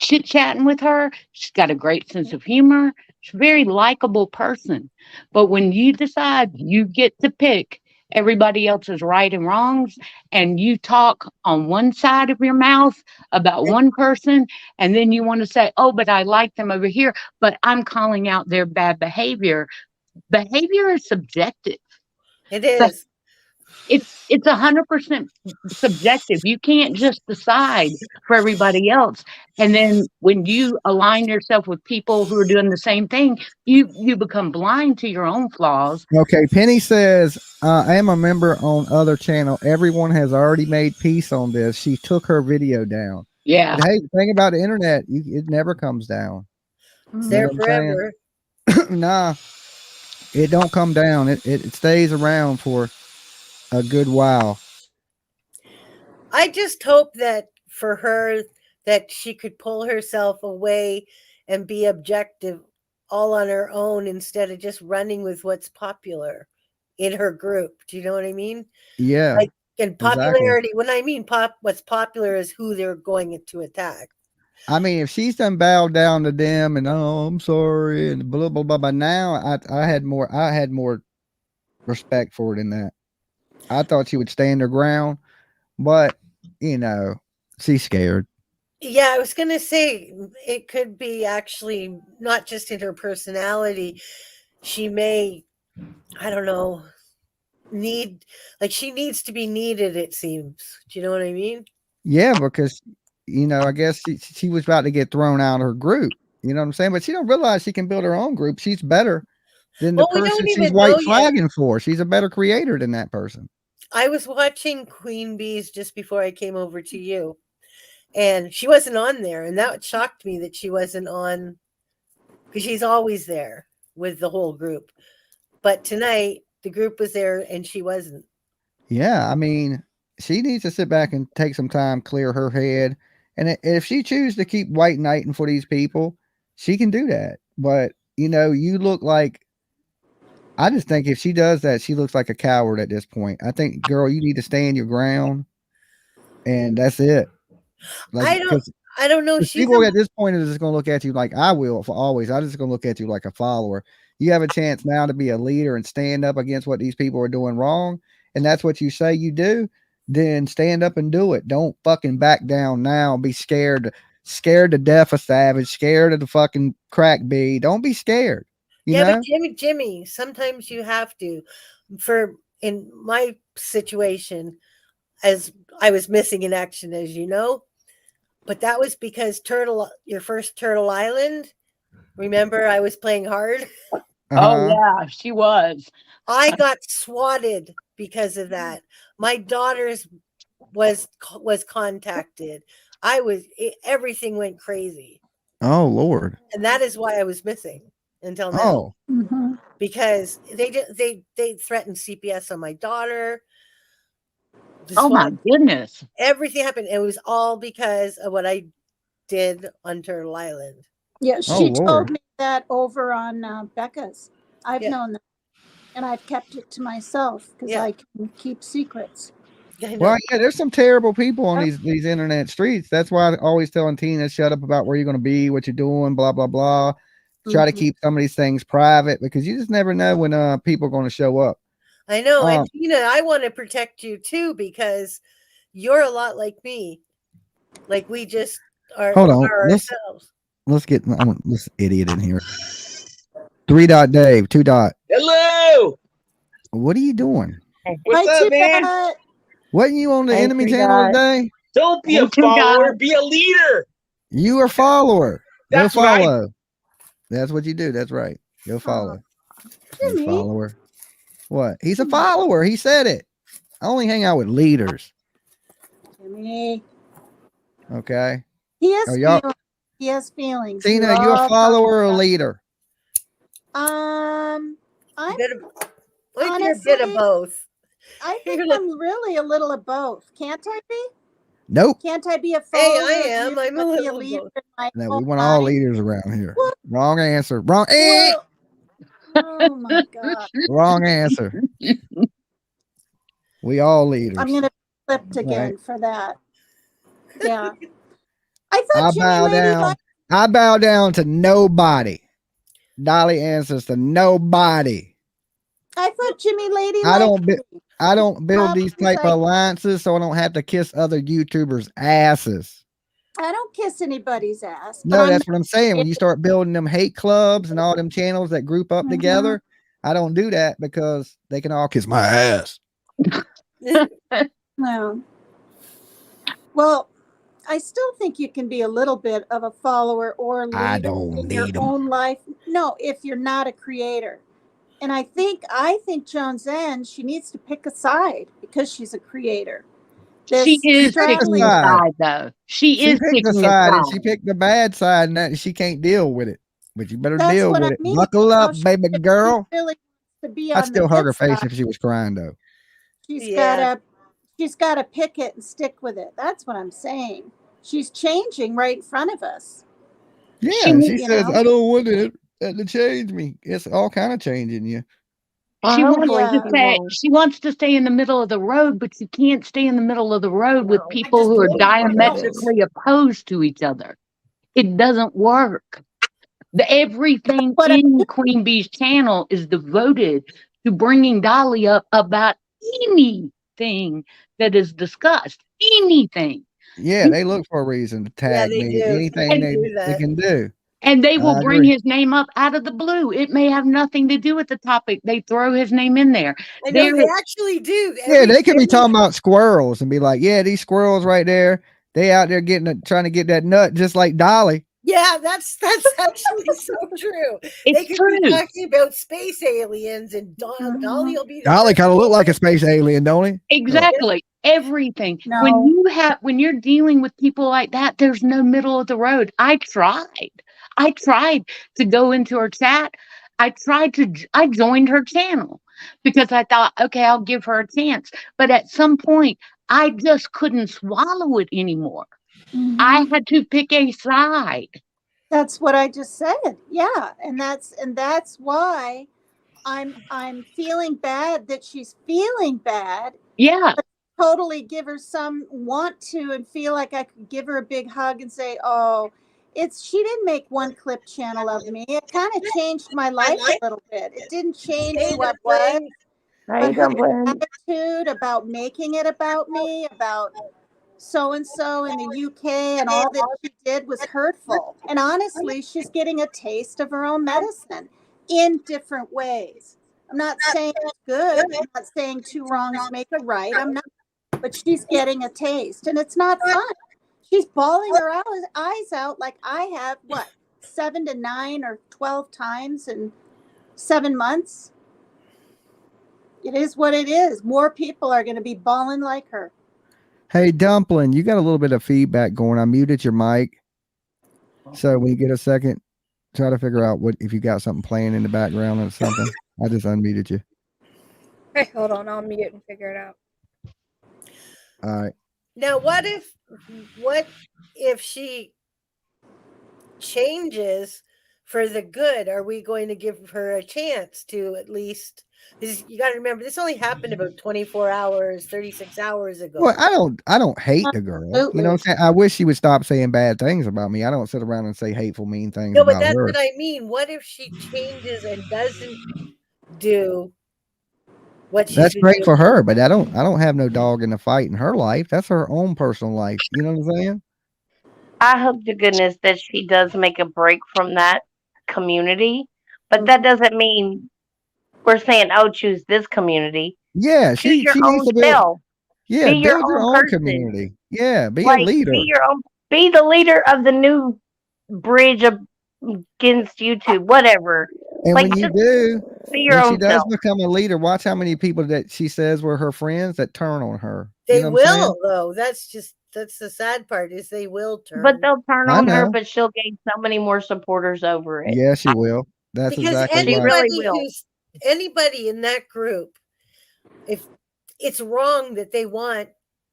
H: chit-chatting with her, she's got a great sense of humor. She's a very likable person. But when you decide you get to pick everybody else's right and wrongs, and you talk on one side of your mouth about one person, and then you want to say, oh, but I like them over here, but I'm calling out their bad behavior. Behavior is subjective.
J: It is.
H: It's 100% subjective. You can't just decide for everybody else. And then when you align yourself with people who are doing the same thing, you become blind to your own flaws.
A: Okay, Penny says, I am a member on other channel. Everyone has already made peace on this. She took her video down.
H: Yeah.
A: But hey, the thing about the internet, it never comes down.
J: It's
A: You
J: there
A: know what I'm saying?
J: forever.
A: Nah, it don't come down. It stays around for a good while.
J: I just hope that for her that she could pull herself away and be objective all on her own instead of just running with what's popular in her group. Do you know what I mean?
A: Yeah.
J: Like in
A: exactly.
J: popularity, when I mean what's popular is who they're going to attack.
A: I mean, if she's done bowed down to them and oh, I'm sorry and blah blah blah, but now I had more respect for it than that. I thought she would stand her ground, but you know, she's scared.
J: Yeah, I was gonna say it could be actually not just in her personality. She may, I don't know, she needs to be needed, it seems. Do you know what I mean?
A: Yeah, because I guess she was about to get thrown out of her group. You know what I'm saying? But she don't realize she can build her own group. She's better than the
J: Well, we don't
A: person she's
J: even
A: white
J: know yet.
A: flagging for. She's a better creator than that person.
J: I was watching Queen Bees just before I came over to you, and she wasn't on there, and that shocked me that she wasn't on because she's always there with the whole group. But tonight the group was there and she wasn't.
A: Yeah, I mean, she needs to sit back and take some time, clear her head. And if she chooses to keep white knighting for these people, she can do that. But, you look like, I just think if she does that, she looks like a coward at this point. I think, girl, you need to stand your ground. And that's it.
J: I don't know.
A: People at this point are just going to look at you like I will for always. I'm just going to look at you like a follower. You have a chance now to be a leader and stand up against what these people are doing wrong. And that's what you say you do. Then stand up and do it. Don't fucking back down now. Be scared to death of Savage, scared of the fucking crack bee. Don't be scared. You
J: Yeah,
A: know?
J: but Jimmy, sometimes you have to. In my situation, as I was missing in action, as you know, but that was because your first Turtle Island. Remember, I was playing hard.
H: Oh
A: Uh-huh.
H: yeah, she was.
J: I got swatted because of that. My daughter's was contacted. Everything went crazy,
A: Oh Lord.
J: and that is why I was missing until now.
A: Oh.
E: Mhm.
J: Because they threatened CPS on my daughter. The
H: Oh my
J: SWAT,
H: goodness.
J: everything happened. It was all because of what I did on Turtle Island.
E: Yeah,
A: Oh
E: she
A: Lord.
E: told me that over on Becca's. I've
J: Yeah.
E: known that, and I've kept it to myself because
J: Yeah.
E: I can keep secrets.
J: I know.
A: Well, yeah, there's some terrible people on these internet streets. That's why I'm always telling Tina, shut up about where you're going to be, what you're doing, blah blah blah. Try to
E: Mhm.
A: keep some of these things private because you just never know when people are going to show up.
J: I know. And
A: Um,
J: Tina, I want to protect you too because you're a lot like me. Like we just are,
A: Hold on,
J: are ourselves.
A: let's get this idiot in here. 3 dot Dave, 2 dot.
K: Hello.
A: What are you doing?
K: What's
E: Hi,
K: up, man?
E: Tibet.
A: Wasn't you on the
I: Hey,
A: enemy
I: 3
A: channel
I: dot.
A: today?
K: Don't be
H: Hey,
K: a
H: 2
K: follower,
H: dot.
K: be a leader.
A: You are a follower. Go
K: That's what I
A: follow. That's what you do. That's right. Go follow. You
E: Jimmy.
A: follower. What? He's a follower. He said it. I only hang out with leaders.
E: Jimmy.
A: Okay.
E: He has
A: Are y'all
E: feelings. He has feelings.
A: Tina,
E: We
A: are you a
E: all
A: follower or a
E: talk
A: leader?
E: about-
J: I
E: I'm
J: think you're a bit of
E: honestly,
J: both.
E: I think
J: You're like,
E: I'm really a little of both. Can't I be?
A: Nope.
E: Can't I be a
J: hey,
E: follower
J: I
E: of
J: am.
E: you,
J: I'm a
E: but be a
J: little of
E: leader
J: both.
E: in my
A: No,
E: own
A: we want all
E: mind?
A: leaders around here.
E: What?
A: Wrong answer. Wrong.
E: Well, oh my God.
A: Wrong answer. We all leaders.
E: I'm going to be flipped
A: Right.
E: again for that. Yeah. I
A: I
E: thought Jimmy
A: bow
E: Lady
A: down.
E: liked,
A: I bow down to nobody. Dolly answers to nobody.
E: I thought Jimmy Lady
A: I
E: liked
A: don't
E: me.
A: I don't build these
E: Because
A: type of alliances so I don't have to kiss other YouTubers' asses.
E: I don't kiss anybody's ass. But
A: No,
E: I'm
A: that's what I'm saying. When you start building them hate clubs and all them channels that group up
E: Mhm.
A: together, I don't do that because they can all kiss my ass.
E: No. Well, I still think you can be a little bit of a follower or leader
A: I don't
E: in your
A: need 'em.
E: own life. No, if you're not a creator. And I think Joan Zen, she needs to pick a side because she's a creator.
H: She
E: This
H: is
A: picked a
H: picking a
A: side.
H: side, though. She
A: She
H: is
A: picked a
H: picking a
A: side and she
H: side.
A: picked the bad side and that she can't deal with it. But you better
E: That's
A: deal
E: what
A: with
E: I
A: it.
E: mean.
A: Buckle
E: No,
A: up,
E: she
A: baby girl.
E: really wants to be
A: I'd
E: on
A: still
E: the
A: hug
E: good
A: her face
E: side.
A: if she was crying though.
E: She's
J: Yeah.
E: gotta pick it and stick with it. That's what I'm saying. She's changing right in front of us.
A: Yeah,
H: She
A: and she
E: You
A: says,
E: know?
A: I don't want it to change me. It's all kind of changing you.
I: Well,
H: She wants
I: hopefully
H: to
E: Yeah.
H: say
I: will.
H: she wants to stay in the middle of the road, but you can't stay in the middle of the road with
J: I
H: people
J: just
H: who are
J: told you I don't.
H: diametrically opposed to each other. It doesn't work. Everything
E: What I
H: in Queen Bee's channel is devoted to bringing Dolly up about anything that is discussed. Anything.
A: Yeah, they look for a reason to
J: Yeah,
A: tag
J: they
A: me.
J: do.
A: Anything
J: They
A: they
J: do that.
A: can do.
H: And they will
A: I
H: bring
A: agree.
H: his name up out of the blue. It may have nothing to do with the topic. They throw his name in there.
J: I know
H: There,
J: they actually do.
A: Yeah, they could be talking about squirrels and be like, yeah, these squirrels right there, they out there trying to get that nut just like Dolly.
J: Yeah, that's actually so true. They
H: it's
J: could
H: true.
J: be talking about space aliens, and Dolly will be the
A: Dolly
J: first
A: kind of look
J: one.
A: like a space alien, don't he?
H: Exactly. Everything.
E: No.
H: When you're dealing with people like that, there's no middle of the road. I tried to go into her chat. I joined her channel because I thought, okay, I'll give her a chance. But at some point, I just couldn't swallow it anymore.
E: Mhm.
H: I had to pick a side.
E: That's what I just said. Yeah, and that's why I'm feeling bad that she's feeling bad.
H: Yeah.
E: Totally give her some want to and feel like I could give her a big hug and say, "Oh, she didn't make one clip channel of me. It kind of changed my life a little bit. It didn't change
J: Hey,
E: who I
J: don't
E: was,
J: blame.
G: How
E: but
G: you
E: her
G: doing, Blend?
E: attitude about making it about me, about so and so in the UK and all that she did was hurtful. And honestly, she's getting a taste of her own medicine. in different ways. I'm not saying it's good. I'm not saying two wrongs make a right. I'm not, but she's getting a taste, and it's not fun. She's bawling her eyes out like I have, what, 7 to 9 or 12 times in 7 months. It is what it is. More people are going to be bawling like her.
A: Hey, Dumpling, you got a little bit of feedback going. I muted your mic. So when you get a second, try to figure out if you got something playing in the background or something. I just unmuted you.
L: Hey, hold on. I'll mute and figure it out.
A: All right.
J: Now, what if she changes for the good? Are we going to give her a chance to at least? You got to remember, this only happened about 24 hours, 36 hours ago.
A: Well, I don't hate the girl. You know what I'm saying? I wish she would stop saying bad things about me. I don't sit around and say hateful, mean things
J: No, but
A: about
J: that's
A: her.
J: what I mean. What if she changes and doesn't do what she
A: That's
J: should
A: great
J: do?
A: for her, but I don't have no dog in the fight in her life. That's her own personal life. You know what I'm saying?
G: I hope to goodness that she does make a break from that community, but that doesn't mean we're saying, oh, choose this community.
A: Yeah,
G: Choose
A: she
G: your
A: needs
G: own
A: to build.
G: self.
A: Yeah,
G: Be your
A: build your
G: own
A: own
G: person.
A: community. Yeah, be a
G: Like,
A: leader.
G: be your own. Be the leader of the new bridge against YouTube, whatever.
A: And
G: Like,
A: when you
G: just
A: do,
G: be your
A: when she
G: own
A: does
G: self.
A: become a leader, watch how many people that she says were her friends that turn on her.
J: They
A: You know what I'm saying?
J: will, though. That's the sad part is they will turn.
G: But they'll turn
A: I
G: on her,
A: know.
G: but she'll gain so many more supporters over it.
A: Yeah, she will. That's
J: Because
A: exactly
G: She
A: right.
G: really will.
J: Anybody in that group, if it's wrong that they want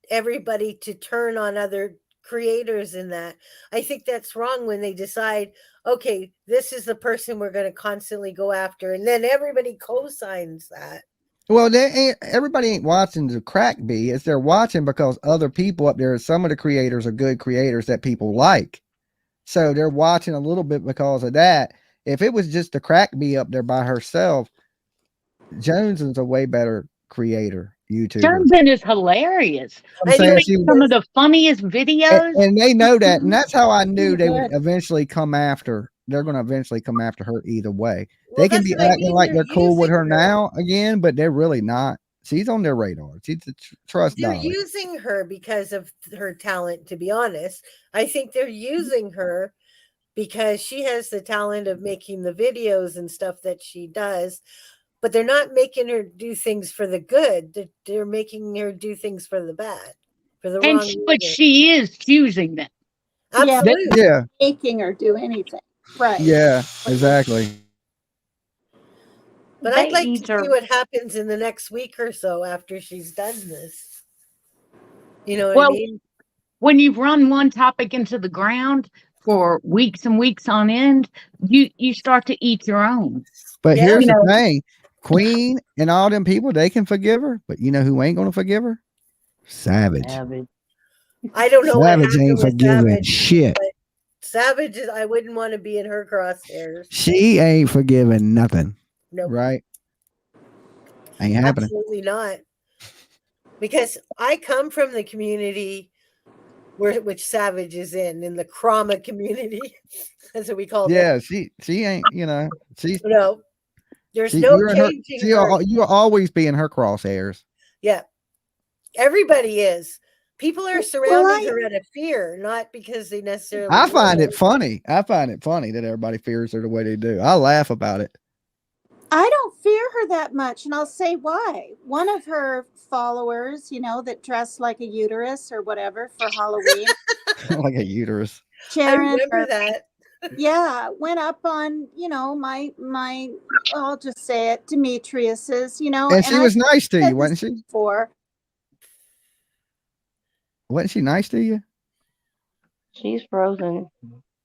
J: everybody to turn on other creators in that, I think that's wrong when they decide, okay, this is the person we're going to constantly go after, and then everybody co-signs that.
A: Well, everybody ain't watching the crack bee. It's they're watching because other people up there, some of the creators are good creators that people like. So they're watching a little bit because of that. If it was just the crack bee up there by herself, Jones is a way better creator, YouTuber.
H: Johnson is hilarious.
A: I'm saying
H: She makes some of the funniest videos.
A: And they know that, and that's how I knew they would eventually come after. They're going to eventually come after her either way. They can be acting like they're cool with her now again, but they're really not. She's on their radar. She's a trust
J: They're
A: dollar.
J: using her because of her talent, to be honest. I think they're using her because she has the talent of making the videos and stuff that she does, but they're not making her do things for the good. They're making her do things for the bad, for the wrong reason.
H: But she is choosing them.
J: Absolutely.
A: Yeah.
E: Making her do anything. Right.
A: Yeah, exactly.
J: But I'd like to see what happens in the next week or so after she's done this. You know what I mean?
H: When you've run one topic into the ground for weeks and weeks on end, you start to eat your own.
A: But here's the thing. Queen and all them people, they can forgive her, but you know who ain't gonna forgive her? Savage.
J: I don't know what
A: Savage
J: happened
A: ain't
J: with
A: forgiving
J: Savage,
A: shit.
J: but Savage, I wouldn't want to be in her crosshairs.
A: She ain't forgiving nothing.
J: Nope.
A: Right? Ain't happening.
J: Absolutely not. Because I come from the community which Savage is in the Krama community. That's what we call it.
A: Yeah, she ain't, she's
J: no. There's no changing her.
A: You'll always be in her crosshairs.
J: Yeah. Everybody is. People are surrounding her out of fear, not because they necessarily.
A: I find it funny. I find it funny that everybody fears her the way they do. I laugh about it.
E: I don't fear her that much, and I'll say why. One of her followers, that dressed like a uterus or whatever for Halloween.
A: Like a uterus.
E: Sharon,
J: I remember that.
E: Yeah, went up on, my I'll just say it, Demetrius's,
A: And she was nice to you, wasn't she? Wasn't she nice to you?
G: She's frozen.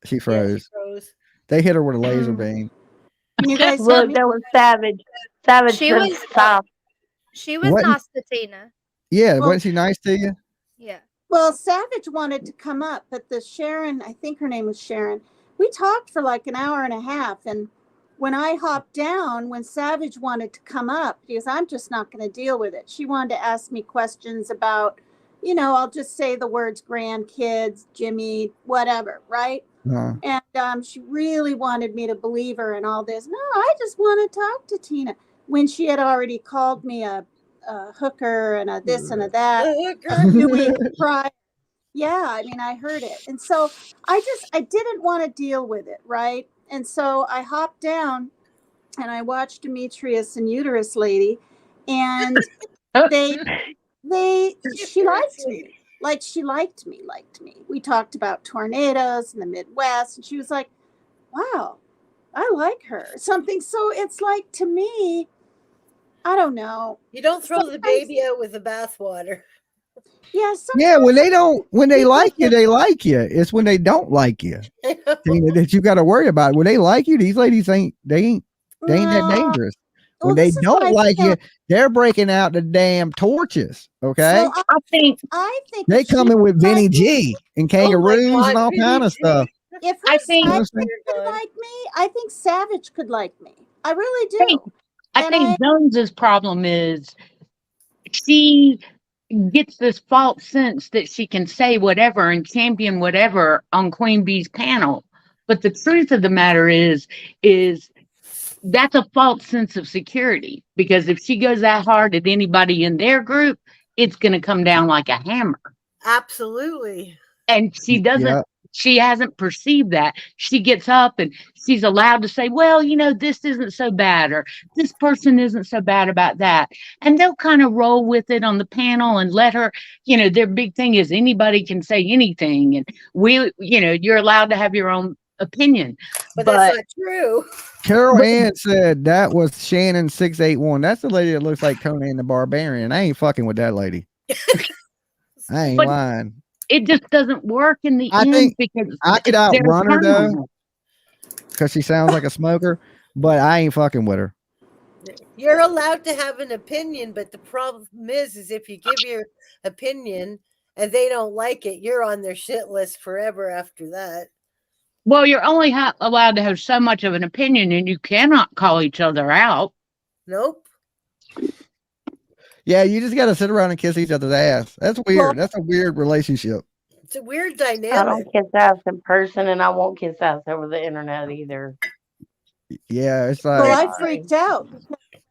A: She froze.
J: Yeah, she froze.
A: They hit her with a laser beam.
E: You guys
G: look, that was Savage. Savage
L: She
G: couldn't
L: was
G: stop.
L: She was
A: Wasn't-
L: nice to Tina.
A: Yeah,
E: Well-
A: wasn't she nice to you?
L: Yeah.
E: Well, Savage wanted to come up, but the Sharon, I think her name was Sharon, we talked for like an hour and a half. And when I hopped down, when Savage wanted to come up, because I'm just not going to deal with it. She wanted to ask me questions about, I'll just say the words grandkids, Jimmy, whatever, right? And she really wanted me to believe her and all this. No, I just want to talk to Tina. When she had already called me a hooker and a this and a that the week prior. Yeah, I mean, I heard it. And so I didn't want to deal with it, right? And so I hopped down and I watched Demetrius and Uterus Lady, and she liked me. Like, she liked me. We talked about tornadoes in the Midwest, and she was like, wow, I like her. Something. So it's like, to me, I don't know.
J: You don't throw the baby out with the bathwater.
E: Yeah.
A: Yeah. When they like you, they like you. It's when they don't like you, Tina, that you got to worry about. When they like you, these ladies ain't that dangerous. When they don't like you, they're breaking out the damn torches. Okay.
E: So I think
A: they coming with Vinny G and kangaroos and all
J: Vinny
A: kind of
J: G.
A: stuff.
E: If
H: I think-
E: Savage could like me, I think Savage could like me. I really do.
H: I think Jones's problem is she gets this false sense that she can say whatever and champion whatever on Queen Bee's panel. But the truth of the matter is that's a false sense of security, because if she goes that hard at anybody in their group, it's going to come down like a hammer.
J: Absolutely.
H: And she doesn't, she hasn't perceived that. She gets up and she's allowed to say, well, you know, this isn't so bad, or this person isn't so bad about that. And they'll kind of roll with it on the panel and let her, you know, their big thing is anybody can say anything. And you're allowed to have your own opinion.
J: But that's not true.
A: Carol Ann said that was Shannon 681. That's the lady that looks like Conan the Barbarian. I ain't fucking with that lady. I ain't lying.
H: It just doesn't work in the end, because
A: I could outrun her though, because she sounds like a smoker, but I ain't fucking with her.
J: You're allowed to have an opinion, but the problem is if you give your opinion and they don't like it, you're on their shit list forever after that.
H: Well, you're only allowed to have so much of an opinion, and you cannot call each other out.
J: Nope.
A: Yeah, you just got to sit around and kiss each other's ass. That's weird. That's a weird relationship.
J: It's a weird dynamic.
G: I don't kiss ass in person, and I won't kiss ass over the internet either.
A: Yeah, it's like.
E: Well, I freaked out.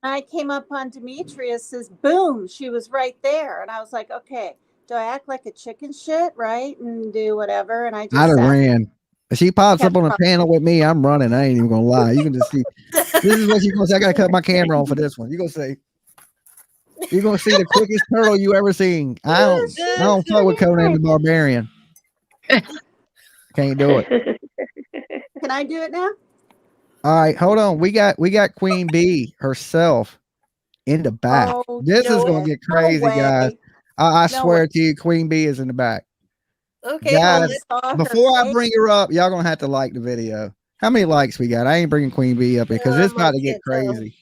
E: I came up on Demetrius's, boom, she was right there. And I was like, okay, do I act like a chicken shit, right? And do whatever. And I just
A: I'd have
E: sat
A: ran. If she pops up on a panel with me, I'm running. I ain't even gonna lie. You can just see. This is what she's gonna say. I gotta cut my camera on for this one. You're gonna see the quickest turtle you ever seen. I don't fuck with Conan the Barbarian. Can't do it.
E: Can I do it now?
A: All right, hold on. We got Queen Bee herself in the back.
E: Oh,
A: This is gonna get crazy, guys. I swear to you, Queen Bee is in the back.
J: Okay,
A: guys, before I bring her up, y'all gonna have to like the video. How many likes we got? I ain't bringing Queen Bee up because it's about to get crazy.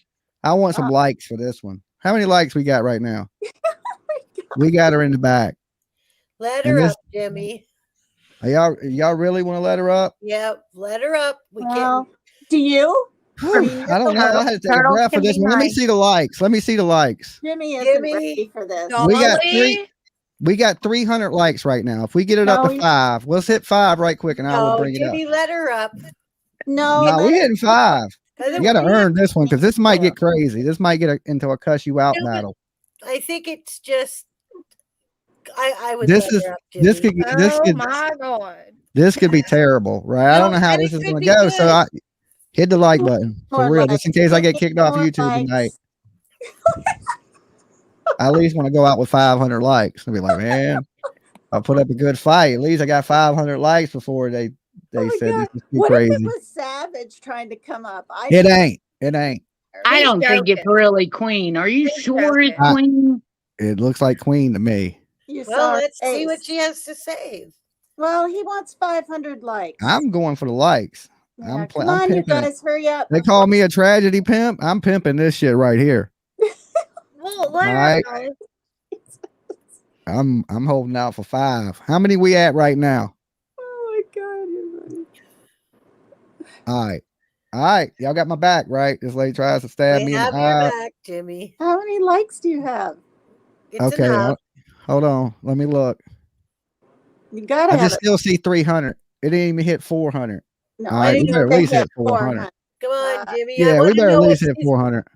A: I want some likes for this one. How many likes we got right now? We got her in the back.
J: Let her up, Jimmy.
A: Y'all really want to let her up?
J: Yep, let her up. We
E: can. Do you?
A: I don't know. I had to take a breath for this one. Let me see the likes. Let me see the likes.
E: Jimmy isn't ready for this.
A: We got 300 likes right now. If we get it up to 5, let's hit 5 right quick, and I will bring
J: Jimmy,
A: it up.
J: let her up.
E: No,
A: we're hitting 5. You got to earn this one because this might get crazy. This might get into a cuss you out battle.
J: I think it's just. I would.
A: This could
L: my God.
A: This could be terrible, right? I don't know how this is going to go. So I hit the like button for real, just in case I get kicked off YouTube tonight. I at least want to go out with 500 likes and be like, man, I put up a good fight. At least I got 500 likes before they said this is too crazy.
E: If it was Savage trying to come up?
A: It ain't.
H: I don't think it's really Queen. Are you sure it's Queen?
A: It looks like Queen to me.
J: Well, let's see what she has to say.
E: Well, he wants 500 likes.
A: I'm going for the likes.
E: Yeah, come on, you guys, hurry up.
A: They call me a tragedy pimp. I'm pimping this shit right here.
L: Well,
A: right. I'm holding out for 5. How many we at right now?
E: Oh my God, you're
A: funny. All right. Y'all got my back, right? This lady tries to stab me.
J: Have your back, Jimmy.
E: How many likes do you have?
J: It's enough.
A: Hold on. Let me look.
E: You gotta.
A: I just still see 300. It didn't even hit 400.
E: No,
A: All right,
E: I
A: we
E: didn't
A: better at
E: even
A: least
E: hit
A: hit 400.
E: 400.
J: Come on, Jimmy. I
A: Yeah, we
J: want to
A: better at
J: know what
A: least hit
J: she's
A: 400.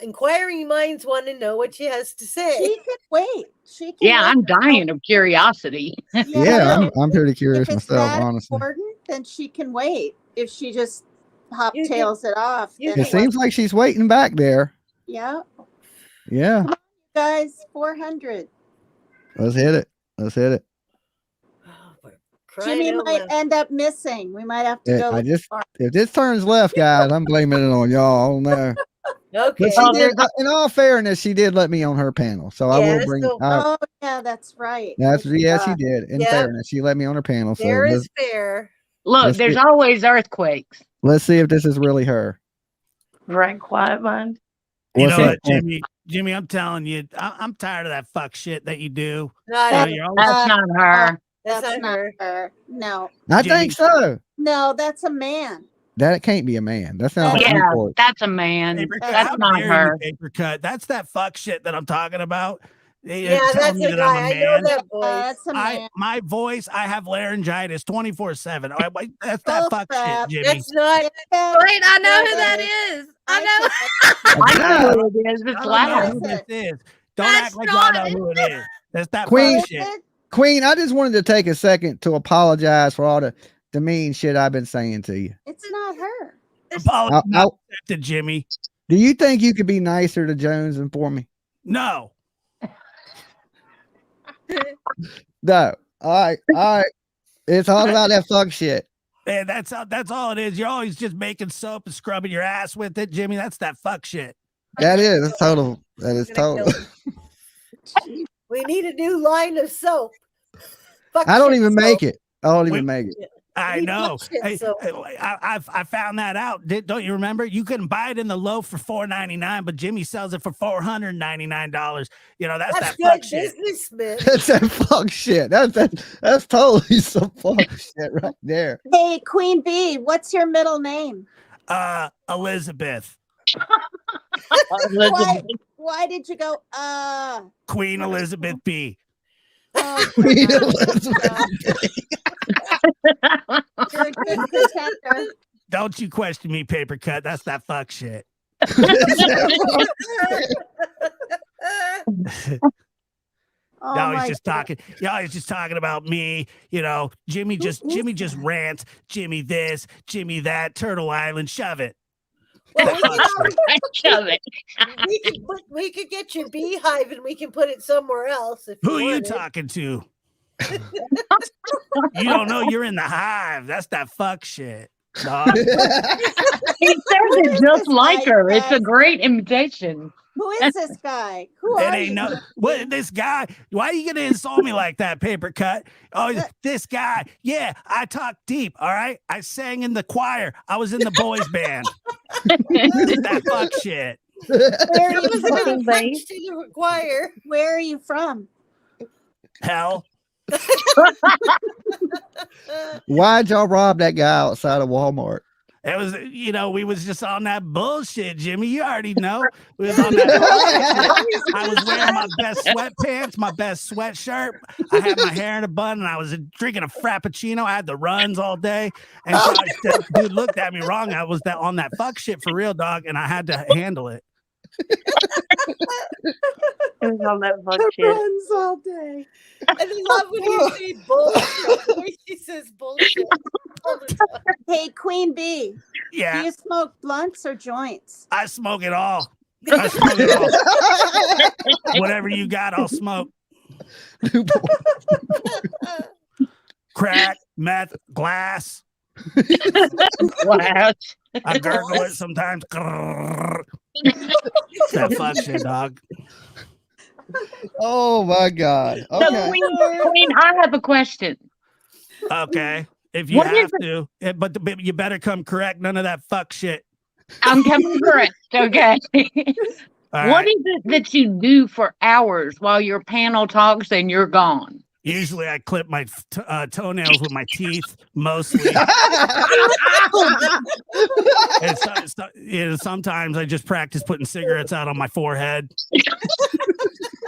J: inquiring minds want to know what she has to say.
E: She can wait. She can
H: Yeah,
E: wait.
H: I'm dying of curiosity.
A: Yeah,
E: no,
A: I'm pretty
E: if
A: curious
E: it's
A: myself,
E: that
A: honestly.
E: important, then she can wait. If she just
J: You can-
E: tails it off,
J: you
E: then
A: It seems like she's waiting back there.
E: yeah.
A: Yeah,
E: Guys, 400.
A: let's hit it. Let's hit it.
J: Oh, we're crying
E: Jimmy
J: out
E: might
J: loud.
E: end up missing. We might have to
A: Yeah,
E: go.
A: I just if this turns left, guys, I'm blaming it on y'all. I don't know.
J: Okay.
A: But she did. In all fairness, she did let me on her panel, so I
J: Yeah,
A: will bring.
J: so-
E: Oh yeah, that's right.
A: That's
E: I
A: yeah, she
E: forgot.
A: did. In
J: Yeah.
A: fairness, she let me on her panel. So
J: Fair
A: let's,
J: is fair.
H: Look,
A: Let's
H: there's
A: get-
H: always earthquakes.
A: let's see if this is really her.
G: Right, quiet mind.
M: You
A: What's
M: know
A: up,
M: what, Jimmy, I'm telling you, I'm tired of that fuck shit that you do.
J: Not
M: You're always,
H: That's not her.
J: That's
E: That's
J: not
E: not
J: her.
E: her. No,
A: I
M: Jimmy.
A: think so.
E: no, that's a man.
A: That can't be a man. That sounds like
H: Yeah,
A: Newport.
H: that's a man.
M: paper cut.
H: That's
M: How
H: not
M: dare
H: her.
M: you, paper cut? That's that fuck shit that I'm talking about.
J: Yeah,
M: Telling
J: that's
M: me
J: a
M: that I'm
J: guy.
M: a
J: I know
M: man.
J: that voice.
E: That's a man.
M: My voice, I have laryngitis 24/7. That's
E: Oh,
M: that fuck
E: crap.
M: shit, Jimmy.
J: That's not.
L: Wait, I know who that is. I know.
H: I know who it is. It's
M: I don't know
H: loud.
M: who this is. Don't
L: That's
M: act like y'all
L: not
M: know
L: it.
M: who it is. That's that
A: Queen.
M: fuck shit.
A: Queen, I just wanted to take a second to apologize for all the mean shit I've been saying to you.
E: It's not her.
M: Apology
A: I'll-
M: not accepted, Jimmy.
A: Do you think you could be nicer to Jones than for me?
M: No.
A: No. All right. It's all about that fuck shit.
M: Man, that's all it is. You're always just making soap and scrubbing your ass with it, Jimmy. That's that fuck shit.
A: That is total. That is
J: Gonna
A: total.
J: kill We need a new line of soap. Fuck
A: I don't
J: shit
A: even
J: soap.
A: make it. I don't even
M: Wait.
A: make it.
M: I
J: We
M: know.
J: fuck shit
M: Hey,
J: soap.
M: I found that out. Don't you remember? You couldn't buy it in the loaf for $4.99, but Jimmy sells it for $499. You know, that's
J: That's
M: that fuck
J: good
M: shit.
J: business, man.
A: That's that fuck shit. That's totally some fuck shit right there.
E: Hey, Queen Bee, what's your middle name?
M: Elizabeth.
E: Why did you go?
M: Queen Elizabeth B.
E: Oh,
A: Queen
E: God.
A: Elizabeth.
E: You're a good pretender.
M: Don't you question me, paper cut. That's that fuck shit.
E: Oh,
M: Y'all always
E: my
M: just
E: God.
M: talking. Y'all always just talking about me. You know, Jimmy just rants. Jimmy this, Jimmy that. Turtle Island, shove it.
J: Well,
M: That
J: we
M: fuck
J: can,
M: shit.
H: Shove it.
J: we could get your beehive and we can put it somewhere else. If
M: Who are
J: you
M: you
J: wanted.
M: talking to? You don't know you're in the hive. That's that fuck shit. Dog.
H: He says it
E: is
H: just
E: this
H: like
E: guy,
H: her. It's a
E: guys?
H: great imitation.
E: Who is this guy? Who
M: It
E: are
M: ain't
E: you?
M: no what this guy. Why are you gonna insult me like that, paper cut? Oh, this guy. Yeah, I talk deep. All right. I sang in the choir. I was in the boys band. That fuck shit.
E: Where are
J: It
E: you
J: was a
E: from?
J: little touch to the choir.
E: Where are you from?
M: Hell.
A: Why'd y'all rob that guy outside of Walmart?
M: It was, you know, we was just on that bullshit, Jimmy. You already know. We was on that. I was wearing my best sweatpants, my best sweatshirt. I had my hair in a bun, and I was drinking a frappuccino. I had the runs all day, and so dude looked at me wrong. I was on that fuck shit for real, dog, and I had to handle it.
G: It was on that fuck
E: The
G: shit.
E: runs all day.
J: And I love when you say bullshit. The way she says bullshit all the time.
E: Hey, Queen Bee, do
M: Yeah,
E: you smoke blunts or joints?
M: I smoke it all. I smoke it all. Whatever you got, I'll smoke. Crack, meth, glass.
H: Wow.
M: I gurgle it sometimes. That fuck shit, dog.
A: Oh my God.
H: So,
A: Okay.
H: Queen, I have a question.
M: Okay. If you
H: What is
M: have to, but you better come correct. None of that fuck shit.
H: I'm coming correct. Okay.
M: All
H: What
M: right.
H: is it that you do for hours while your panel talks and you're gone?
M: Usually I clip my toenails with my teeth, mostly. And sometimes I just practice putting cigarettes out on my forehead,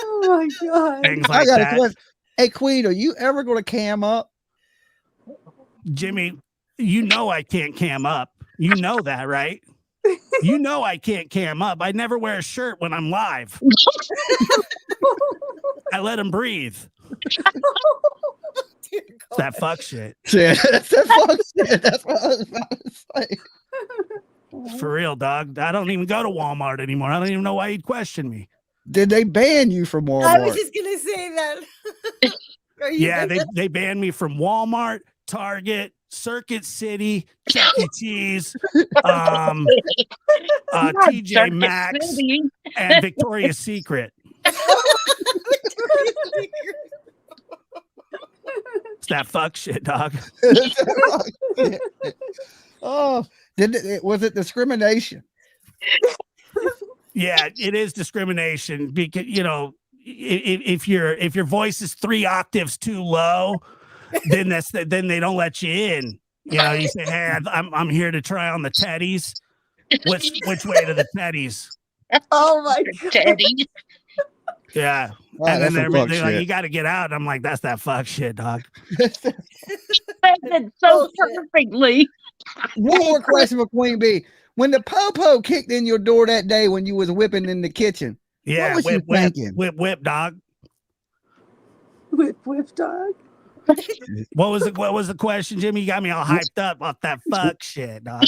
E: Oh my God.
M: things
A: I
M: like
A: got a
M: that.
A: question. Hey, Queen, are you ever going to cam up?
M: Jimmy, you know I can't cam up. You know that, right? You know I can't cam up. I never wear a shirt when I'm live. I let him breathe. It's that fuck shit.
A: Yeah, that's that fuck shit. That's what I was about to say.
M: For real, dog. I don't even go to Walmart anymore. I don't even know why you'd question me.
A: Did they ban you from Walmart?
J: I was just gonna say that.
M: Yeah, they banned me from Walmart, Target, Circuit City, Chuck E. Cheese, TJ Maxx, and Victoria's Secret. It's that fuck shit, dog.
A: Oh, was it discrimination?
M: Yeah, it is discrimination because if your voice is 3 octaves too low, then then they don't let you in. You say, "Hey, I'm here to try on the teddies." Which way to the teddies?
E: Oh my god.
H: Teddy.
M: Yeah.
A: Oh,
M: And then
A: that's some fuck
M: they're like,
A: shit.
M: "You got to get out." And I'm like, "That's that fuck shit, dog."
H: Said it so perfectly.
A: One more question for Queen B. When the popo kicked in your door that day when you was whipping in the kitchen,
M: Yeah,
A: what was you thinking?
M: whip, dog.
E: Whip dog.
M: What was the question, Jimmy? You got me all hyped up off that fuck shit, dog.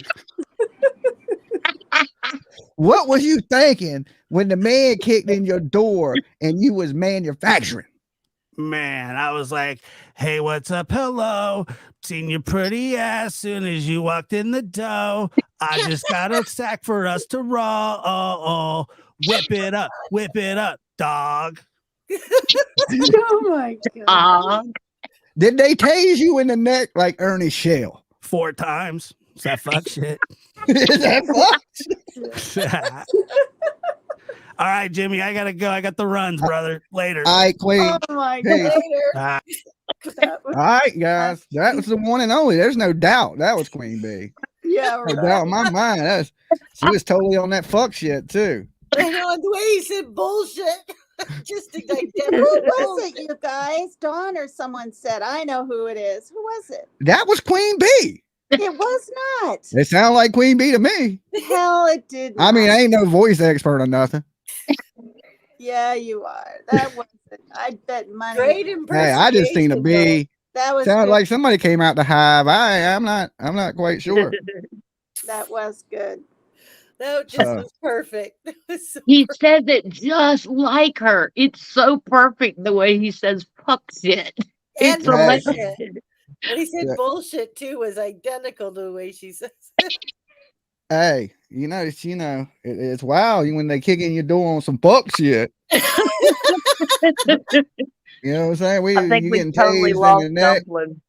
A: What was you thinking when the man kicked in your door and you was manufacturing?
M: Man, I was like, "Hey, what's up? Hello. Seen your pretty ass soon as you walked in the door. I just got a sack for us to roll. Oh, whip it up, dog."
E: Oh my god.
A: Did they tase you in the neck like Ernie Shell?
M: 4 times. Is that fuck shit?
A: Is that fuck?
M: All right, Jimmy, I gotta go. I got the runs, brother. Later.
A: All right, Queen.
E: Oh my
A: Hey.
E: god.
M: Ah.
A: All right, guys. That was the one and only. There's no doubt that was Queen B.
E: Yeah,
A: No doubt in my mind. She was totally on that fuck shit too.
J: And on the way he said bullshit. Just to like
E: Who was it, you guys? Dawn or someone said, I know who it is. Who was it?
A: That was Queen B.
E: It was not.
A: It sounded like Queen B to me.
E: Hell, it did.
A: I mean,
E: not.
A: I ain't no voice expert or nothing.
E: Yeah, you are. That wasn't. I bet money.
J: great
A: Hey, I just seen a B.
E: That was
A: Sounded
E: good.
A: like somebody came out the hive. I'm not quite sure.
E: That was good.
J: That just was perfect. That was so
H: He says it just like her. It's so perfect the way he says fuck shit.
J: And
H: It's
A: Right.
J: bullshit.
H: amazing.
J: And he said
A: Yeah.
J: bullshit too was identical to the way she says it.
A: Hey, it's wild when they kick in your door on some fuck shit. You know what I'm saying?
G: I think
A: you
G: we
A: getting
G: totally
A: tased
G: lost
A: in the neck.
G: Dumpling.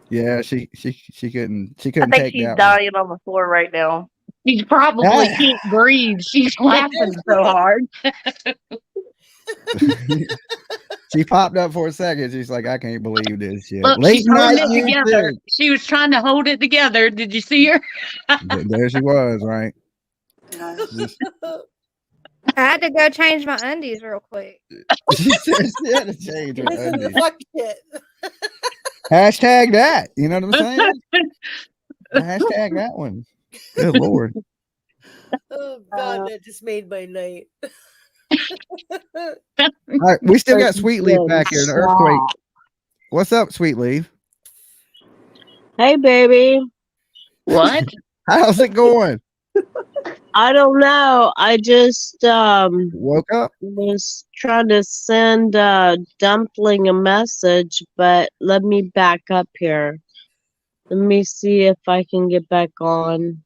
A: Yeah, she couldn't
G: I
A: take
G: think she's
A: that one.
G: dying on the floor right now.
H: She probably
A: Ah.
H: can't breathe. She's laughing so hard.
A: She popped up for a second. She's like, I can't believe this shit.
H: Look,
A: Late
H: she's holding
A: night
H: it together.
A: YouTube.
H: She was trying to hold it together. Did you see her?
A: There she was, right?
L: I had to go change my undies real quick.
A: She said she had to change her
J: Listen to
A: undies.
J: fuck shit.
A: Hashtag that. You know what I'm saying? Hashtag that one. Good Lord.
J: Oh God, that just made my night.
A: All right, we still got Sweet Leaf back here. The earthquake. What's up, Sweet Leaf?
I: Hey, baby.
H: What?
A: How's it going?
I: I don't know. I just
A: Woke up?
I: was trying to send Dumpling a message, but let me back up here. Let me see if I can get back on.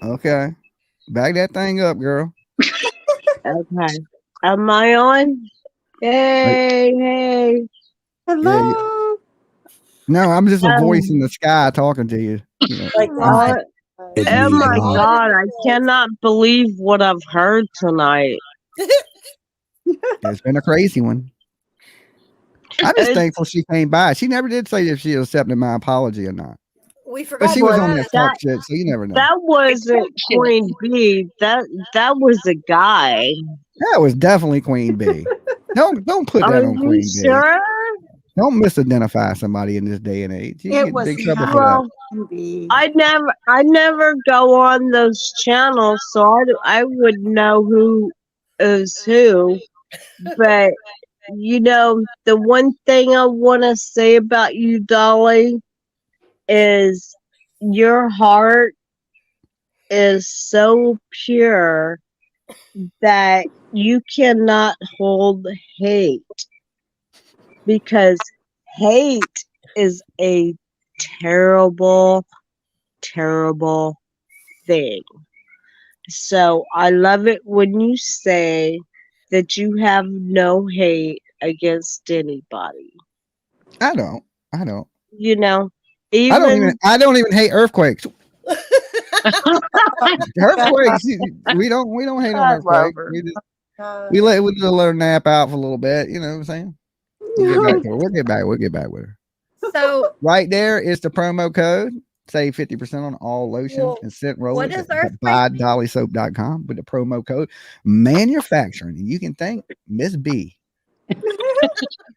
A: Okay. Back that thing up, girl.
I: Okay. Am I on? Hey, hey.
E: Hello.
A: No, I'm just a voice in the sky talking to you.
J: Like God.
I: Oh my God. I cannot believe what I've heard tonight.
A: It's been a crazy one. I'm just thankful she came by. She never did say if she accepted my apology or not.
J: We forgot.
A: But she was on
J: that.
A: that fuck shit, so you never know.
I: That wasn't Queen B. That was a guy.
A: That was definitely Queen B. Don't put that
I: Are
A: on
I: you
A: Queen
I: sure?
A: Don't misidentify somebody in this day and age. You get
E: It
A: in
E: was
A: big trouble
E: not
A: for that.
I: Well,
E: Queen Bee.
I: I never go on those channels, so I would know who is who. But the one thing I want to say about you, Dolly, is your heart is so pure that you cannot hold hate, because hate is a terrible, terrible thing. So I love it when you say that you have no hate against anybody.
A: I don't.
I: Even
A: I don't even hate earthquakes. Earthquakes. We don't hate on
G: I love
A: earthquakes.
G: her.
A: We let her nap out for a little bit. You know what I'm saying? We'll get back to her. We'll get back with her.
L: So
A: Right there is the promo code. Save 50% on all lotion
L: Well,
A: and scent
L: what
A: rollers
L: does
A: at
L: earthquake mean?
A: buydollysoap.com with the promo code manufacturing. And you can thank Miss B,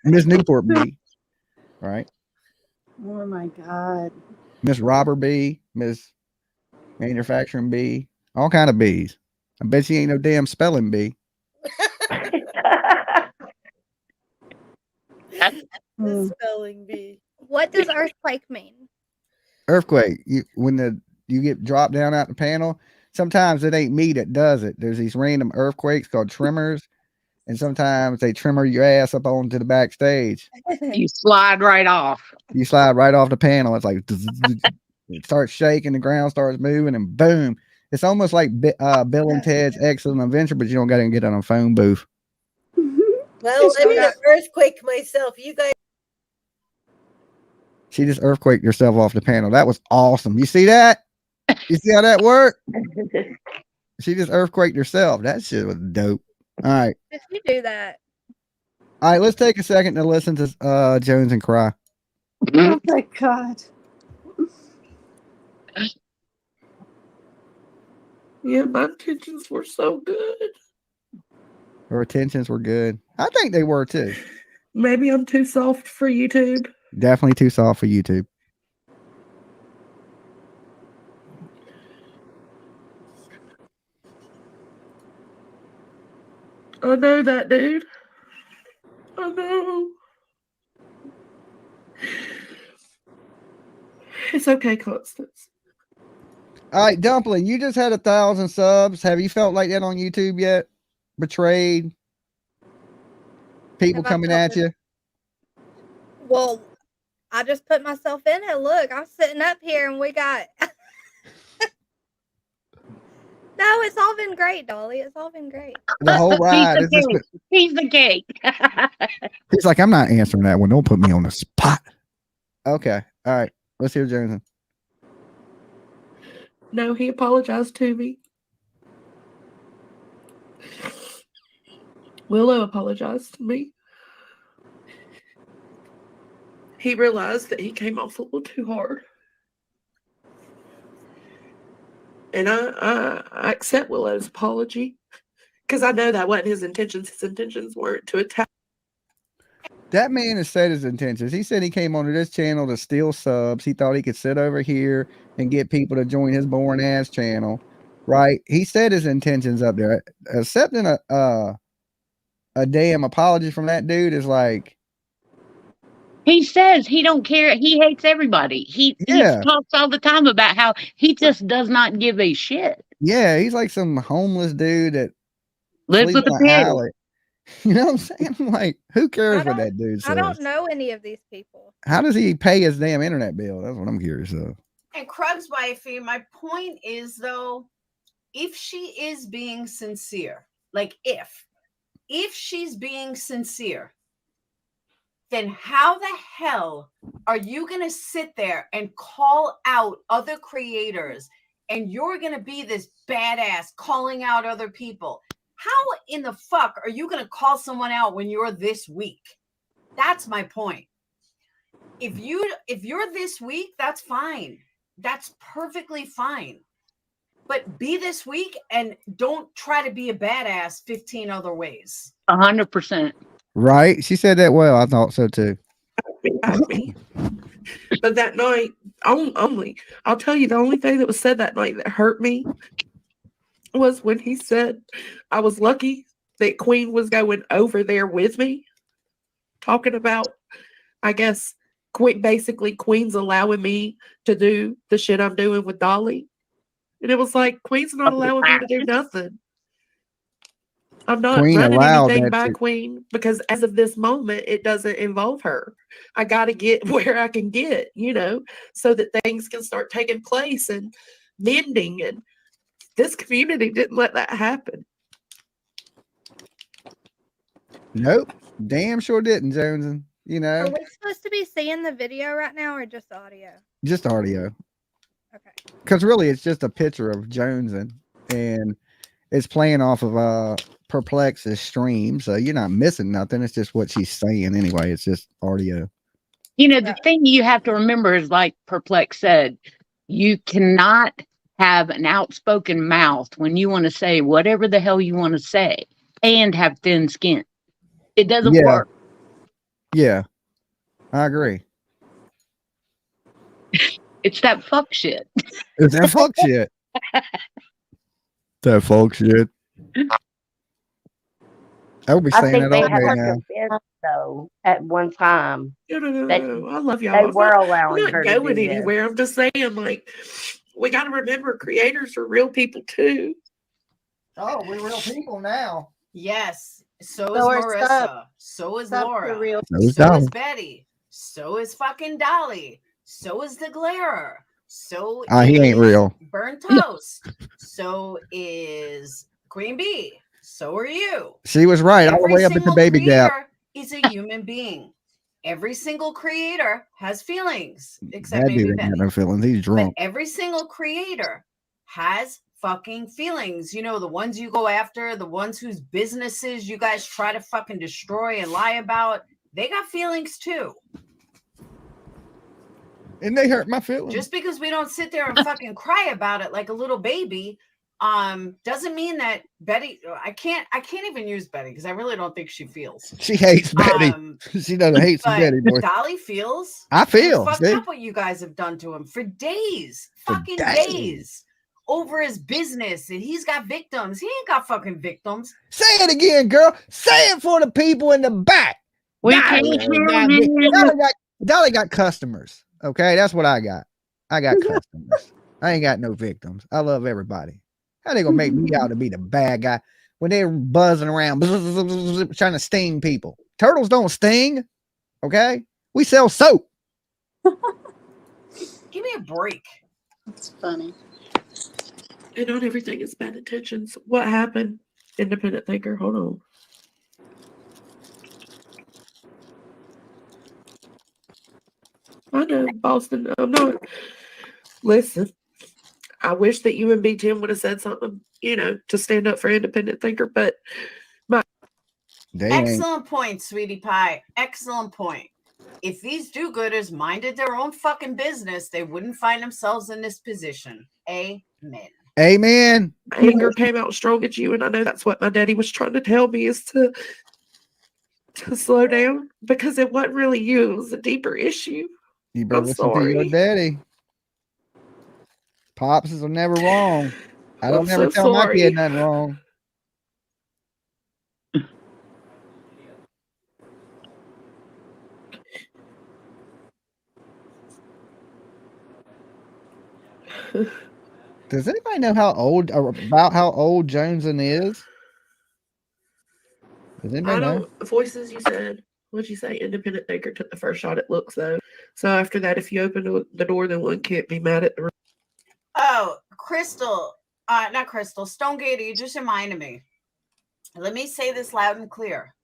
A: Miss Newport B, right?
E: Oh my God.
A: Miss Robber B, Miss Manufacturing B, all kind of B's. I bet you ain't no damn spelling bee.
J: The spelling bee.
L: What does earthquake mean?
A: Earthquake. When you get dropped down out the panel, sometimes it ain't me that does it. There's these random earthquakes called tremors, and sometimes they tremor your ass up onto the backstage.
H: You slide right off.
A: You slide right off the panel. It's like it starts shaking, the ground starts moving, and boom. It's almost like Bill and Ted's Excellent Adventure, but you don't got to get on a phone booth.
J: Well, I'm in an earthquake myself. You guys.
A: She just earthquaked herself off the panel. That was awesome. You see that? You see how that worked? She just earthquaked herself. That shit was dope. All right.
L: Did you do that?
A: All right, let's take a second to listen to Jones and cry.
E: Oh my God.
C: Yeah, my intentions were so good.
A: Her intentions were good. I think they were too.
C: Maybe I'm too soft for YouTube.
A: Definitely too soft for YouTube.
C: I know that, dude. I know. It's okay, Constance.
A: All right, Dumpling, you just had 1,000 subs. Have you felt like that on YouTube yet? Betrayed? People
L: Have I
A: coming
L: felt
A: at you?
L: Well, I just put myself in it. Look, I'm sitting up here and we got. No, it's all been great, Dolly. It's all been great.
A: The whole ride.
H: Piece of cake.
A: He's like, I'm not answering that one. Don't put me on the spot. Okay. All right. Let's hear Jones.
C: No, he apologized to me. Willow apologized to me. He realized that he came off a little too hard. And I accept Willow's apology because I know that wasn't his intentions. His intentions weren't to attack.
A: That man has said his intentions. He said he came onto this channel to steal subs. He thought he could sit over here and get people to join his boring ass channel, right? He said his intentions up there. Accepting a damn apology from that dude is like.
H: He says he don't care. He hates everybody. He talks all the time about how he just does not give a shit.
A: Yeah, he's like some homeless dude that
H: lives with a pig.
A: You know what I'm saying? I'm like, who cares what that dude says?
L: I don't know any of these people.
A: How does he pay his damn internet bill? That's what I'm curious of.
B: And Krug's wifey, my point is though, if she is being sincere, like if she's being sincere, then how the hell are you going to sit there and call out other creators and you're going to be this badass calling out other people? How in the fuck are you going to call someone out when you're this weak? That's my point. If you're this weak, that's fine. That's perfectly fine. But be this weak and don't try to be a badass 15 other ways.
H: 100%.
A: Right? She said that well. I thought so too.
C: behind me. But that night, I'll tell you, the only thing that was said that night that hurt me was when he said I was lucky that Queen was going over there with me, talking about, I guess, Queen's allowing me to do the shit I'm doing with Dolly. And it was like, Queen's not allowing me to do nothing. I'm not
A: Queen
C: running
A: allowed
C: anything
A: that
C: by
A: shit.
C: Queen because as of this moment, it doesn't involve her. I got to get where I can get, so that things can start taking place and mending. And this community didn't let that happen.
A: Nope. Damn sure didn't, Joneson.
L: Are we supposed to be seeing the video right now or just audio?
A: Just audio.
L: Okay.
A: Because really, it's just a picture of Joneson, and it's playing off of Perplex's stream, so you're not missing nothing. It's just what she's saying anyway. It's just audio.
H: The thing you have to remember is, like Perplex said, you cannot have an outspoken mouth when you want to say whatever the hell you want to say and have thin skin. It doesn't work.
A: Yeah, I agree.
H: It's that fuck shit.
A: It's that fuck shit. That fuck shit. I will be
G: I
A: saying
G: think
A: that
G: they
A: all
G: had
A: day
G: her
A: now.
G: convinced, though, at one time.
C: No. I love y'all.
G: They
C: I'm
G: were
C: not
G: allowing her to do
C: going
G: this.
C: anywhere. I'm just saying, like, we got to remember creators are real people too.
A: Oh, we're real people now.
B: Yes. So
E: So
B: is
E: are
B: Marissa.
E: Sub.
B: So is
E: Sub's
B: Laura.
E: the real-
A: So is
B: So is
A: Dolly.
B: Betty. So is fucking Dolly. So is the Glarer. So
A: He ain't
B: is
A: real.
B: Burnt Toast. So is Queen Bee. So are you.
A: She was right all the
B: Every
A: way up at the
B: single
A: baby gap.
B: creator is a human being. Every single creator has feelings, except
A: That dude
B: maybe
A: ain't
B: Betty.
A: got no feelings. He's
B: But
A: drunk.
B: every single creator has fucking feelings. The ones you go after, the ones whose businesses you guys try to fucking destroy and lie about, they got feelings too.
A: And they hurt my feelings.
B: Just because we don't sit there and fucking cry about it like a little baby, doesn't mean that Betty. I can't even use Betty because I really don't think she feels.
A: She hates Betty. She doesn't hate some
B: But
A: Betty boy.
B: Dolly feels.
A: I
B: and
A: feel,
B: it's fucked
A: see?
B: up what you guys have done to him for days, fucking
A: days.
B: days, over his business, and he's got victims. He ain't got fucking victims.
A: Say it again, girl. Say it for the people in the back.
H: We
A: Dolly,
H: can't hear you.
A: Dolly got customers. Okay, that's what I got. I got customers. I ain't got no victims. I love everybody. How they gonna make me out to be the bad guy when they're buzzing around trying to sting people? Turtles don't sting. Okay, we sell soap.
B: Give me a break.
E: It's funny.
C: And not everything is bad intentions. What happened? Independent thinker, hold on. I know, Boston. I'm not. Listen, I wish that you and B Tim would have said something, to stand up for independent thinker, but
B: Excellent point, sweetie pie. Excellent point. If these do-gooders minded their own fucking business, they wouldn't find themselves in this position. Amen.
A: Amen.
C: Anger came out strong at you, and I know that's what my daddy was trying to tell me is to slow down because it wasn't really you; it was a deeper issue.
A: You better
C: I'm
A: listen to your
C: sorry.
A: daddy. Pops is never wrong. I don't
C: I'm
A: never
C: so
A: tell my
C: sorry.
A: kid nothing wrong. Does anybody know how old Joneson is? Does
C: I
A: anybody know?
C: don't. Voices, you said. What'd you say? Independent thinker took the first shot. It looks though. So after that, if you open the door, then one can't be mad at the.
B: Oh, Crystal. Not Crystal. Stonegater, you just reminded me. Let me say this loud and clear.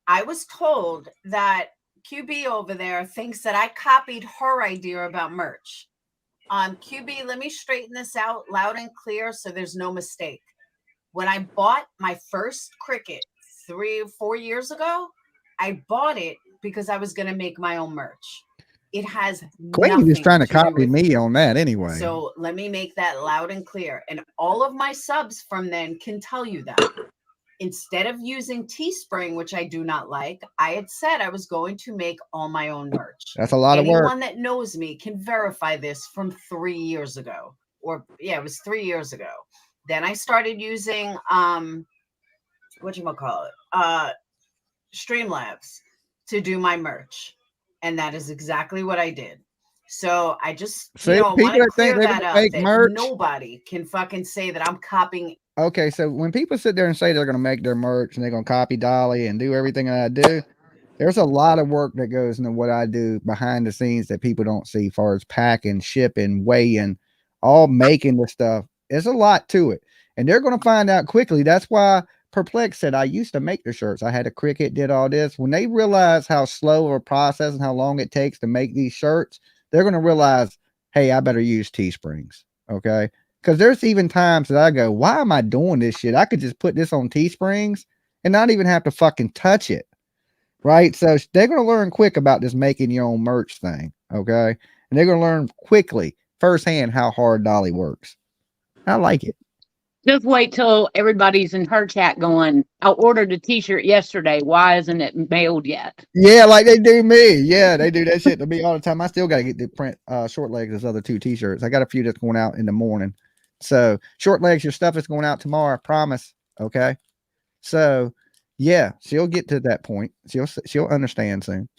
B: I was told that QB over there thinks that I copied her idea about merch. QB, let me straighten this out loud and clear so there's no mistake. When I bought my first Cricut 3 or 4 years ago, I bought it because I was going to make my own merch. It has
A: Queen is trying to
B: do
A: copy
B: with
A: me on that anyway.
B: So let me make that loud and clear. And all of my subs from then can tell you that. instead of using Teespring, which I do not like, I had said I was going to make all my own merch.
A: That's a lot of work.
B: Anyone that knows me can verify this from 3 years ago. Or yeah, it was 3 years ago. Then I started using whatchamacallit? Streamlabs to do my merch. And that is exactly what I did. So I just
A: See,
B: I want
A: people
B: to
A: that think
B: clear
A: they're
B: that
A: gonna
B: up
A: make
B: that
A: merch.
B: nobody can fucking say that I'm copying.
A: Okay, so when people sit there and say they're going to make their merch and they're going to copy Dolly and do everything that I do, there's a lot of work that goes into what I do behind the scenes that people don't see, as far as packing, shipping, weighing, all making the stuff. There's a lot to it, and they're going to find out quickly. That's why Perplex said I used to make the shirts. I had a Cricut, did all this. When they realize how slow of a process and how long it takes to make these shirts, they're going to realize, hey, I better use Teesprings. Okay. Because there's even times that I go, why am I doing this shit? I could just put this on Teesprings and not even have to fucking touch it. Right. So they're going to learn quick about this making your own merch thing. Okay. And they're going to learn quickly firsthand how hard Dolly works. I like it.
H: Just wait till everybody's in her chat going, I ordered a t-shirt yesterday. Why isn't it mailed yet?
A: Yeah, like they do me. Yeah, they do that shit to me all the time. I still got to get the print short legs, those other 2 t-shirts. I got a few that's going out in the morning. So short legs, your stuff is going out tomorrow. I promise. Okay. So yeah, she'll get to that point. She'll understand soon.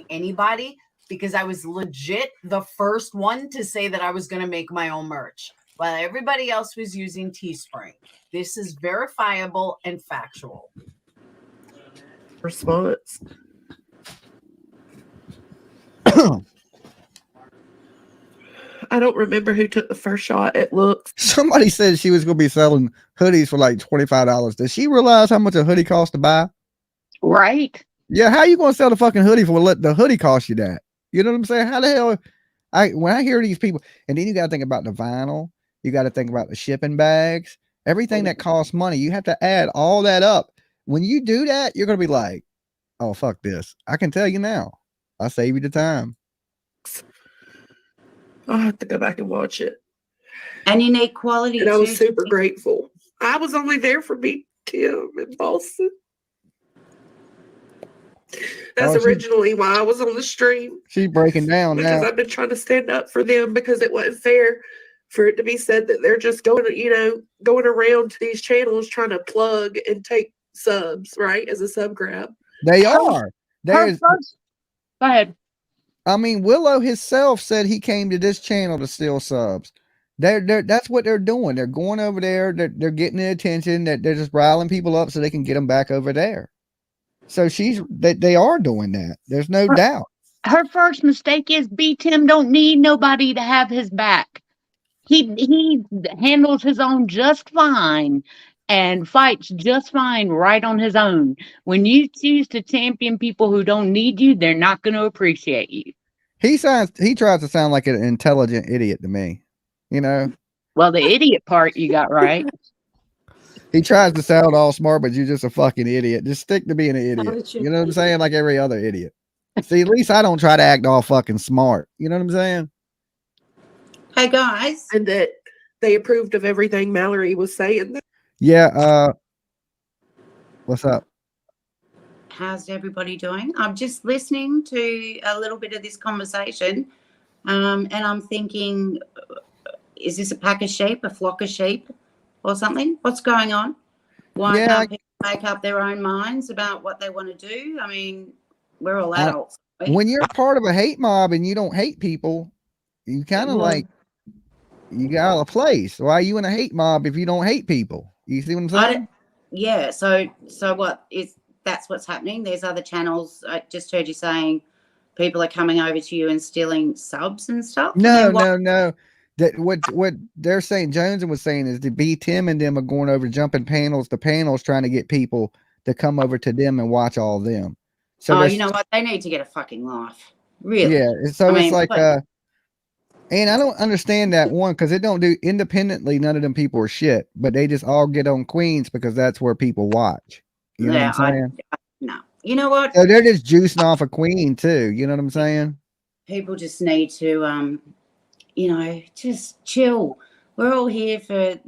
B: Anybody, because I was legit the first one to say that I was going to make my own merch while everybody else was using Teespring. This is verifiable and factual.
C: Response. I don't remember who took the first shot at looks.
A: Somebody said she was going to be selling hoodies for like $25. Does she realize how much a hoodie costs to buy?
H: Right.
A: Yeah. How you going to sell the fucking hoodie for let the hoodie cost you that? You know what I'm saying? How the hell? When I hear these people, and then you got to think about the vinyl, you got to think about the shipping bags, everything that costs money. You have to add all that up. When you do that, you're going to be like, oh, fuck this. I can tell you now. I'll save you the time.
C: I'll have to go back and watch it.
N: And you need quality.
C: And I was
N: too.
C: super grateful. I was only there for me, Tim, in Boston. That's originally why I was on the stream.
A: She's breaking down
C: because
A: now.
C: I've been trying to stand up for them because it wasn't fair for it to be said that they're just going around to these channels trying to plug and take subs, right? As a sub grab.
A: They are.
H: Go ahead.
A: I mean, Willow himself said he came to this channel to steal subs. That's what they're doing. They're going over there. They're getting the attention. That they're just riling people up so they can get them back over there. So they are doing that. There's no doubt.
H: Her first mistake is Tim don't need nobody to have his back. He handles his own just fine and fights just fine right on his own. When you choose to champion people who don't need you, they're not going to appreciate you.
A: He tries to sound like an intelligent idiot to me, you know.
H: Well, the idiot part you got right.
A: He tries to sound all smart, but you're just a fucking idiot. Just stick to being an idiot. You know what I'm saying? Like every other idiot. See, at least I don't try to act all fucking smart. You know what I'm saying?
N: Hey guys.
C: And that they approved of everything Mallory was saying.
A: Yeah. What's up?
N: How's everybody doing? I'm just listening to a little bit of this conversation, and I'm thinking, is this a pack of sheep, a flock of sheep, or something? What's going on? Why can't people make up their own minds about what they want to do? I mean, we're all adults.
A: When you're part of a hate mob and you don't hate people, you kind of like you got a place. Why are you in a hate mob if you don't hate people? You see what I'm saying?
N: Yeah. So what is that's what's happening? There's other channels. I just heard you saying people are coming over to you and stealing subs and stuff.
A: No. That what they're saying, Jones was saying, is the Tim and them are going over jumping panels to panels trying to get people to come over to them and watch all of them. So
N: you know what? They need to get a fucking life. Really?
A: Yeah. So it's like and I don't understand that one because it don't do independently. None of them people are shit, but they just all get on Queens because that's where people watch. You know what I'm saying?
N: No. You know what?
A: So they're just juicing off a Queen too. You know what I'm saying?
N: People just need to, just chill. We're all here for,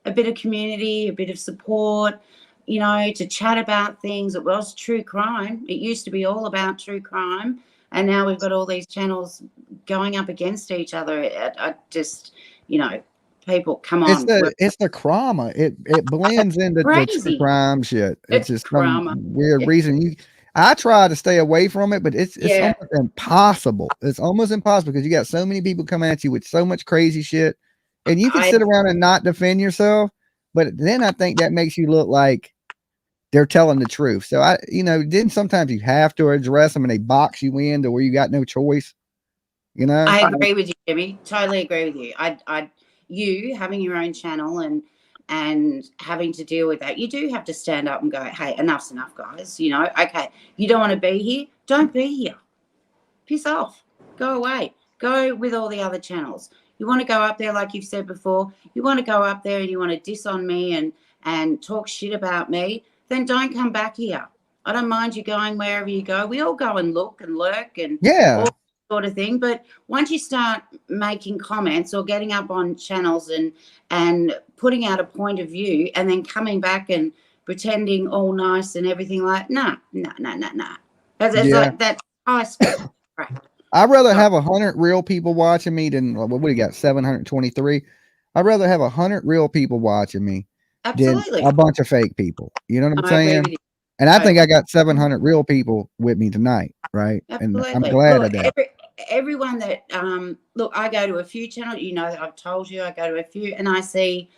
N: a bit of community, a bit of support, you know, to chat about things. It was true crime. It used to be all about true crime. And now we've got all these channels going up against each other. I just, you know, people, come on.
A: It's the drama. It blends into the true
N: Crazy.
A: crime shit. It's just some
N: drama.
A: weird reason. I try to stay away from it, but it's almost impossible. It's almost impossible because you got so many people coming at you with so much crazy shit, and you can sit around and not defend yourself. But then I think that makes you look like they're telling the truth. So then sometimes you have to address them and they box you in to where you got no choice. You know?
N: I agree with you, Jimmy. Totally agree with you. You having your own channel and having to deal with that, you do have to stand up and go, hey, enough's enough, guys. You know, okay, you don't want to be here, don't be here. Piss off. Go away. Go with all the other channels. You want to go up there, like you've said before, you want to go up there and you want to diss on me and talk shit about me, then don't come back here. I don't mind you going wherever you go. We all go and look and lurk and all that sort of thing. But once you start making comments or getting up on channels and putting out a point of view and then coming back and pretending all nice and everything like, no. That's high school crap.
A: I'd rather have 100 real people watching me than what do you got, 723? I'd rather have 100 real people watching me than a bunch of fake people. You know what I'm saying? And I think I got 700 real people with me tonight, right?
N: Absolutely.
A: And I'm glad of that.
N: Everyone that look, I go to a few channels, you know, I've told you I go to a few and I see,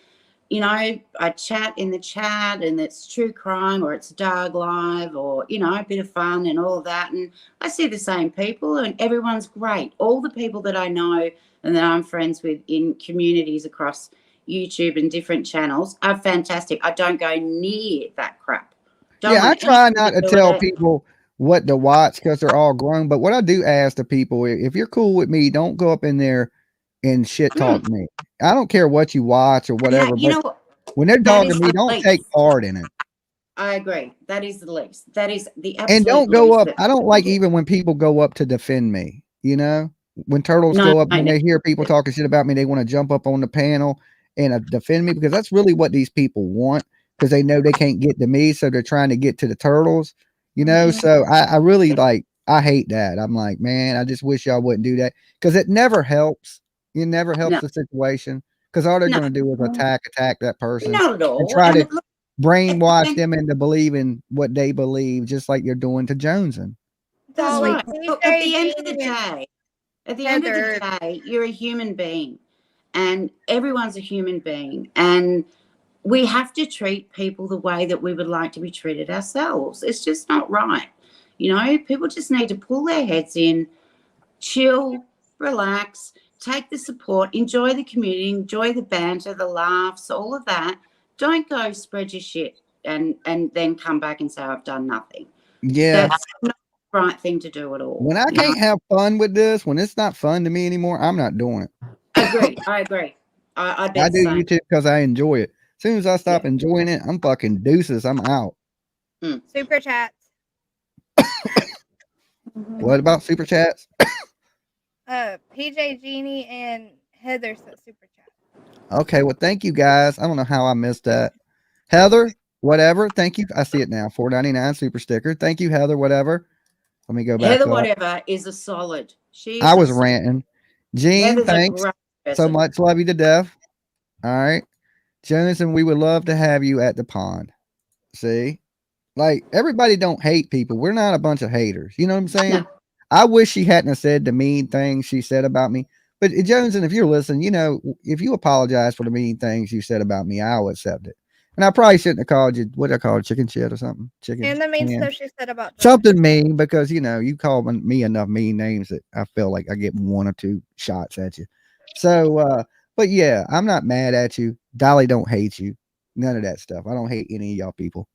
N: you know, I chat in the chat and it's true crime or it's Dark Live or, you know, a bit of fun and all of that. And I see the same people and everyone's great. All the people that I know and that I'm friends with in communities across YouTube and different channels are fantastic. I don't go near that crap.
A: I try not to tell people what to watch because they're all grown. But what I do ask the people, if you're cool with me, don't go up in there and shit talk me. I don't care what you watch or whatever.
N: Yeah,
A: but when they're talking to me, don't take part in it.
N: I agree. That is the least. That is the absolute
A: And don't go
N: least
A: up. I don't like even when people go up to defend me. You know, when turtles go up and they hear people talking shit about me, they want to jump up on the panel and defend me because that's really what these people want because they know they can't get to me, so they're trying to get to the turtles. You know, so I really I hate that. I'm like, man, I just wish y'all wouldn't do that because it never helps. It never helps the situation because all they're going to do is attack that person and try to brainwash them into believing what they believe, just like you're doing to Joneson.
N: That's right. Look, at the end of the day, you're a human being and everyone's a human being and we have to treat people the way that we would like to be treated ourselves. It's just not right. You know, people just need to pull their heads in, chill, relax, take the support, enjoy the community, enjoy the banter, the laughs, all of that. Don't go spread your shit and then come back and say, I've done nothing.
A: Yeah.
N: That's not the right thing to do at all.
A: When I can't have fun with this, when it's not fun to me anymore, I'm not doing it.
N: I agree. I
A: do YouTube because I enjoy it. As soon as I stop enjoying it, I'm fucking deuces. I'm out.
L: Super chats.
A: What about super chats?
L: PJ Genie and Heather sent super chat.
A: Okay, well, thank you guys. I don't know how I missed that. Heather, whatever. Thank you. I see it now. $4.99 super sticker. Thank you, Heather. Whatever. Let me go back.
N: Heather, whatever is a solid.
A: I was ranting. Gene, thanks so much. Love you to death. All right. Jonathan, we would love to have you at the pond. See, like everybody don't hate people. We're not a bunch of haters. You know what I'm saying? No. I wish she hadn't said the mean things she said about me. But Jonathan, if you're listening, you know, if you apologize for the mean things you said about me, I'll accept it. And I probably shouldn't have called you, what I call chicken shit or something. Chicken.
L: And the mean stuff she said about
A: something mean because, you know, you call me enough mean names that I feel like I get 1 or 2 shots at you. So, but yeah, I'm not mad at you. Dolly don't hate you. None of that stuff. I don't hate any of y'all people.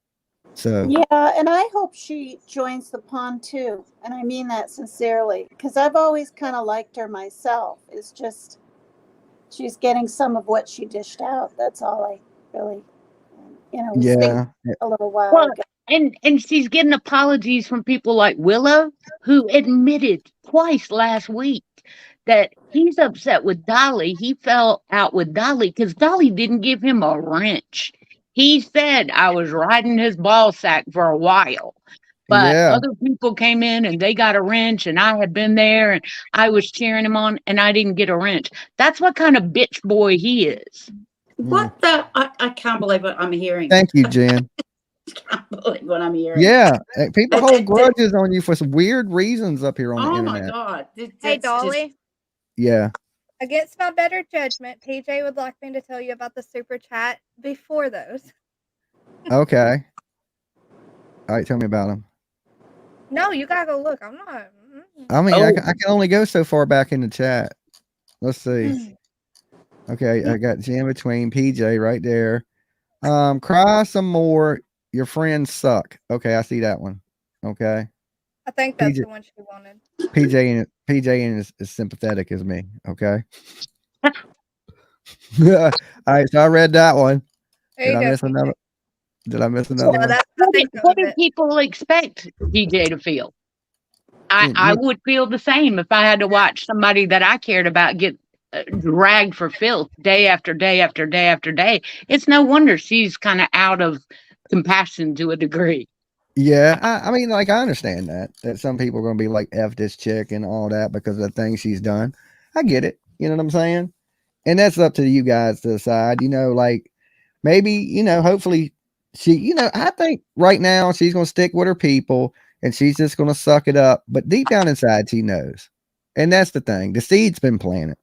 A: So
E: yeah, and I hope she joins the pond too. And I mean that sincerely because I've always kind of liked her myself. It's just she's getting some of what she dished out. That's all I really, was thinking a little while ago.
H: And she's getting apologies from people like Willow, who admitted twice last week that he's upset with Dolly. He fell out with Dolly because Dolly didn't give him a wrench. He said, I was riding his ball sack for a while. But
A: Yeah.
H: other people came in and they got a wrench, and I had been there and I was cheering him on, and I didn't get a wrench. That's what kind of bitch boy he is.
N: What the? I can't believe what I'm hearing.
A: Thank you, Jen.
N: I can't believe what I'm hearing.
A: Yeah. People
N: It's-
A: hold
N: it's-
A: grudges on you for some weird reasons up here on the
N: Oh my
A: internet.
N: God.
L: Hey,
N: That's just-
L: Dolly.
A: Yeah.
L: Against my better judgment, PJ would like me to tell you about the super chat before those.
A: Okay. All right. Tell me about them.
L: No, you gotta go look. I'm not.
A: I mean,
H: Oh.
A: I can only go so far back in the chat. Let's see. Okay, I got Jam Between, PJ right there. Cry some more. Your friends suck. Okay, I see that one. Okay.
L: I think that's
A: PJ
L: the one she wanted.
A: PJ is as sympathetic as me. Okay. All right, so I read that one.
L: There you
A: Did I
L: go,
A: miss
L: PJ.
A: another? Did I miss another
L: Yeah,
A: one?
L: that's I think
H: What do people expect PJ to feel?
A: Yeah,
H: I would feel the same if I had to watch somebody that I cared about get dragged for filth day after day after day after day. It's no wonder she's kind of out of compassion to a degree.
A: Yeah, I mean, like, I understand that some people are going to be like, F this chick and all that because of the things she's done. I get it. You know what I'm saying? And that's up to you guys to decide, like maybe, hopefully she, I think right now she's going to stick with her people and she's just going to suck it up. But deep down inside, she knows. And that's the thing. The seed's been planted.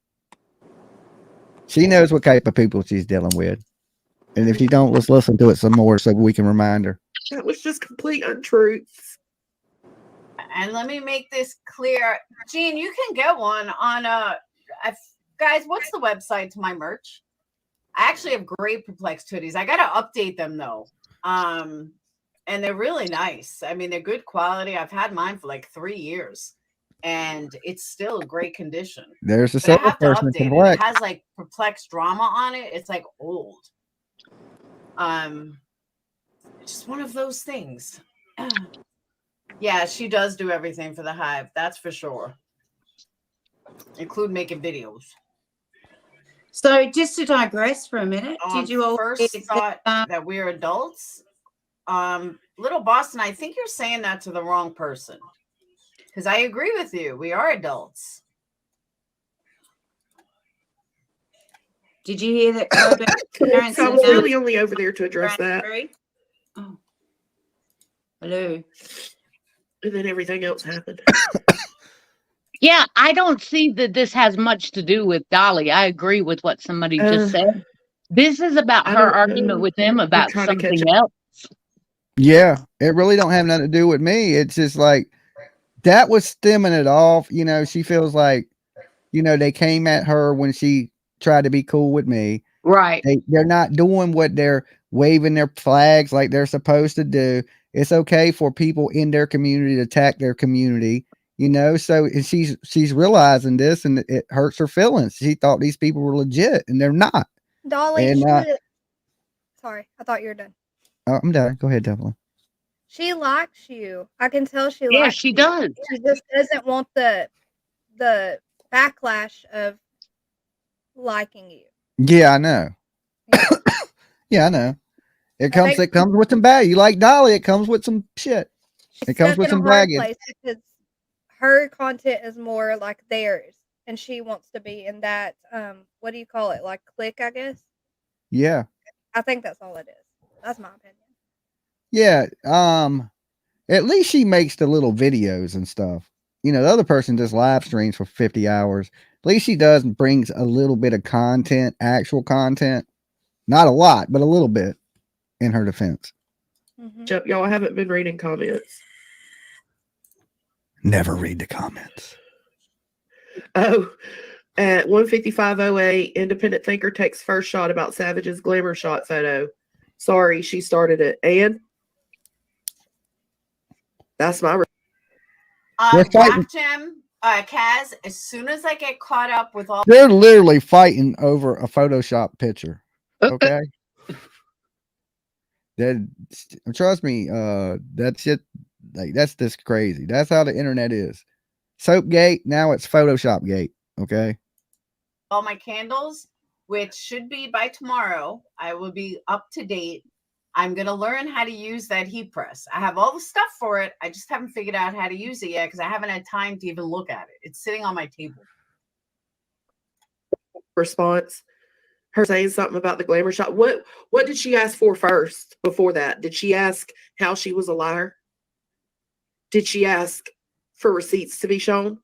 A: She knows what type of people she's dealing with. And if you don't, let's listen to it some more so we can remind her.
C: That was just complete untruths.
B: And let me make this clear. Gene, you can get one on guys, what's the website to my merch? I actually have great Perplexed hoodies. I gotta update them though. And they're really nice. I mean, they're good quality. I've had mine for like 3 years and it's still a great condition.
A: There's a
B: But I
A: second
B: have to
A: person
B: update
A: from
B: it.
A: Black.
B: It has like Perplexed drama on it. It's like old. Just one of those things. Yeah, she does do everything for the Hive. That's for sure. Include making videos.
N: So just to digress for a minute, did you all
B: first thought that we're adults? Little Boston, I think you're saying that to the wrong person. Because I agree with you. We are adults.
N: Did you hear that? Parents
C: I
N: and
C: was
N: now-
C: really only over there to address that.
N: Oh. Hello.
C: And then everything else happened.
H: Yeah, I don't see that this has much to do with Dolly. I agree with what somebody just said. This is about
C: I
H: her
C: don't know.
H: argument with them about
C: trying to catch
H: something
C: up.
H: else.
A: Yeah, it really don't have nothing to do with me. It's just like that was stemming it off. She feels like, they came at her when she tried to be cool with me.
H: Right.
A: They're not doing what they're waving their flags like they're supposed to do. It's okay for people in their community to attack their community, so she's realizing this and it hurts her feelings. She thought these people were legit and they're not.
L: Dolly,
A: And,
L: sorry, I thought you were done.
A: I'm done. Go ahead, Devlin.
L: She likes you. I can tell she
H: Yeah,
L: likes
H: she
L: you.
H: does.
L: She just doesn't want the backlash of liking you.
A: Yeah, I know. Yeah, I know. It comes with some bad. You like Dolly, it comes with some shit. It comes
L: Stuck
A: with
L: in a
A: some
L: hard
A: baggage.
L: place because her content is more like theirs, and she wants to be in that. What do you call it? Like clique, I guess.
A: Yeah.
L: I think that's all it is. That's my opinion.
A: Yeah. At least she makes the little videos and stuff. The other person just live streams for 50 hours. At least she does and brings a little bit of content, actual content. Not a lot, but a little bit in her defense.
C: Chuck, y'all haven't been reading comments.
A: Never read the comments.
C: Oh, at 155:08, Independent Thinker takes first shot about Savage's glamour shot photo. Sorry, she started it. And that's my.
A: They're fighting.
B: Rock Jam, Kaz, as soon as I get caught up with all
A: They're literally fighting over a Photoshop picture. Okay. Trust me, that shit, like, that's just crazy. That's how the internet is. Soapgate, now it's Photoshop Gate. Okay.
B: All my candles, which should be by tomorrow. I will be up to date. I'm going to learn how to use that heat press. I have all the stuff for it. I just haven't figured out how to use it yet because I haven't had time to even look at it. It's sitting on my table.
C: Response. Her saying something about the glamour shot. What did she ask for first before that? Did she ask how she was a liar? Did she ask for receipts to be shown?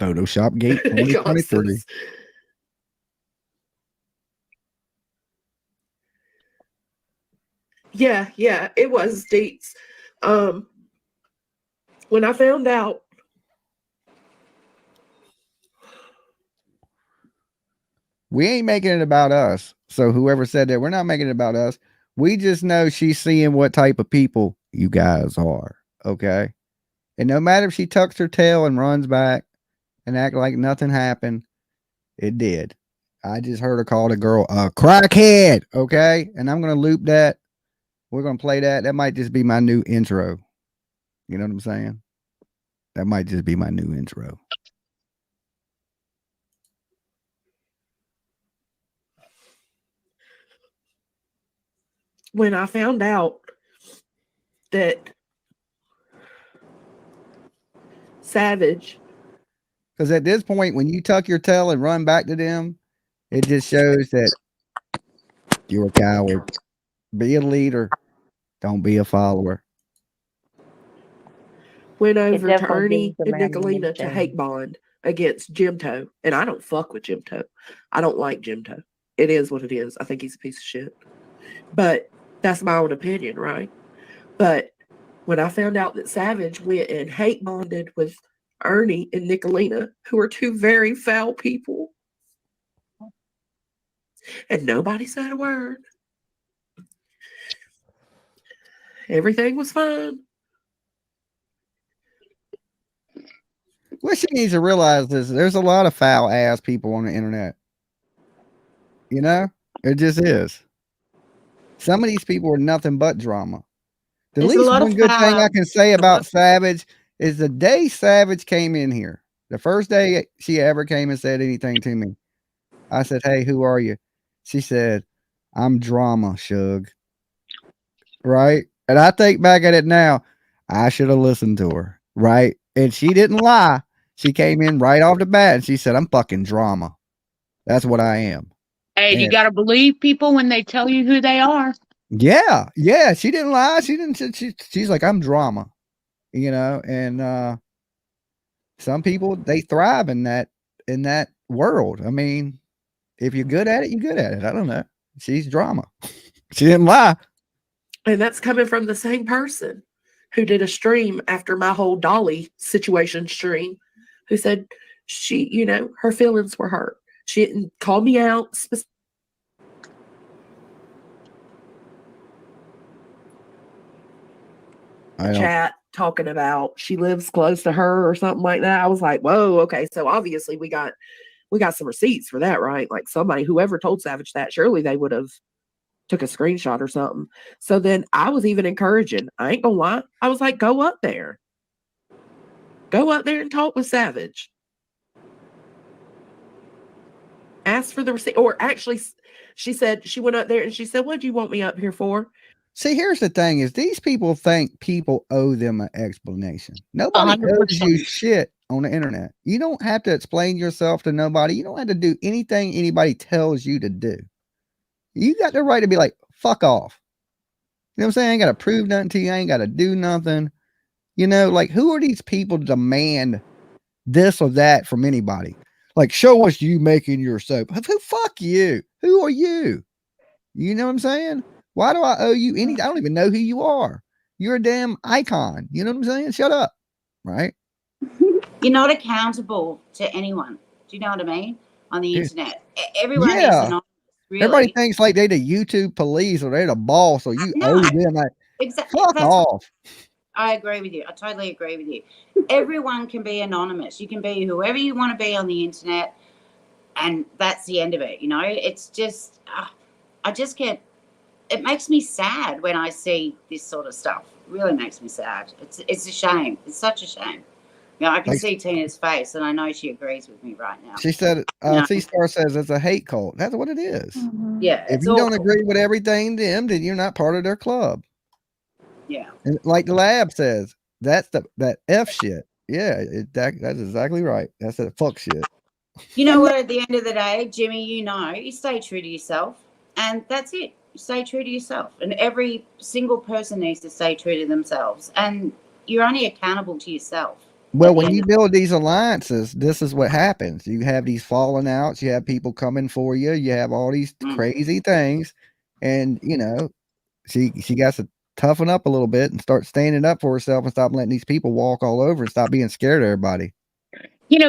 A: Photoshop Gate 2023.
C: Yeah, it was dates. When I found out,
A: We ain't making it about us. So whoever said that, we're not making it about us. We just know she's seeing what type of people you guys are. Okay. And no matter if she tucks her tail and runs back and act like nothing happened, it did. I just heard her call the girl a crackhead. Okay. And I'm going to loop that. We're going to play that. That might just be my new intro. You know what I'm saying? That might just be my new intro.
C: when I found out that Savage.
A: Because at this point, when you tuck your tail and run back to them, it just shows that you're a coward. Be a leader. Don't be a follower.
C: Went over to
G: definitely
C: Ernie
G: gives the
C: and
G: man
C: Nicolina
G: a
C: to
G: shame.
C: hate bond against Jim Toe. And I don't fuck with Jim Toe. I don't like Jim Toe. It is what it is. I think he's a piece of shit. But that's my own opinion, right? But when I found out that Savage went and hate bonded with Ernie and Nicolina, who are two very foul people, and nobody said a word. Everything was fine.
A: What she needs to realize is there's a lot of foul ass people on the internet. You know, it just is. Some of these people are nothing but drama. The
N: There's a
A: least
N: lot
A: one
N: of
A: good thing I
N: foul.
A: can say about Savage is the day Savage came in here, the first day she ever came and said anything to me, I said, "Hey, who are you?" She said, "I'm Drama, Shug." Right? And I think back at it now, I should have listened to her. Right? And she didn't lie. She came in right off the bat and she said, "I'm fucking Drama. That's what I am."
H: Hey, you
A: And
H: got to believe people when they tell you who they are.
A: yeah, she didn't lie. She didn't. She's like, "I'm Drama," you know. And some people, they thrive in that world. I mean, if you're good at it, you're good at it. I don't know. She's Drama. She didn't lie.
C: And that's coming from the same person who did a stream after my whole Dolly situation stream, who said she, you know, her feelings were hurt. She didn't call me out. Chat talking about she lives close to her or something like that. I was like, whoa, okay. So obviously we got some receipts for that, right? Like somebody, whoever told Savage that, surely they would have took a screenshot or something. So then I was even encouraging. I ain't gonna lie. I was like, go up there. Go up there and talk with Savage. Ask for the receipt. Or actually, she said, she went up there and she said, what do you want me up here for?
A: See, here's the thing is these people think people owe them an explanation. Nobody
H: 100%.
A: owes you shit on the internet. You don't have to explain yourself to nobody. You don't have to do anything anybody tells you to do. You got the right to be like, fuck off. You know what I'm saying? I ain't got to prove nothing to you. I ain't got to do nothing. You know, like who are these people to demand this or that from anybody? Like, show us you making your soap. Who fuck you? Who are you? You know what I'm saying? Why do I owe you any? I don't even know who you are. You're a damn icon. You know what I'm saying? Shut up. Right?
N: You're not accountable to anyone. Do you know what I mean? On the
A: Dude.
N: internet. Everyone is
A: Yeah.
N: anonymous, really.
A: Everybody thinks like they the YouTube police or they're the boss or you owe them. Like,
N: Exactly.
A: fuck off.
N: I agree with you. I totally agree with you. Everyone can be anonymous. You can be whoever you want to be on the internet, and that's the end of it. You know, it's just, I just get it makes me sad when I see this sort of stuff. It really makes me sad. It's a shame. It's such a shame. You know, I can
A: Like
N: see Tina's face, and I know she agrees with me right now.
A: she said,
N: You know?
A: C-Star says it's a hate cult. That's what it is.
N: Yeah,
A: If
N: it's
A: you don't
N: awful.
A: agree with everything them, then you're not part of their club.
N: Yeah.
A: And like the lab says, that's that F shit. Yeah, that's exactly right. That's that fuck shit.
N: You know what? At the end of the day, Jimmy, you stay true to yourself, and that's it. You stay true to yourself, and every single person needs to stay true to themselves, and you're only accountable to yourself.
A: Well, when you build these alliances, this is what happens. You have these falling outs. You have people coming for you. You have all these crazy things, and she got to toughen up a little bit and start standing up for herself and stop letting these people walk all over and stop being scared of everybody.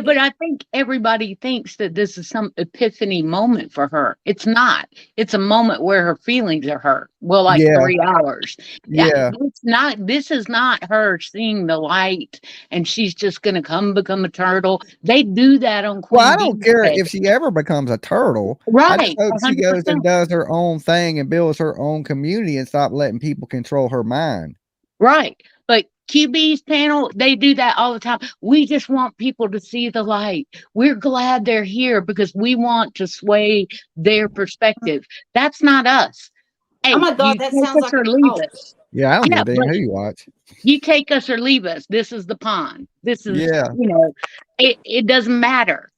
H: But I think everybody thinks that this is some epiphany moment for her. It's not. It's a moment where her feelings are hurt. Well, like
A: Yeah.
H: 3 hours.
A: Yeah.
H: This is not her seeing the light and she's just going to become a turtle. They do that on Queen
A: Well, I don't
H: Bee's
A: care
H: Day.
A: if she ever becomes a turtle. I
H: Right.
A: just hope she goes
H: 100%.
A: and does her own thing and builds her own community and stop letting people control her mind.
H: Right. But QB's panel, they do that all the time. We just want people to see the light. We're glad they're here because we want to sway their perspective. That's not us. Hey,
N: Oh my God,
H: you
N: that
H: take
N: sounds
H: us
N: like
H: or
N: a
H: leave
N: cult.
H: us.
A: Yeah, I don't
H: Yeah,
A: give a damn
H: but
A: who you watch.
H: you take us or leave us. This is the pond. This is,
A: Yeah.
H: it doesn't matter.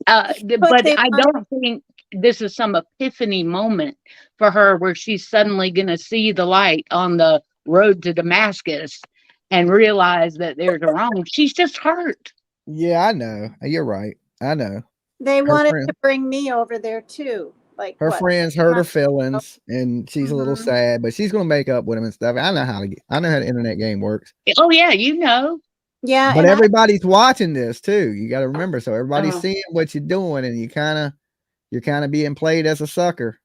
H: But
E: they
H: I don't think this is some epiphany moment for her where she's suddenly going to see the light on the road to Damascus and realize that there's a wrong. She's just hurt.
A: Yeah, I know. You're right. I know.
E: They
A: Her
E: wanted
A: friend-
E: to bring me over there too. Like
A: Her
E: what,
A: friends hurt her
E: months ago?
A: feelings, and she's a little
E: Mhm.
A: sad, but she's gonna make up with him and stuff. I know how the internet game works.
H: Oh, yeah,
E: Yeah,
A: But
E: and
A: everybody's watching this too. You got to remember, so everybody's
E: Uh-huh.
A: seeing what you're doing, and you're kind of being played as a sucker.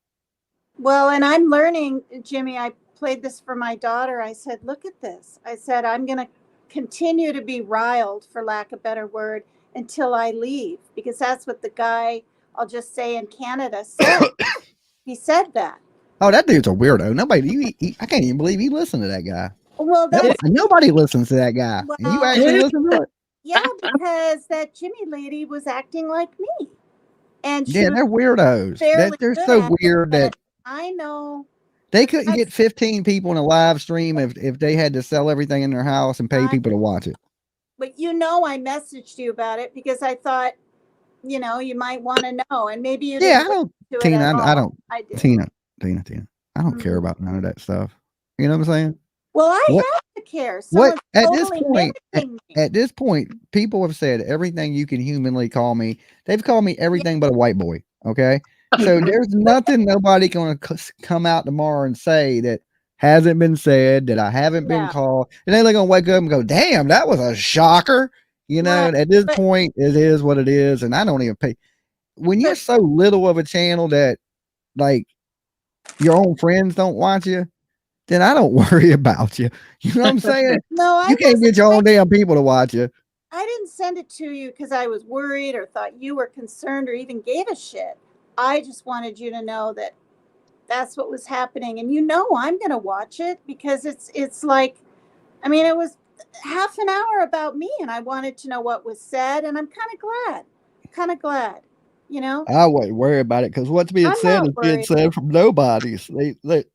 E: well, and I'm learning, Jimmy. I played this for my daughter. I said, "Look at this." I said, "I'm going to continue to be riled, for lack of a better word, until I leave," because that's what the guy, I'll just say, in Canada said. He said that.
A: Oh, that dude's a weirdo. I can't even believe he listened to that guy.
E: Well,
A: Nobody listens to that guy. And you actually listen to it?
E: yeah, because that Jimmy lady was acting like me, and she
A: Yeah,
E: was
A: they're weirdos.
E: fairly
A: They're
E: good
A: so
E: at it,
A: weird
E: but
A: that
E: I know.
A: they couldn't get 15 people in a live stream if they had to sell everything in their house and pay people to watch it.
E: But I messaged you about it because I thought, you might want to know, and maybe you
A: Yeah,
E: didn't
A: I don't,
E: listen to it
A: Tina.
E: at
A: I
E: all.
A: don't,
E: I did.
A: Tina. I don't care about none of that stuff. You know what I'm saying?
E: Well, I
A: What-
E: have to care.
A: What
E: Someone's
A: at this
E: totally
A: point?
E: mimicking me.
A: At this point, people have said everything you can humanly call me. They've called me everything but a white boy. Okay, so there's nothing nobody gonna come out tomorrow and say that hasn't been said, that I haven't been
E: Yeah.
A: called, and then they're gonna wake up and go, "Damn, that was a shocker."
E: Right,
A: At this
E: but-
A: point, it is what it is, and I don't even pay. When you're so little of a channel that, like, your own friends don't watch you, then I don't worry about you. You know what I'm saying?
E: No, I
A: You can't get your own damn people to watch you.
E: I didn't send it to you because I was worried or thought you were concerned or even gave a shit. I just wanted you to know that that's what was happening, and I'm going to watch it because it's like, I mean, it was half an hour about me, and I wanted to know what was said, and I'm kind of glad.
A: I wouldn't worry about it because what's being
E: I'm
A: said
E: not
A: is being
E: worried.
A: said from nobody's.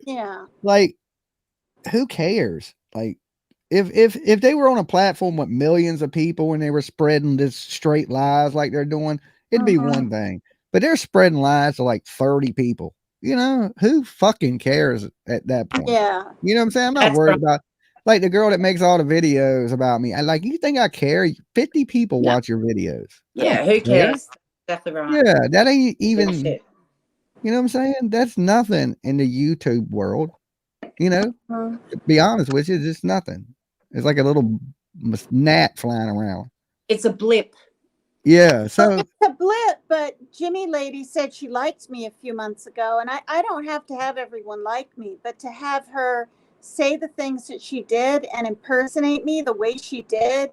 E: Yeah.
A: Like, who cares? Like, if they were on a platform with millions of people and they were spreading this straight lies like they're doing, it'd be one thing. But they're spreading lies to like 30 people. Who fucking cares at that point?
E: Yeah.
A: You know what I'm saying? I'm not worried about like the girl that makes all the videos about me. You think I care? 50 people watch your videos. I
N: Yeah,
A: don't
N: who
A: care.
N: cares? Exactly right.
A: Yeah, that ain't even,
N: Bullshit.
A: you know what I'm saying? That's nothing in the YouTube world. To be honest with you, it's just nothing. It's like a little gnat flying around.
N: It's a blip.
A: Yeah. So
E: It's a blip, but Jimmy lady said she liked me a few months ago, and I don't have to have everyone like me, but to have her say the things that she did and impersonate me the way she did,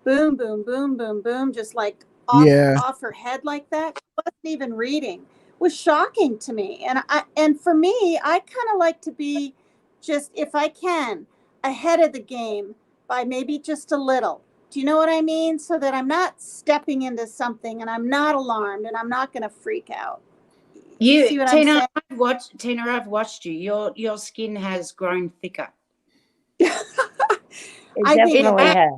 E: boom, boom, boom, boom, boom, just like
A: Yeah.
E: off her head like that. She wasn't even reading. was shocking to me. And for me, I kind of like to be just, if I can, ahead of the game by maybe just a little. Do you know what I mean? So that I'm not stepping into something and I'm not alarmed and I'm not going to freak out. You see what I'm saying?
N: Tina, I've watched you. Your skin has grown thicker.
G: It
E: I think
G: definitely has.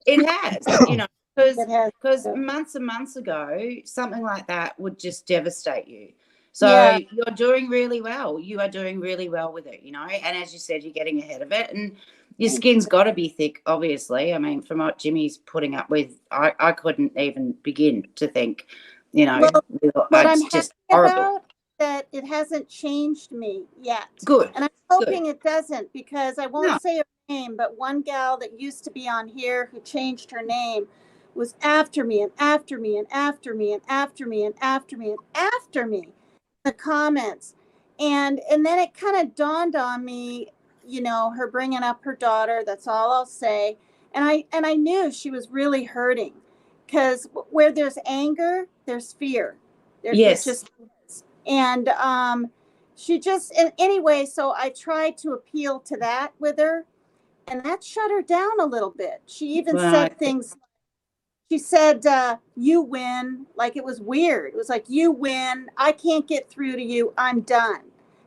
N: It has, you know,
E: it
N: because
E: has.
N: months and months ago, something like that would just devastate you. So
E: Yeah.
N: you're doing really well. You are doing really well with it, you know. And as you said, you're getting ahead of it, and your skin's got to be thick, obviously. I mean, from what Jimmy's putting up with, I couldn't even begin to think, you know,
E: What I'm
N: it's just
E: happy
N: horrible.
E: about that it hasn't changed me yet.
N: Good.
E: And I'm hoping it doesn't, because I won't
N: No.
E: say her name, but one gal that used to be on here who changed her name was after me and after me and after me and after me and after me and after me in the comments. And then it kind of dawned on me, you know, her bringing up her daughter. That's all I'll say. And I knew she was really hurting, because where there's anger, there's fear. There
N: Yes.
E: just is. And she just, and anyway, so I tried to appeal to that with her, and that shut her down a little bit. She even
N: Right.
E: said things. She said, you win. Like, it was weird. It was like, you win. I can't get through to you. I'm done.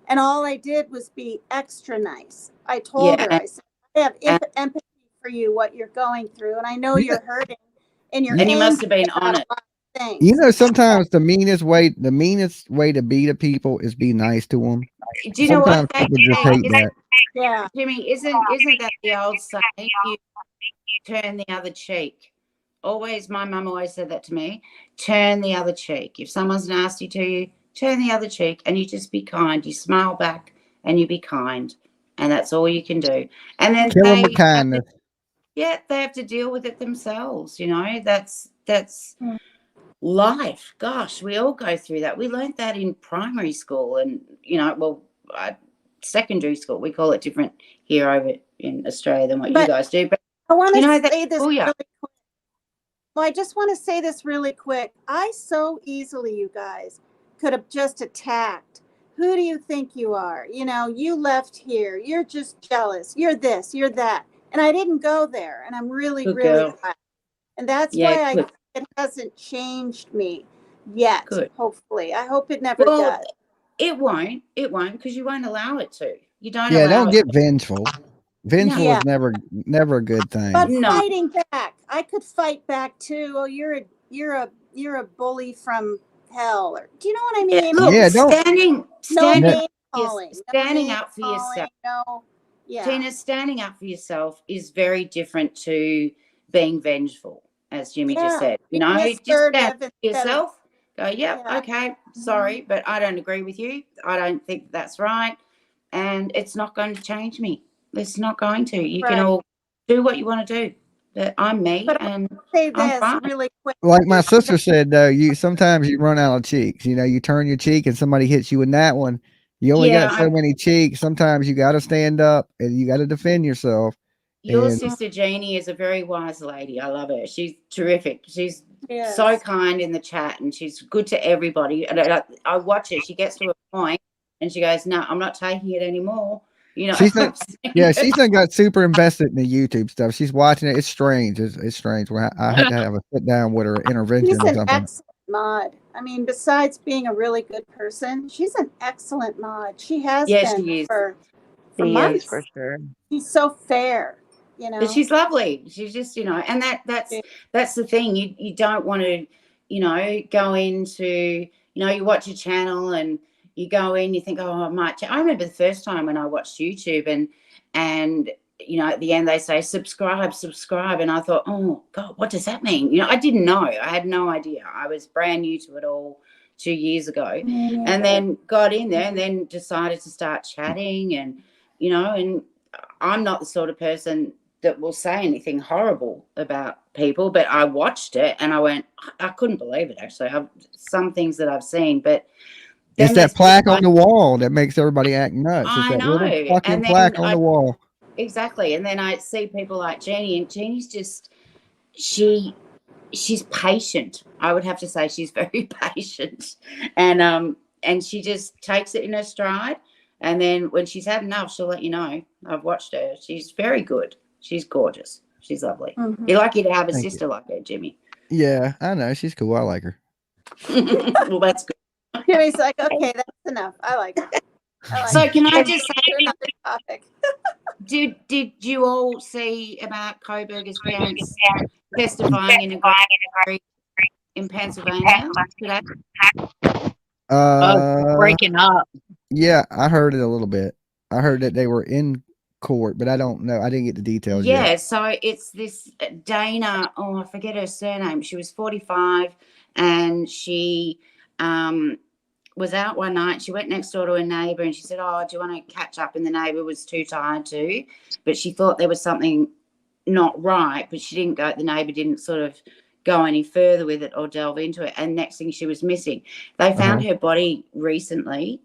E: And all I did was be extra nice. I told
N: Yeah,
E: her, I said, I have empathy for you, what you're going through. And I know
A: Yeah.
E: you're hurting and you're
N: And you must have
E: angry
N: been
E: about
N: on
E: a
N: it.
E: lot of things.
A: You know, sometimes the meanest way to be to people is be nice to them.
N: Do you know
A: Sometimes
N: what?
A: people just hate that.
E: Yeah.
N: Jimmy, isn't that the old saying? You turn the other cheek. Always, my mum always said that to me. Turn the other cheek. If someone's nasty to you, turn the other cheek, and you just be kind. You smile back, and you be kind, and that's all you can do. And then
A: Kill them
N: they
A: with kindness.
N: they have to deal with it themselves. You know, that's life. Gosh, we all go through that. We learned that in primary school, and you know, well, secondary school. We call it different here over in Australia than what you
E: But
N: guys do. But
E: I want
N: you know,
E: to
N: they
E: say this
N: fool
E: really
N: ya.
E: quick. Well, I just want to say this really quick. I so easily, you guys, could have just attacked. Who do you think you are? You know, you left here. You're just jealous. You're this, you're that. And I didn't go there. And I'm really,
N: Good
E: really
N: girl.
E: glad. And that's
N: Yeah,
E: why
N: good.
E: it hasn't changed me yet,
N: Good.
E: hopefully. I hope it never
N: Well,
E: does.
N: it won't, because you won't allow it to. You don't
A: Yeah,
N: allow
A: don't
N: it.
A: get vengeful. Vengeful
E: Yeah.
A: is never a good thing.
E: But
N: No.
E: fighting back, I could fight back too. Oh, you're a bully from hell, or do you know what I
N: Yeah,
E: mean?
N: look,
A: Yeah, don't.
N: standing
E: No
A: No.
E: name calling. No
N: standing
E: name
N: up for
E: calling,
N: yourself.
E: no. Yeah.
N: Tina, standing up for yourself is very different to being vengeful, as Jimmy just
E: Yeah.
N: said. You
E: Being
N: know, just
E: assertive
N: stand up for
E: instead of,
N: yourself. Go, yep,
E: yeah.
N: okay, sorry, but I don't agree with you. I don't think that's right, and it's not going to change me. It's not going to. You can
E: Right.
N: all do what you want to do, but I'm me,
E: But I
N: and
E: want to say
N: I'm
E: this
N: fine.
E: really quick.
A: Like my sister said, though, you sometimes you run out of cheeks. You know, you turn your cheek and somebody hits you with that one. You only
N: Yeah,
A: got so many cheeks. Sometimes you got to stand up and you got to defend yourself.
N: Your
A: And
N: sister Jeannie is a very wise lady. I love her. She's terrific. She's
E: Yes.
N: so kind in the chat, and she's good to everybody. And I watch her. She gets to a point and she goes, "No, I'm not taking it anymore." You know,
A: she's
N: I've
A: not,
N: seen
A: yeah,
N: her.
A: she's not got super invested in the YouTube stuff. She's watching it. It's strange. It's strange. I had to have a sit down with her intervention
E: She's
A: or
E: an
A: something.
E: excellent mod. I mean, besides being a really good person, she's an excellent mod. She has
N: Yeah,
E: been
N: she is.
E: for
G: She is
E: months.
G: for sure.
E: She's so fair, you know.
N: But she's lovely. She's just, you know, and that's the thing. You don't want to, you know, go into, you know, you watch a channel and you go in, you think, oh, I might. I remember the first time when I watched YouTube and you know, at the end they say subscribe, and I thought, oh God, what does that mean? You know, I didn't know. I had no idea. I was brand new to it all 2 years ago, and then got in there and then decided to start chatting, and you know, and I'm not the sort of person that will say anything horrible about people, but I watched it and I went, I couldn't believe it. Actually, some things that I've seen, but
A: It's
N: then
A: that
N: there's
A: plaque
N: people
A: on the wall that makes everybody act nuts. It's
N: I
A: that little
N: know,
A: fucking
N: and
A: plaque
N: then
A: on the wall.
N: exactly, and then I see people like Jeannie, and Jeannie's just she's patient. I would have to say she's very patient, and and she just takes it in her stride. And then when she's had enough, she'll let you know. I've watched her. She's very good. She's gorgeous. She's lovely.
E: Mhm.
N: You're lucky to have a
A: Thank you.
N: sister like her, Jimmy.
A: Yeah, I know. She's cool. I like her.
N: Well, that's good.
E: Jimmy's like, okay, that's enough. I like it.
N: So can I just
E: say
N: say,
E: another topic?
N: did you all see about Koberger's parents testifying in a grand jury in Pennsylvania today?
H: Breaking up.
A: Yeah, I heard it a little bit. I heard that they were in court, but I don't know. I didn't get the details
N: Yeah,
A: yet.
N: so it's this Dana, oh, I forget her surname. She was 45 and she was out one night. She went next door to her neighbor and she said, oh, do you want to catch up? And the neighbor was too tired to, but she thought there was something not right, but she didn't go, the neighbor didn't sort of go any further with it or delve into it. And next thing, she was missing. They found her body recently.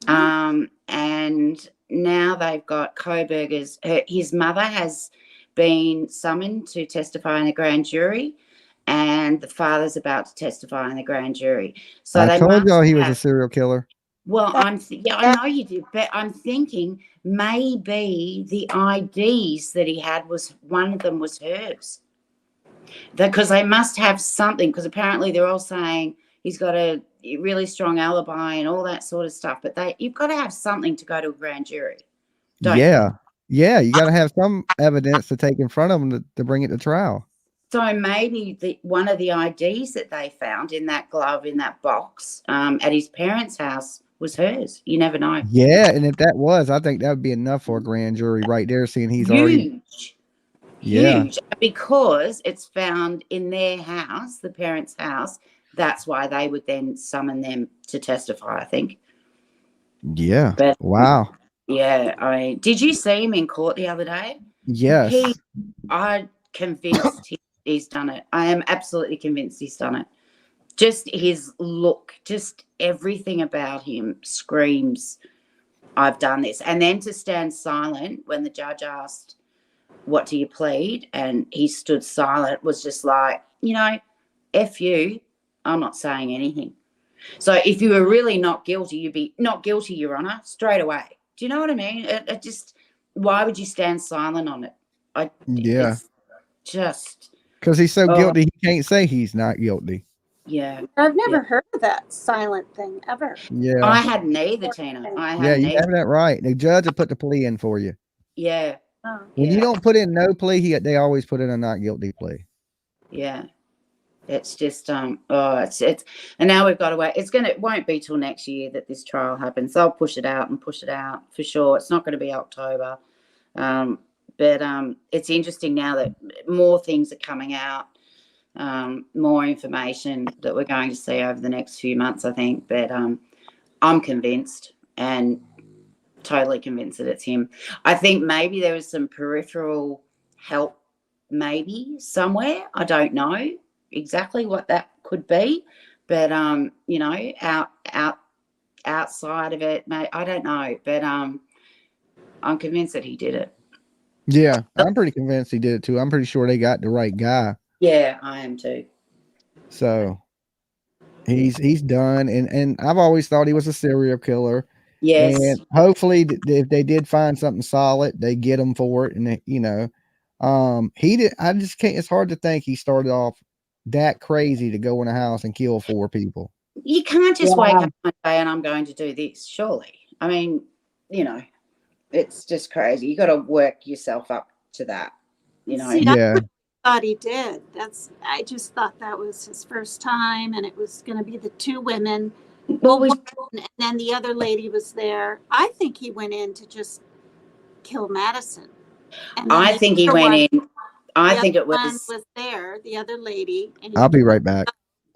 N: And now they've got Koberger's, his mother has been summoned to testify in the grand jury, and the father's about to testify in the grand jury. So
A: I
N: they
A: told
N: must
A: y'all he was a
N: have-
A: serial killer.
N: Well, I know you did, but I'm thinking maybe the IDs that he had was one of them was hers. Because they must have something, because apparently they're all saying he's got a really strong alibi and all that sort of stuff. But you've got to have something to go to a grand jury. Don't you?
A: Yeah. You got to have some evidence to take in front of them to bring it to trial.
N: So maybe one of the IDs that they found in that glove, in that box at his parents' house was hers. You never know.
A: Yeah, and if that was, I think that would be enough for a grand jury right there, seeing he's already. Yeah.
N: Huge, because it's found in their house, the parents' house. That's why they would then summon them to testify, I think.
A: Yeah.
N: But
A: Wow.
N: yeah, did you see him in court the other day?
A: Yes.
N: I'm convinced he's done it. I am absolutely convinced he's done it. Just his look, just everything about him screams, I've done this. And then to stand silent when the judge asked, what do you plead? And he stood silent, was just like, F you, I'm not saying anything. So if you were really not guilty, you'd be not guilty, Your Honor, straight away. Do you know what I mean? It just, why would you stand silent on it?
A: Yeah.
N: It's just.
A: Because he's so guilty, he can't say he's not guilty.
N: Yeah.
E: I've never heard of that silent thing ever.
A: Yeah.
N: I hadn't either, Tina.
A: Yeah, you have that right. The judge will put the plea in for you.
N: Yeah.
A: When you don't put in no plea, they always put in a not guilty plea.
N: Yeah. It's just it's and now we've got to wait. It won't be till next year that this trial happens. They'll push it out for sure. It's not going to be October. But it's interesting now that more things are coming out, more information that we're going to see over the next few months, I think. But I'm convinced and totally convinced that it's him. I think maybe there was some peripheral help, maybe somewhere. I don't know exactly what that could be, but outside of it, I don't know. But I'm convinced that he did it.
A: Yeah, I'm pretty convinced he did it too. I'm pretty sure they got the right guy.
N: Yeah, I am too.
A: So he's done, and I've always thought he was a serial killer.
N: Yes.
A: And hopefully, if they did find something solid, they get him for it. And he did. I just can't. It's hard to think he started off that crazy to go in a house and kill 4 people.
N: You can't just wake up one day and I'm going to do this. Surely, I mean, it's just crazy. You got to work yourself up to that.
E: See,
A: Yeah.
E: I thought he did. I just thought that was his first time, and it was going to be the 2 women.
N: Well,
E: and then the other lady was there. I think he went in to just kill Madison. And then
N: I think he went in. I think it was
E: there. The other lady. And
A: I'll be right back.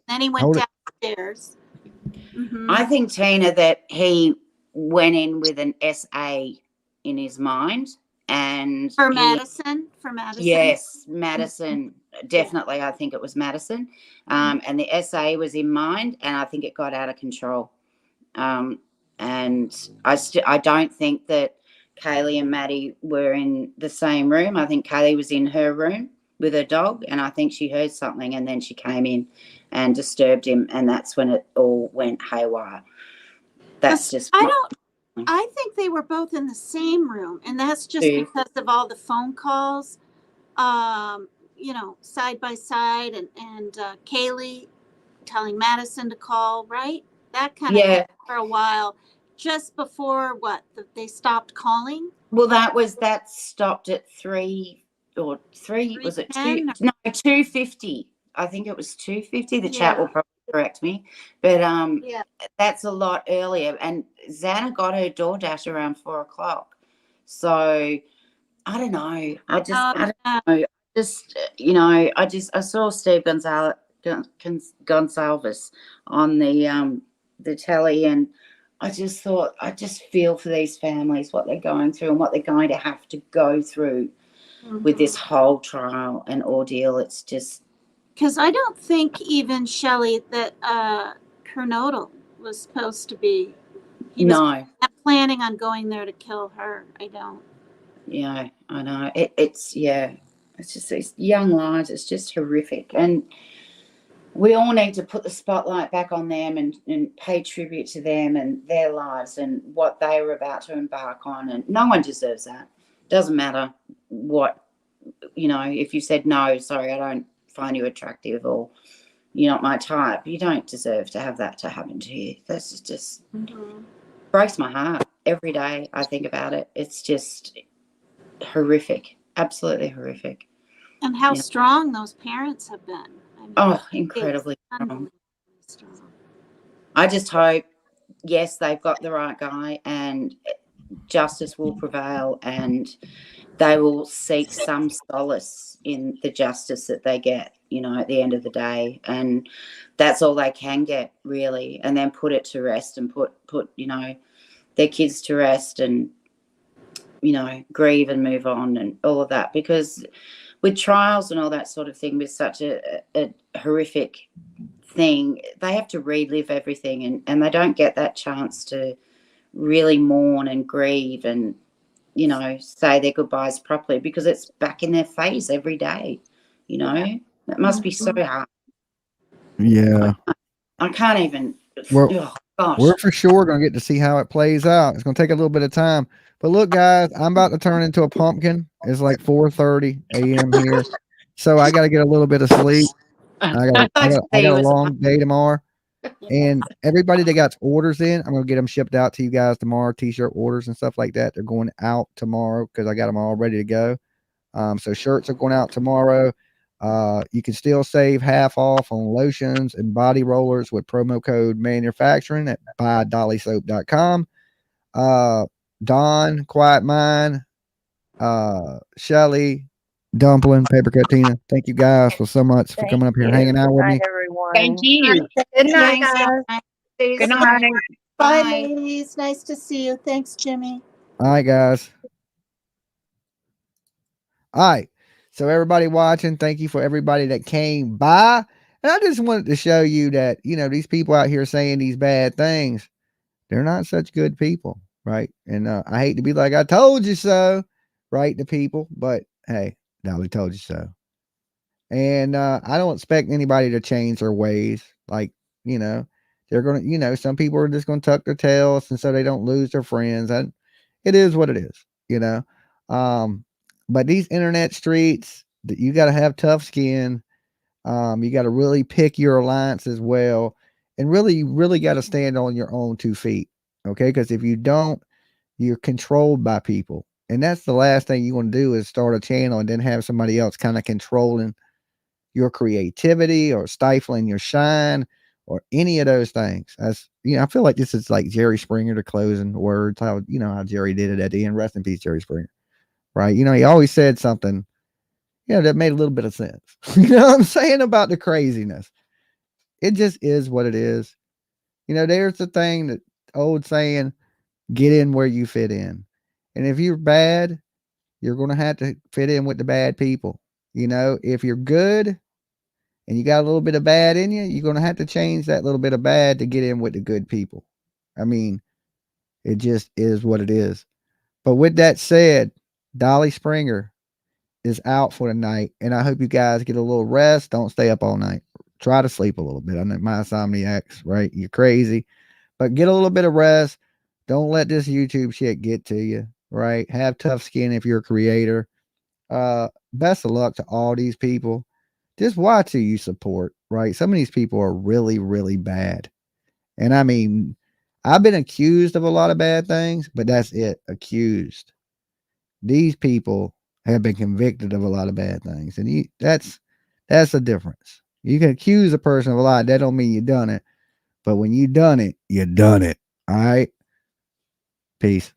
E: Then he went
A: Hold it.
E: downstairs.
N: I think, Tina, that he went in with an SA in his mind. And
E: For Madison?
N: Yes, Madison. Definitely, I think it was Madison. And the SA was in mind, and I think it got out of control. And I don't think that Kaylee and Maddie were in the same room. I think Kaylee was in her room with her dog, and I think she heard something, and then she came in and disturbed him, and that's when it all went haywire. That's just
E: I think they were both in the same room, and that's just
N: Two.
E: because of all the phone calls, you know, side by side, and Kaylee telling Madison to call, right? That kind of
N: Yeah.
E: for a while, just before they stopped calling.
N: Well, that stopped at 3 or 3. Was it 2?
E: 3:10
N: No, 2:50. I think it was 2:50. The chat will
E: Yeah.
N: probably correct me, but
E: Yeah.
N: that's a lot earlier. And Xana got her DoorDash around 4 o'clock. So I don't know. I don't know. Just I saw Steve Gonsalves on the telly, and I just thought, I just feel for these families, what they're going through and what they're going to have to go through with this whole trial and ordeal. It's just,
E: Because I don't think even Shelley that Kernodle was supposed to be. He was
N: no.
E: not planning on going there to kill her. I don't.
N: Yeah, I know. It's just these young lives. It's just horrific. And we all need to put the spotlight back on them and pay tribute to them and their lives and what they were about to embark on. And no one deserves that. Doesn't matter what, if you said, no, sorry, I don't find you attractive, or you're not my type, you don't deserve to have that to happen to you. That's just breaks my heart every day I think about it. It's just horrific, absolutely horrific.
E: And how strong those parents have been. I mean,
N: Incredibly strong. I just hope, yes, they've got the right guy and justice will prevail and they will seek some solace in the justice that they get, at the end of the day. And that's all they can get, really. And then put it to rest and put their kids to rest and, grieve and move on and all of that. Because with trials and all that sort of thing, with such a horrific thing, they have to relive everything and they don't get that chance to really mourn and grieve and, say their goodbyes properly, because it's back in their face every day, It must be so hard.
A: Yeah.
N: I can't even.
A: We're for sure going to get to see how it plays out. It's going to take a little bit of time. But look, guys, I'm about to turn into a pumpkin. It's like 4:30 a.m. here. So I got to get a little bit of sleep. I got a long day tomorrow. And everybody that got orders in, I'm going to get them shipped out to you guys tomorrow. T-shirt orders and stuff like that. They're going out tomorrow because I got them all ready to go. So shirts are going out tomorrow. You can still save half off on lotions and body rollers with promo code manufacturing at buydollysoap.com. Dawn, Quiet Mind, Shelly, Dumpling, Paper Cut Tina. Thank you guys so much for coming up here and hanging out with me.
G: Everyone.
H: Thank you.
L: Good night, guys.
H: Good night.
E: Bye, ladies. Nice to see you. Thanks, Jimmy.
A: All right, guys. All right. So everybody watching, thank you for everybody that came by. And I just wanted to show you that, these people out here saying these bad things, they're not such good people, right? And I hate to be like, I told you so, right, to people, but hey, Dolly told you so. And I don't expect anybody to change their ways. Like, they're going to, some people are just going to tuck their tails and so they don't lose their friends. And it is what it is, But these internet streets, you got to have tough skin. You got to really pick your alliance as well. And you really got to stand on your own 2 feet. Okay. Because if you don't, you're controlled by people. And that's the last thing you want to do is start a channel and then have somebody else kind of controlling your creativity or stifling your shine or any of those things. As I feel like this is like Jerry Springer, the closing words, how Jerry did it at the end. Rest in peace, Jerry Springer. Right. He always said something, that made a little bit of sense. You know what I'm saying about the craziness? It just is what it is. There's the thing, that old saying, get in where you fit in. And if you're bad, you're going to have to fit in with the bad people. If you're good and you got a little bit of bad in you, you're going to have to change that little bit of bad to get in with the good people. I mean, it just is what it is. But with that said, Dolly Springer is out for the night, and I hope you guys get a little rest. Don't stay up all night. Try to sleep a little bit. I know my insomniacs, right? You're crazy. But get a little bit of rest. Don't let this YouTube shit get to you, right? Have tough skin if you're a creator. Best of luck to all these people. Just watch who you support, right? Some of these people are really, really bad. And I mean, I've been accused of a lot of bad things, but that's it. Accused. These people have been convicted of a lot of bad things. And that's the difference. You can accuse a person of a lot. That don't mean you done it. But when you done it, you done it. All right. Peace.